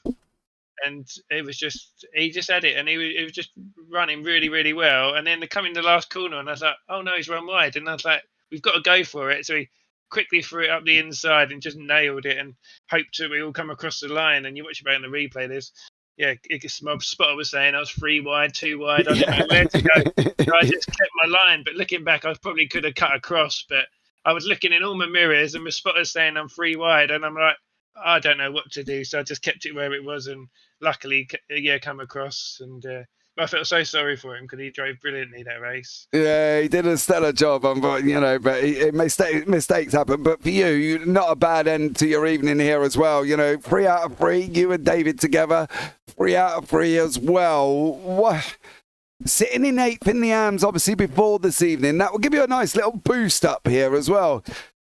and he just had it, and he was just running really, really well. And then coming the last corner, and I was like, oh no, he's run wide, and I was like, we've got to go for it. So he quickly threw it up the inside and just nailed it and hoped that we all come across the line. And you watch about in the replay, there's my spotter was saying I was 3 wide, 2 wide. I didn't know where to go. So I just kept my line. But looking back, I probably could have cut across. But I was looking in all my mirrors, and my spotter's saying I'm 3 wide, and I'm like, I don't know what to do. So I just kept it where it was, and luckily, come across. And I felt so sorry for him because he drove brilliantly that race. Yeah, he did a stellar job, but mistakes happen. But for you, not a bad end to your evening here as well. 3 out of 3, you and David together, 3 out of 3 as well. What? Sitting in 8th in the AMs, obviously, before this evening. That will give you a nice little boost up here as well.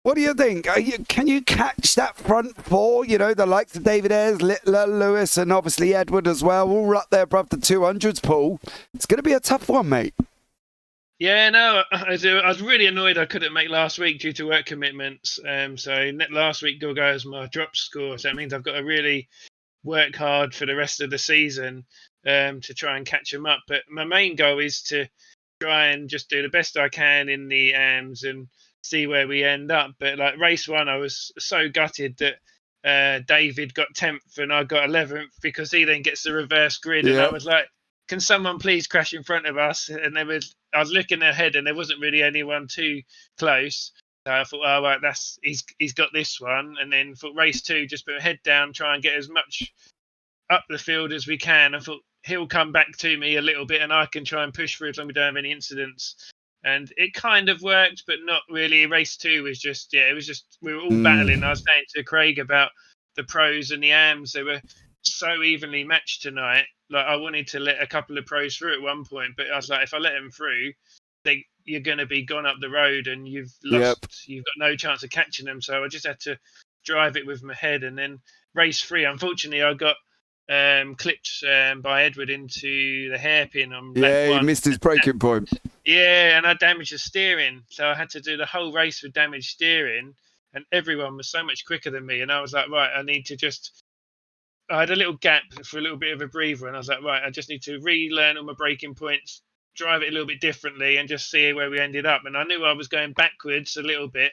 What do you think? Can you catch that front 4? The likes of David Ayres, Littler, Lewis, and obviously Edward as well. All up there above the 200s, Paul. It's going to be a tough one, mate. Yeah, no, I was really annoyed I couldn't make last week due to work commitments. So last week goes my drop score. So that means I've got to really work hard for the rest of the season to try and catch them up. But my main goal is to try and just do the best I can in the AMs and see where we end up. But like race 1, I was so gutted that David got 10th and I got 11th because he then gets the reverse grid. And I was like, can someone please crash in front of us? And I was looking ahead and there wasn't really anyone too close. So I thought, oh, right, he's got this one. And then for race 2, just put my head down, try and get as much up the field as we can. I thought he'll come back to me a little bit and I can try and push through as long as we don't have any incidents. And it kind of worked, but not really. Race 2 was just, we were all battling. I was saying to Craig about the pros and the AMs. They were so evenly matched tonight. Like I wanted to let a couple of pros through at one point, but I was like, if I let them through, you're going to be gone up the road and you've lost. You've got no chance of catching them. So I just had to drive it with my head. And then race 3, unfortunately, I got clipped by Edward into the hairpin on lap 1. He missed his braking point. Yeah, and I damaged the steering, so I had to do the whole race with damaged steering, and everyone was so much quicker than me, and I was like, right, I had a little gap for a little bit of a breather, and I was like, right, I just need to relearn all my braking points, drive it a little bit differently, and just see where we ended up. And I knew I was going backwards a little bit,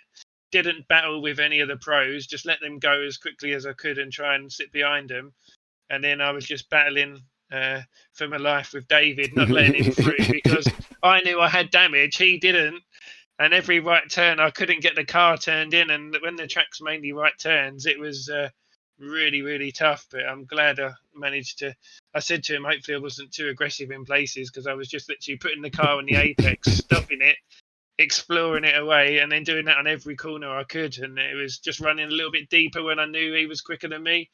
didn't battle with any of the pros, just let them go as quickly as I could and try and sit behind them. And then I was just battling for my life with David, not letting him through because I knew I had damage. He didn't. And every right turn, I couldn't get the car turned in. And when the track's mainly right turns, it was really, really tough. But I'm glad I managed to. I said to him, hopefully I wasn't too aggressive in places because I was just literally putting the car on the apex, stopping it, exploring it away, and then doing that on every corner I could. And it was just running a little bit deeper when I knew he was quicker than me.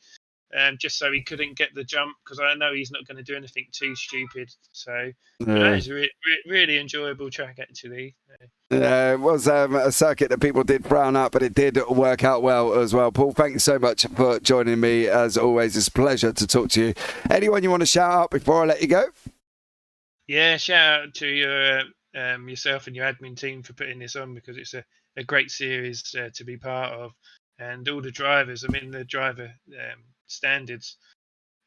Just so he couldn't get the jump because I know he's not going to do anything too stupid. So it was a really enjoyable track actually. It was a circuit that people did frown at, but it did work out well as well. Paul, thank you so much for joining me. As always, it's a pleasure to talk to you. Anyone you want to shout out before I let you go? Yeah, shout out to your yourself and your admin team for putting this on because it's a great series to be part of. And all the drivers, I mean, the driver standards,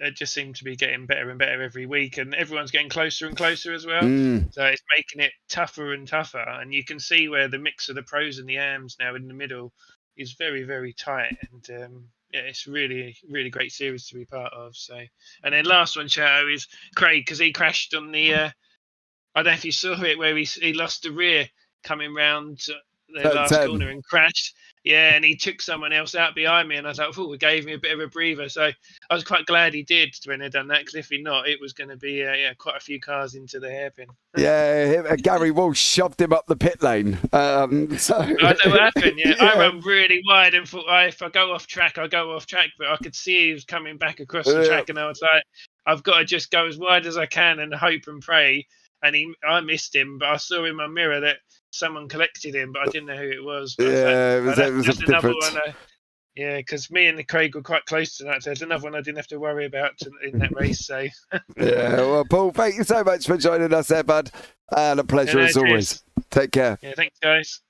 they just seem to be getting better and better every week. And everyone's getting closer and closer as well. So it's making it tougher and tougher. And you can see where the mix of the pros and the AMs now in the middle is very, very tight. And it's really, really great series to be part of. So, and then last one, shout out is Craig because he crashed on the, I don't know if you saw it, where he lost the rear coming round the last corner and crashed. Yeah, and he took someone else out behind me, and I was like, "Oh, it gave me a bit of a breather." So I was quite glad he did when he'd done that, because if he not, it was going to be quite a few cars into the hairpin. Yeah, Gary Walsh shoved him up the pit lane. So I know what happened. Yeah, I ran really wide and thought, if I go off track, I'll go off track. But I could see he was coming back across the track, and I was like, I've got to just go as wide as I can and hope and pray. And I missed him, but I saw in my mirror that someone collected him, but I didn't know who it was. But it was another one. Yeah, because me and Craig were quite close to that, so there's another one I didn't have to worry about in that race. So well, Paul, thank you so much for joining us there, bud, and a pleasure as always. Take care. Yeah, thanks, guys.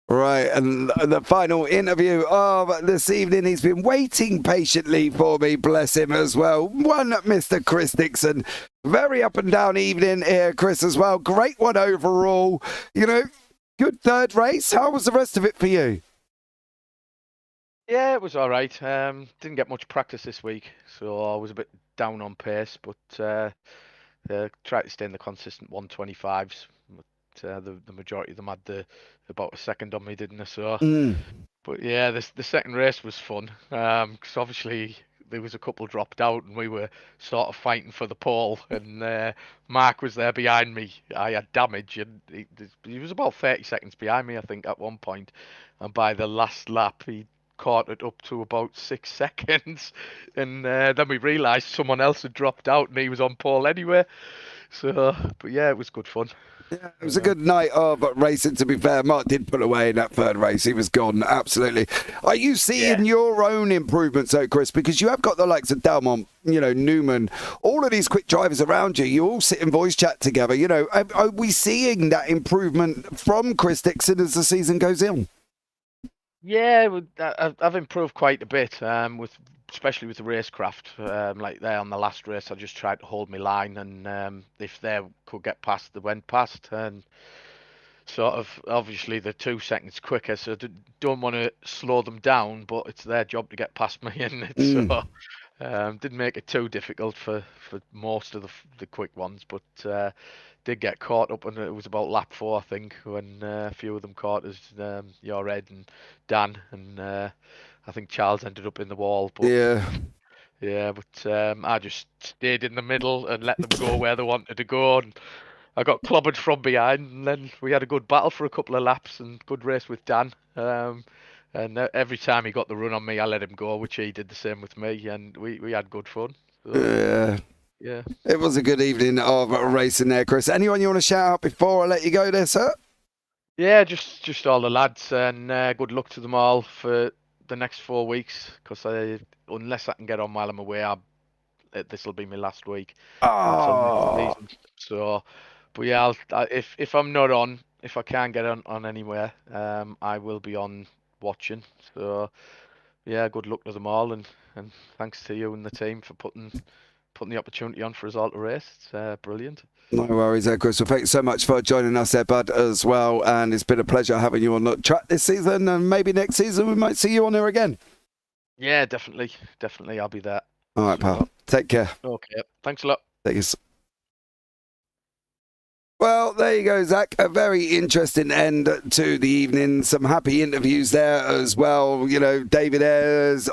Right, and the final interview of this evening, he's been waiting patiently for me, bless him as well. One Mr. Chris Dixon. Very up and down evening here, Chris, as well. Great one overall. Good third race. How was the rest of it for you? Yeah, it was all right. Didn't get much practice this week, so I was a bit down on pace, but tried to stay in the consistent 125s. But the majority of them had about a second on me, didn't they? So, but yeah, the second race was fun. Because obviously there was a couple dropped out, and we were sort of fighting for the pole. And Mark was there behind me. I had damage, and he was about 30 seconds behind me, I think, at one point. And by the last lap, he caught it up to about 6 seconds, and then we realised someone else had dropped out, and he was on pole anyway. So, but yeah, it was good fun. Yeah, it was a good night of racing, to be fair. Mark did pull away in that third race. He was gone, absolutely. Are you seeing your own improvements, though, Chris? Because you have got the likes of Dalmont, Newman, all of these quick drivers around you. You all sit in voice chat together. Are we seeing that improvement from Chris Dixon as the season goes on? Yeah, I've improved quite a bit, especially with the racecraft. Like there on the last race, I just tried to hold my line, and if they could get past, they went past. And sort of, obviously, they're 2 seconds quicker, so don't want to slow them down, but it's their job to get past me, and so didn't make it too difficult for most of the quick ones, but did get caught up, and it was about lap 4, I think, when a few of them caught us, your Ed and Dan, and I think Charles ended up in the wall. But I just stayed in the middle and let them go where they wanted to go, and I got clobbered from behind, and then we had a good battle for a couple of laps and good race with Dan. And every time he got the run on me, I let him go, which he did the same with me, and we had good fun. So, yeah. It was a good evening of racing there, Chris. Anyone you want to shout out before I let you go there, sir? Yeah, just all the lads, and good luck to them all for the next 4 weeks, because unless I can get on while I'm away, this will be my last week. So, but yeah, if I'm not on, if I can't get on anywhere, I will be on watching. So, yeah, good luck to them all, and thanks to you and the team for putting the opportunity on for us all to race. It's brilliant. No worries there, Chris. Well, thanks so much for joining us there, bud, as well. And it's been a pleasure having you on the track this season. And maybe next season we might see you on there again. Yeah, definitely. I'll be there. All right, pal. Take care. Okay. Thanks a lot. Thanks. Well, there you go, Zach. A very interesting end to the evening. Some happy interviews there as well. David Ayres,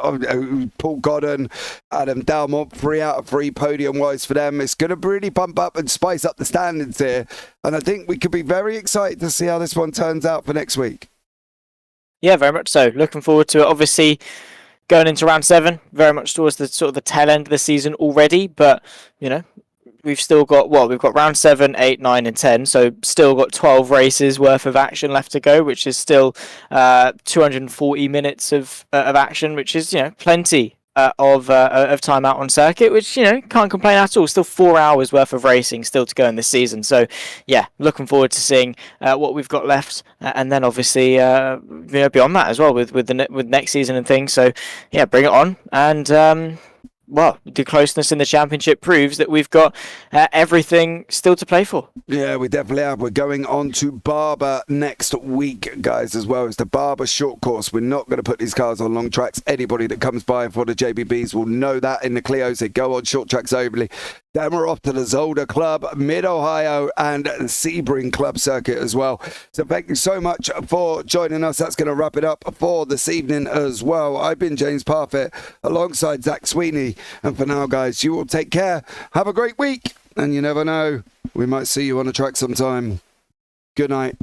Paul Godden, Adam Dalmont, 3 out of 3 podium-wise for them. It's going to really bump up and spice up the standings here. And I think we could be very excited to see how this one turns out for next week. Yeah, very much so. Looking forward to it. Obviously, going into round 7, very much towards the sort of the tail end of the season already. But, we've still got, we've got round 7, 8, 9 and 10, so still got 12 races worth of action left to go, which is still 240 minutes of action, which is, plenty of time out on circuit, which, can't complain at all. Still 4 hours worth of racing still to go in this season. So, yeah, looking forward to seeing what we've got left, and then obviously, beyond that as well with next season and things. So, yeah, bring it on. And, the closeness in the championship proves that we've got everything still to play for. Yeah, we definitely have. We're going on to Barber next week, guys, as well. It's the Barber short course. We're not going to put these cars on long tracks. Anybody that comes by for the JPBs will know that. In the Clios, they go on short tracks only. Then we're off to the Zolder Club, Mid-Ohio, and Sebring Club Circuit as well. So thank you so much for joining us. That's going to wrap it up for this evening as well. I've been James Parfitt alongside Zach Sweeney. And for now, guys, you all take care. Have a great week. And you never know, we might see you on the track sometime. Good night.